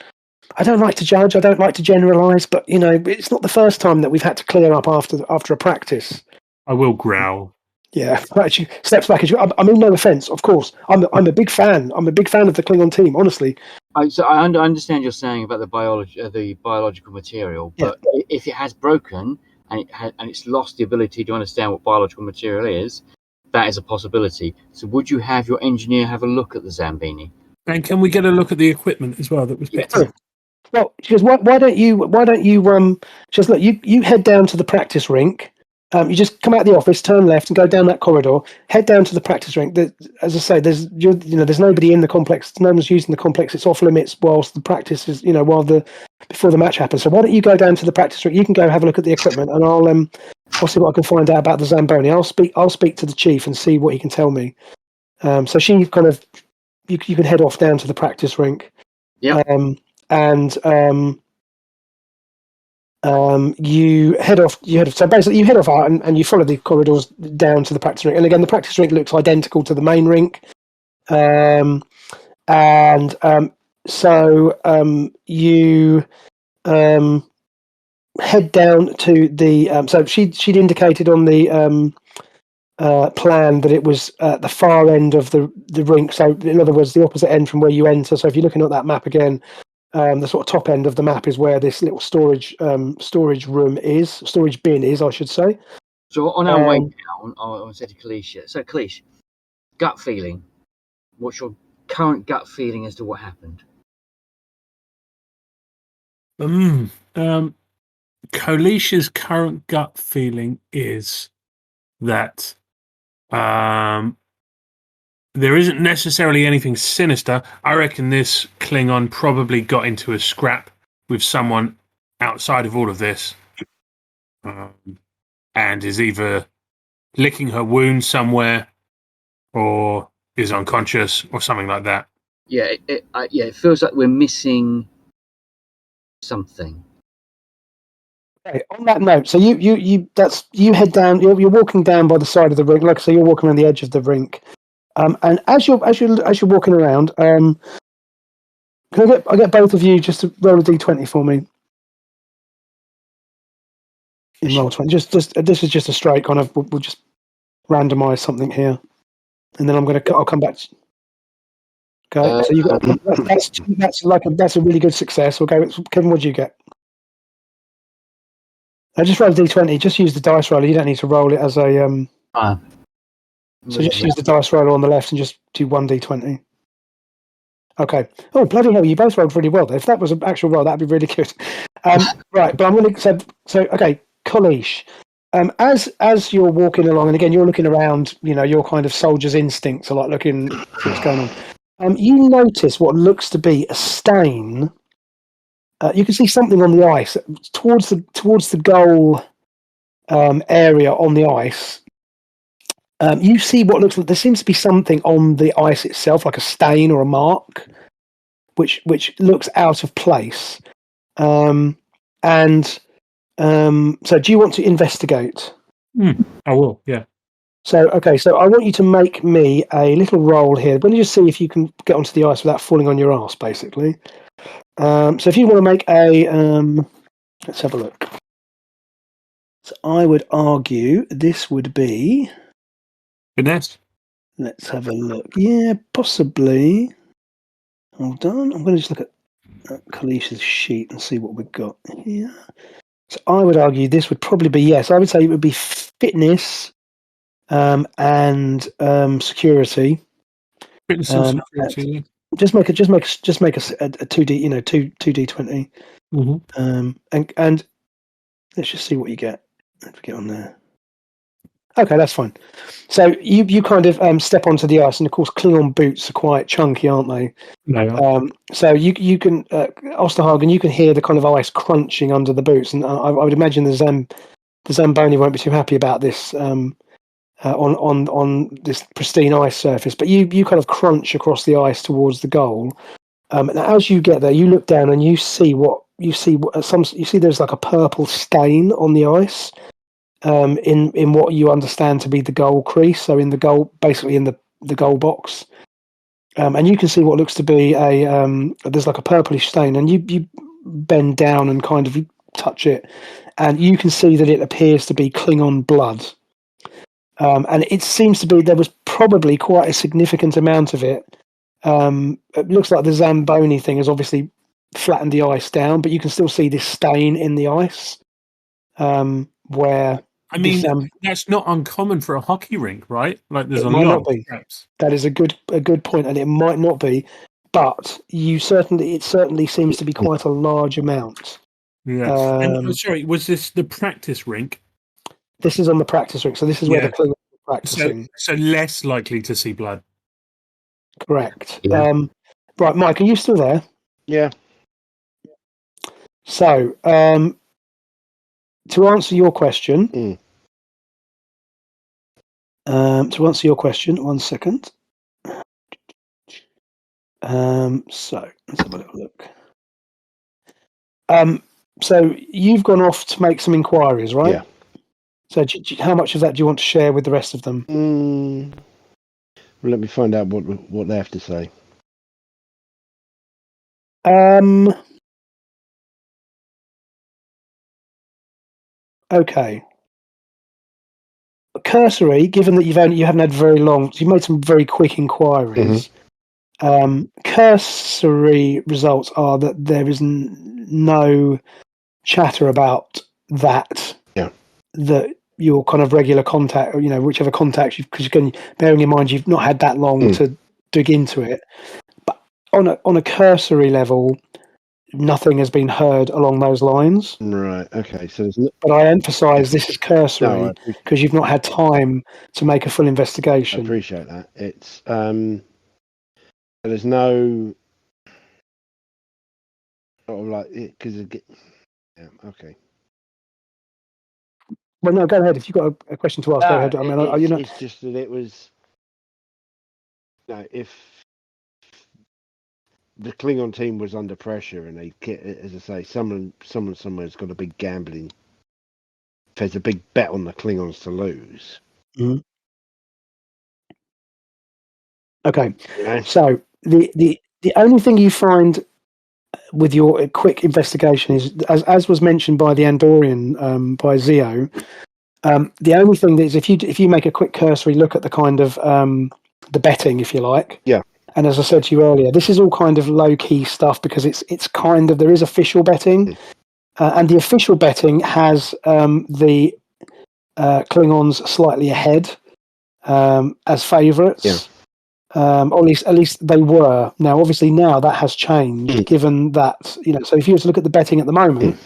I don't like to judge. I don't like to generalise, but it's not the first time that we've had to clear up after a practice. I will growl. Yeah, she steps back. I mean, no offence, of course. I'm a big fan. I'm a big fan of the Klingon team, honestly. So I understand you're saying about the biological material, but if it has broken and it's lost the ability to understand what biological material is, that is a possibility. So would you have your engineer have a look at the Zambini? And can we get a look at the equipment as well that was picked up? Well, she goes, why don't you she goes, look, you head down to the practice rink. You just come out of the office, turn left, and go down that corridor. Head down to the practice rink. As I say, there's nobody in the complex. No one's using the complex. It's off limits whilst the practice is, before the match happens. So why don't you go down to the practice rink? You can go have a look at the equipment, and I'll see what I can find out about the Zamboni. I'll speak to the chief and see what he can tell me. So she kind of, you can head off down to the practice rink. Yeah. You head off. So basically, you head off out and you follow the corridors down to the practice rink. And again, the practice rink looks identical to the main rink. So you head down to the. So she'd indicated on the plan that it was at the far end of the rink. So in other words, the opposite end from where you enter. So if you're looking at that map again. The sort of top end of the map is where this little storage room is, storage bin is, I should say. So on our way down, I said to Kalisha, so Kalish, gut feeling. What's your current gut feeling as to what happened? Kalisha's current gut feeling is that there isn't necessarily anything sinister. I reckon this Klingon probably got into a scrap with someone outside of all of this, and is either licking her wound somewhere, or is unconscious, or something like that. Yeah, it feels like we're missing something. Okay, on that note, so you head down. You're walking down by the side of the rink, like I say, you're walking around the edge of the rink. And as you're walking around, can I get both of you just to roll a d20 for me? In roll 20. Just this is just a straight kind of. We'll just randomize something here, and then I'll come back. Okay, so you got that's a really good success. We'll go. Kevin, what do you get? I just roll a d20. Just use the dice roller. You don't need to roll it as a So just use the dice roller on the left and just do 1d20. Okay. Oh, bloody hell, you both rolled really well. If that was an actual roll, that'd be really good. Right, but I'm going to... So okay, Kalish, as you're walking along, and again, you're looking around, your kind of soldier's instincts are like looking what's going on. You notice what looks to be a stain. You can see something on the ice towards the goal area on the ice. You see what looks like there seems to be something on the ice itself, like a stain or a mark, which looks out of place. So do you want to investigate? I will, yeah. So I want you to make me a little roll here. Let me just see if you can get onto the ice without falling on your ass, basically. So if you want to make a, let's have a look. So I would argue this would be... Finesse. Let's have a look. Yeah, possibly. Hold on. I'm going to just look at Kalish's sheet and see what we've got here. So I would argue this would probably be, yes, I would say it would be fitness and security. Fitness and security. Just make a 2D, 2D20. Mm-hmm. And let's just see what you get. Let's get on there. Okay, that's fine. So you kind of step onto the ice, and of course, Klingon boots are quite chunky, aren't they? They are. So you can, Osterhagen, you can hear the kind of ice crunching under the boots, and I would imagine the Zamboni won't be too happy about this on this pristine ice surface. But you kind of crunch across the ice towards the goal. And as you get there, you look down and you see there's like a purple stain on the ice. In what you understand to be the goal crease, so in the goal, basically in the goal box, and you can see what looks to be there's like a purplish stain, and you bend down and kind of touch it, and you can see that it appears to be Klingon blood, and it seems to be there was probably quite a significant amount of it. It looks like the Zamboni thing has obviously flattened the ice down, but you can still see this stain in the ice, where. I mean, that's not uncommon for a hockey rink, right? Like, there's a lot of traps. That is a good point, and it might not be, but it certainly seems to be quite a large amount. Yeah. And sorry, was this the practice rink? This is on the practice rink, so this is where the Klingons are practicing. So less likely to see blood. Correct. Yeah. Right, Mike, are you still there? Yeah. So, to answer your question. One second. So let's have a little look. So you've gone off to make some inquiries, right? Yeah. So how much of that do you want to share with the rest of them? Well, let me find out what they have to say. Okay. Cursory, given that you haven't had very long, so you made some very quick inquiries. Cursory results are that there is no chatter about that. Yeah. That your kind of regular contact, or whichever contact because bearing in mind you've not had that long to dig into it. But on a cursory level, nothing has been heard along those lines. Right. Okay. So, but I emphasise this is cursory because you've not had time to make a full investigation. I appreciate that. It's there's no sort of like because yeah. Okay. Well, no, go ahead. If you've got a question to ask, go ahead. I mean, it's just that it was. If the Klingon team was under pressure, and they, as I say, someone somewhere's got a big gambling. If there's a big bet on the Klingons to lose. Mm-hmm. Okay, You know? so the only thing you find with your quick investigation is, as was mentioned by the Andorian, by Zio, the only thing that is, if you make a quick cursory look at the kind of the betting, if you like, yeah. And as I said to you earlier, this is all kind of low key stuff because it's kind of, there is official betting, and the official betting has the Klingons slightly ahead as favourites. Yeah. Or at least they were. Now, obviously, now that has changed. Given that, so if you were to look at the betting at the moment,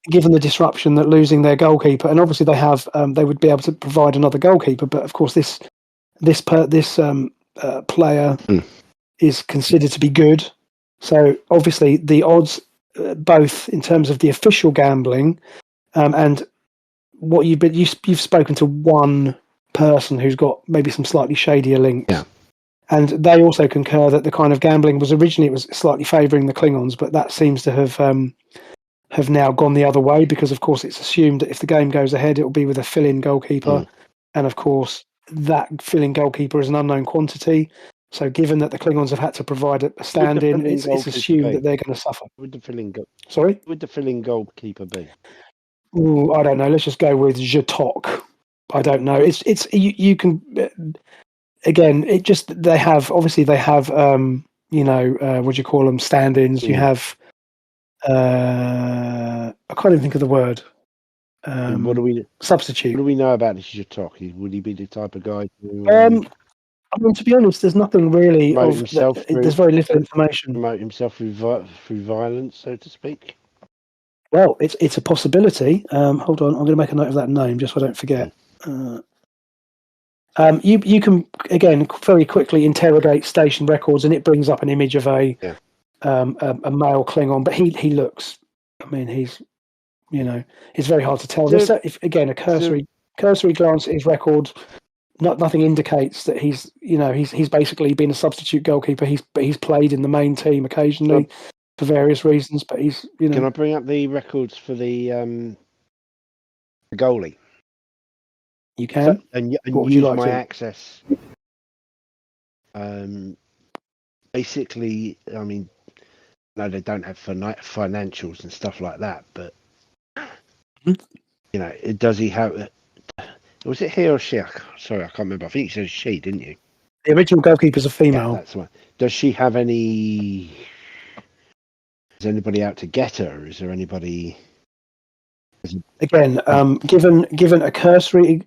given the disruption that losing their goalkeeper, and obviously they would be able to provide another goalkeeper, but of course this player is considered to be good. So obviously the odds, both in terms of the official gambling, and what you've spoken to one person who's got maybe some slightly shadier links. Yeah. And they also concur that the kind of gambling was originally, it was slightly favouring the Klingons, but that seems to have now gone the other way, because of course it's assumed that if the game goes ahead, it will be with a fill-in goalkeeper. And of course that fill-in goalkeeper is an unknown quantity. So given that the Klingons have had to provide a stand-in, it's assumed that they're going to suffer. Would the filling Sorry? Would the filling goalkeeper be? Ooh, I don't know. Let's just go with Jatok. I don't know. It's you can again. It just they have what do you call them, stand-ins. You have I can't even think of the word. What do we substitute? What do we know about this Jatok? Would he be the type of guy to? I mean, to be honest, there's nothing really. There's very little information. Promote himself through violence, so to speak. Well, it's a possibility. Hold on, I'm going to make a note of that name just so I don't forget. You can again very quickly interrogate station records, and it brings up an image of a male Klingon, but he looks. I mean, he's it's very hard to tell. If again a cursory glance at his record, nothing indicates that he's basically been a substitute goalkeeper. He's played in the main team occasionally for various reasons, but he's Can I bring up the records for the goalie? You can. And what would use you like my to? access. Basically, I mean, no, they don't have financials and stuff like that, but does he have? Was it he or she? Sorry, I can't remember. I think you said she, didn't you? The original goalkeeper's a female. Yeah, that's right. Does she have any? Is anybody out to get her? Is there anybody? Again, given a cursory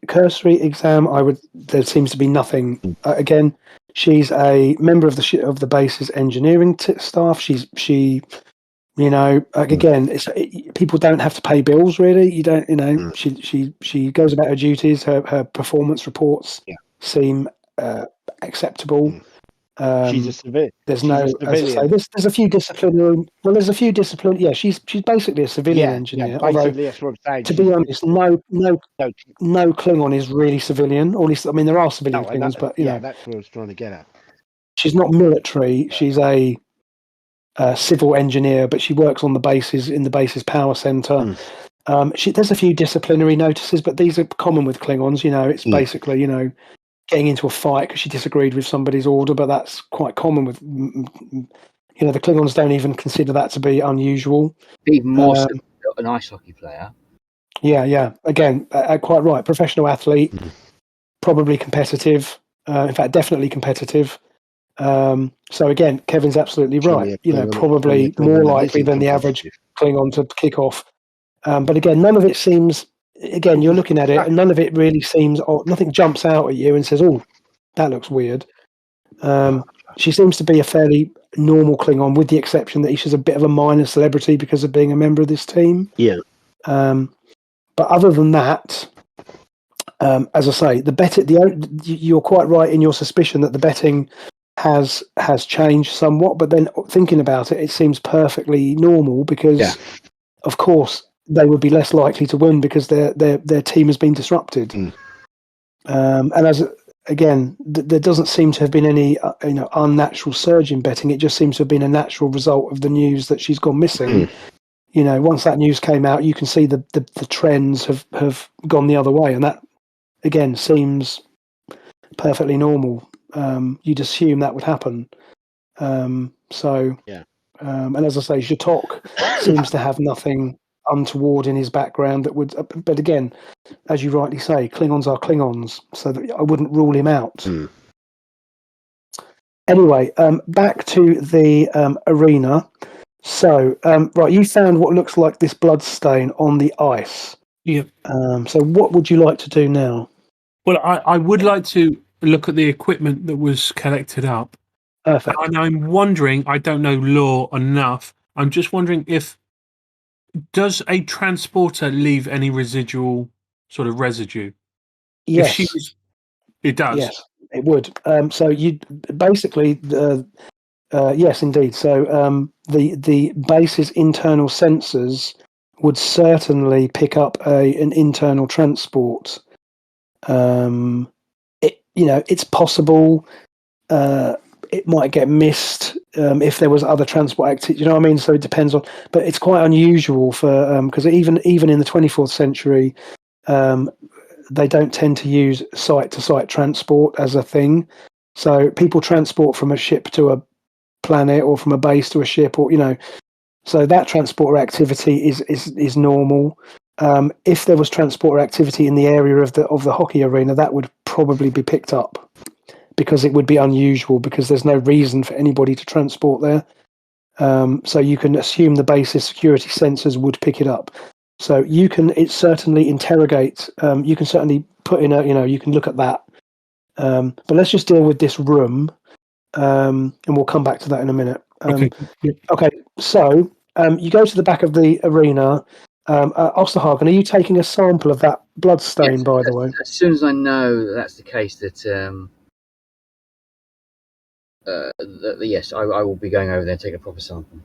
exam, there seems to be nothing. Again, she's a member of the base's engineering staff. Again, people don't have to pay bills really. You don't, she goes about her duties. Her performance reports seem acceptable. She's a civilian. There's as I say, there's a few disciplinary. Well, there's a few disciplinary. Yeah, she's basically a civilian engineer. Yeah, basically, that's what I'm saying. To be honest, no Klingon is really civilian. Or at least, I mean, there are civilian Klingons, but that's what I was trying to get at. She's not military. She's a civil engineer, but she works on the bases in the base's power center. There's a few disciplinary notices, but these are common with Klingons. It's basically getting into a fight because she disagreed with somebody's order, but that's quite common with the Klingons don't even consider that to be unusual. Even more so an ice hockey player. Yeah. Again, quite right. Professional athlete, probably competitive. In fact, definitely competitive. So again, Kevin's absolutely right. Probably more likely than the average Klingon to kick off. But again, none of it seems. Again, you're looking at it, and none of it really seems. Nothing jumps out at you and says, "Oh, that looks weird." She seems to be a fairly normal Klingon, with the exception that she's a bit of a minor celebrity because of being a member of this team. Yeah. But other than that, as I say, you're quite right in your suspicion that the betting has changed somewhat. But then thinking about it, it seems perfectly normal because, of course, they would be less likely to win because their team has been disrupted. And again, there doesn't seem to have been any unnatural surge in betting. It just seems to have been a natural result of the news that she's gone missing. Once that news came out, you can see the trends have gone the other way, and that again seems perfectly normal. You'd assume that would happen. And as I say, Jatok seems to have nothing untoward in his background that would. But again, as you rightly say, Klingons are Klingons, so that I wouldn't rule him out. Anyway, back to the arena. So, right, you found what looks like this blood stain on the ice. Yep. So what would you like to do now? Well, I would like to look at the equipment that was collected up. Perfect. And I'm wondering, I don't know law enough, I'm just wondering does a transporter leave any residual sort of residue? Yes. It does? Yes, it would. So you basically... yes, indeed. So the base's internal sensors would certainly pick up an internal transport. It's possible it might get missed if there was other transport activity. You know what I mean? So it depends on, but it's quite unusual for because even in the 24th century, they don't tend to use site-to-site transport as a thing. So people transport from a ship to a planet or from a base to a ship, or so that transporter activity is normal. If there was transporter activity in the area of the hockey arena, that would probably be picked up because it would be unusual because there's no reason for anybody to transport there. So you can assume the base's security sensors would pick it up. So you can certainly interrogate. You can certainly put in you can look at that. But let's just deal with this room. And we'll come back to that in a minute. Okay. So you go to the back of the arena. Osterhagen, are you taking a sample of that blood stain, by the way? As soon as I know that's the case, yes, I will be going over there and taking a proper sample.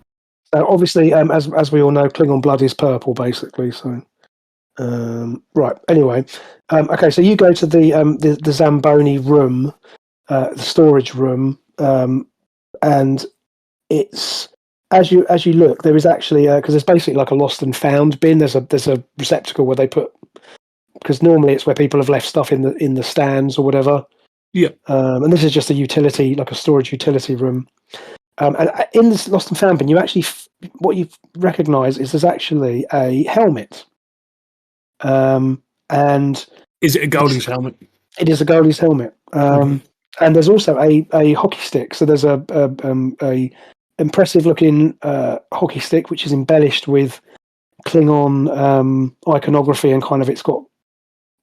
So obviously, as we all know, Klingon blood is purple, basically. So, right. Anyway, okay. So you go to the Zamboni room, the storage room. And it's as you look, there is actually because there's basically like a lost and found bin. There's a receptacle where they put, because normally it's where people have left stuff in the stands or whatever. Yeah. And this is just a utility, like a storage utility room. And in this lost and found bin, you actually what you recognise is there's actually a helmet. And is it a goalie's helmet? It is a goalie's helmet. And there's also a hockey stick. So there's a impressive looking hockey stick which is embellished with Klingon iconography and kind of it's got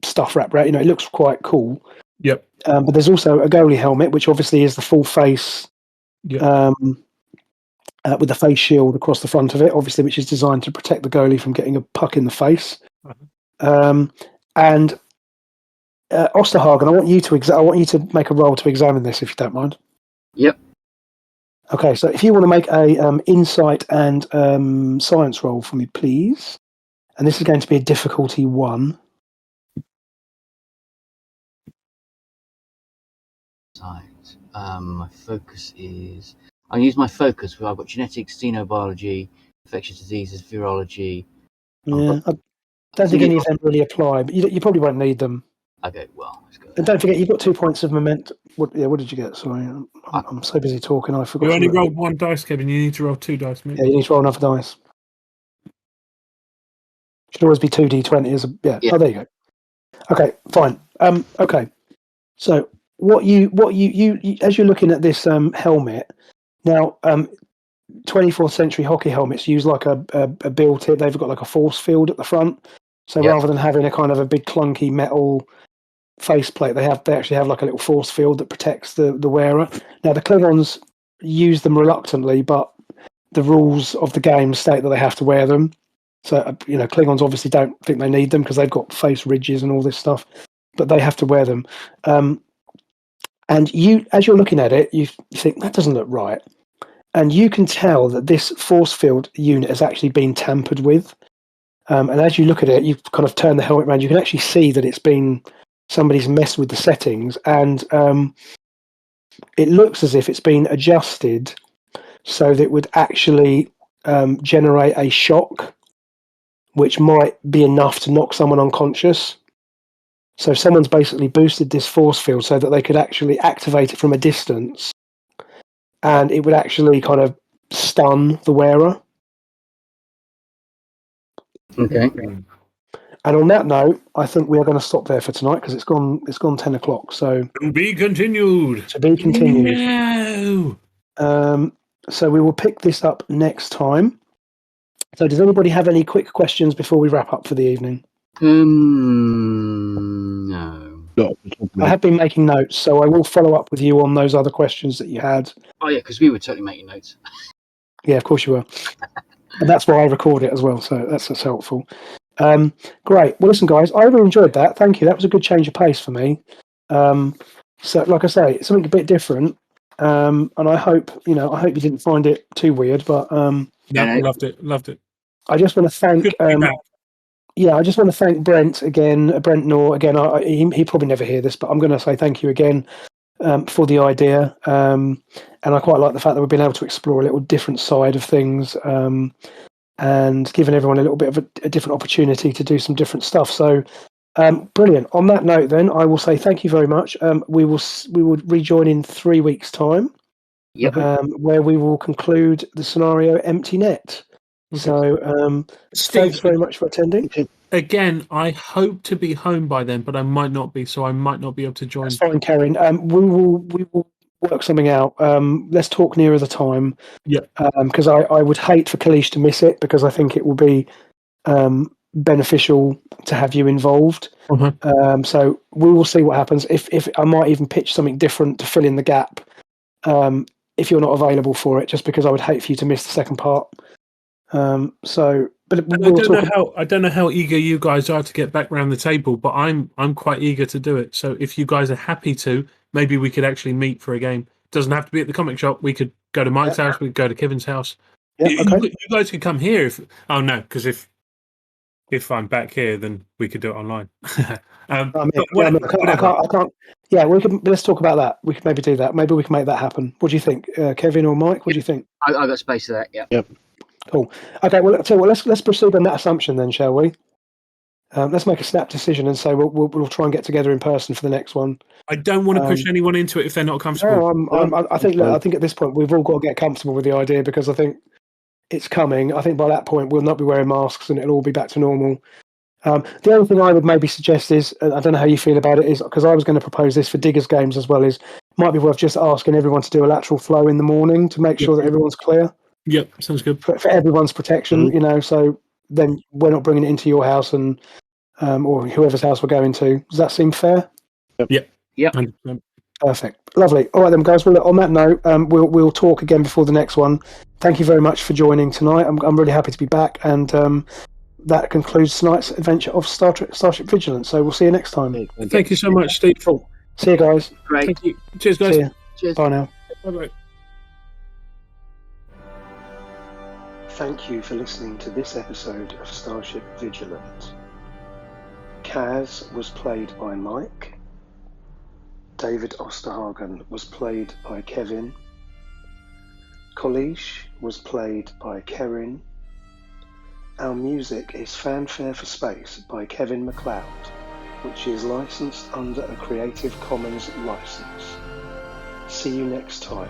stuff wrapped around. It looks quite cool. Yep. But there's also a goalie helmet, which obviously is the full face, with the face shield across the front of it, obviously, which is designed to protect the goalie from getting a puck in the face. And Osterhagen, I want you to make a roll to examine this, if you don't mind. Yep. Okay, so if you want to make a insight and science roll for me, please. And this is going to be a difficulty 1. My focus is... I'll use my focus, because I've got genetics, xenobiology, infectious diseases, virology. Yeah, I don't think any of them really apply, but you probably won't need them. Okay, well, let's go. And don't forget, you've got 2 points of momentum. What did you get? Sorry, I'm so busy talking, I forgot. You only rolled 1 dice, Kevin. You need to roll 2 dice, mate. Yeah, you need to roll another dice. Should always be 2d20. Yeah. Oh, there you go. Okay, fine. Okay. So what you as you're looking at this helmet now, 24th century hockey helmets use like a built-in. They've got like a force field at the front. So rather than having a kind of a big clunky metal faceplate, they actually have like a little force field that protects the wearer. Now the Klingons use them reluctantly, but the rules of the game state that they have to wear them. So Klingons obviously don't think they need them because they've got face ridges and all this stuff, but they have to wear them. And you, as you're looking at it, you think that doesn't look right, and you can tell that this force field unit has actually been tampered with. And as you look at it, you kind of turn the helmet around. You can actually see that it's been somebody's messed with the settings, and it looks as if it's been adjusted so that it would actually generate a shock, which might be enough to knock someone unconscious. So someone's basically boosted this force field so that they could actually activate it from a distance, and it would actually kind of stun the wearer. Okay. And on that note, I think we are going to stop there for tonight because it's gone 10 o'clock. So To be continued. to be continued. No. So we will pick this up next time. So does anybody have any quick questions before we wrap up for the evening? No. I have been making notes, so I will follow up with you on those other questions that you had. Oh yeah, because we were totally making notes. Yeah, of course you will. And that's why I record it as well, so that's helpful. Great. Well, listen, guys, I really enjoyed that. Thank you. That was a good change of pace for me. So, like I say, it's something a bit different, and I hope you didn't find it too weird. But Loved it. I just want to thank. Good to be back. Yeah, I just want to thank Brent again. Brent Knorr again. He probably never hear this, but I'm going to say thank you again for the idea. And I quite like the fact that we've been able to explore a little different side of things. And given everyone a little bit of a different opportunity to do some different stuff. So, brilliant. On that note, then, I will say thank you very much. We will rejoin in 3 weeks' time. Yep. Where we will conclude the scenario Empty Net. Okay. So, Steve, thanks very much for attending. Again, I hope to be home by then, but I might not be, so I might not be able to join. That's fine, Karen. We will work something out. Let's talk nearer the time. Yeah. Because I would hate for Kalish to miss it, because I think it will be beneficial to have you involved. Uh-huh. So we will see what happens. If I might even pitch something different to fill in the gap. If you're not available for it, just because I would hate for you to miss the second part. But I don't know how eager you guys are to get back round the table, but I'm quite eager to do it. So if you guys are happy to, maybe we could actually meet for a game. Doesn't have to be at the comic shop. We could go to Mike's house. We could go to Kevin's house. Yeah, okay. You guys could come here. Because if I'm back here, then we could do it online. I can't. Yeah, let's talk about that. We could maybe do that. Maybe we can make that happen. What do you think, Kevin or Mike? What do you think? I got space for that. Yeah. Yep. Cool. Okay. Well, tell you what, let's proceed on that assumption then, shall we? Let's make a snap decision and say we'll try and get together in person for the next one. I don't want to push anyone into it if they're not comfortable. No, I think at this point we've all got to get comfortable with the idea, because I think it's coming. I think by that point we'll not be wearing masks and it'll all be back to normal. The only thing I would maybe suggest is, I don't know how you feel about it, is because I was going to propose this for Diggers games as well, is might be worth just asking everyone to do a lateral flow in the morning to make sure that everyone's clear. Yep, sounds good. For everyone's protection, so then we're not bringing it into your house and or whoever's house we're going to. Does that seem fair? Yep. 100%. Perfect. Lovely. All right then, guys. Well, look, on that note, we'll talk again before the next one. Thank you very much for joining tonight. I'm really happy to be back, and that concludes tonight's adventure of Starship Vigilant. So we'll see you next time. Thank you so much, Steve. See you guys. Great. Thank you. Cheers, guys. See you. Cheers. Bye now. Bye-bye. Thank you for listening to this episode of Starship Vigilant. Kaz was played by Mike. David Osterhagen was played by Kevin. Kalish was played by Kerin. Our music is Fanfare for Space by Kevin MacLeod, which is licensed under a Creative Commons license. See you next time.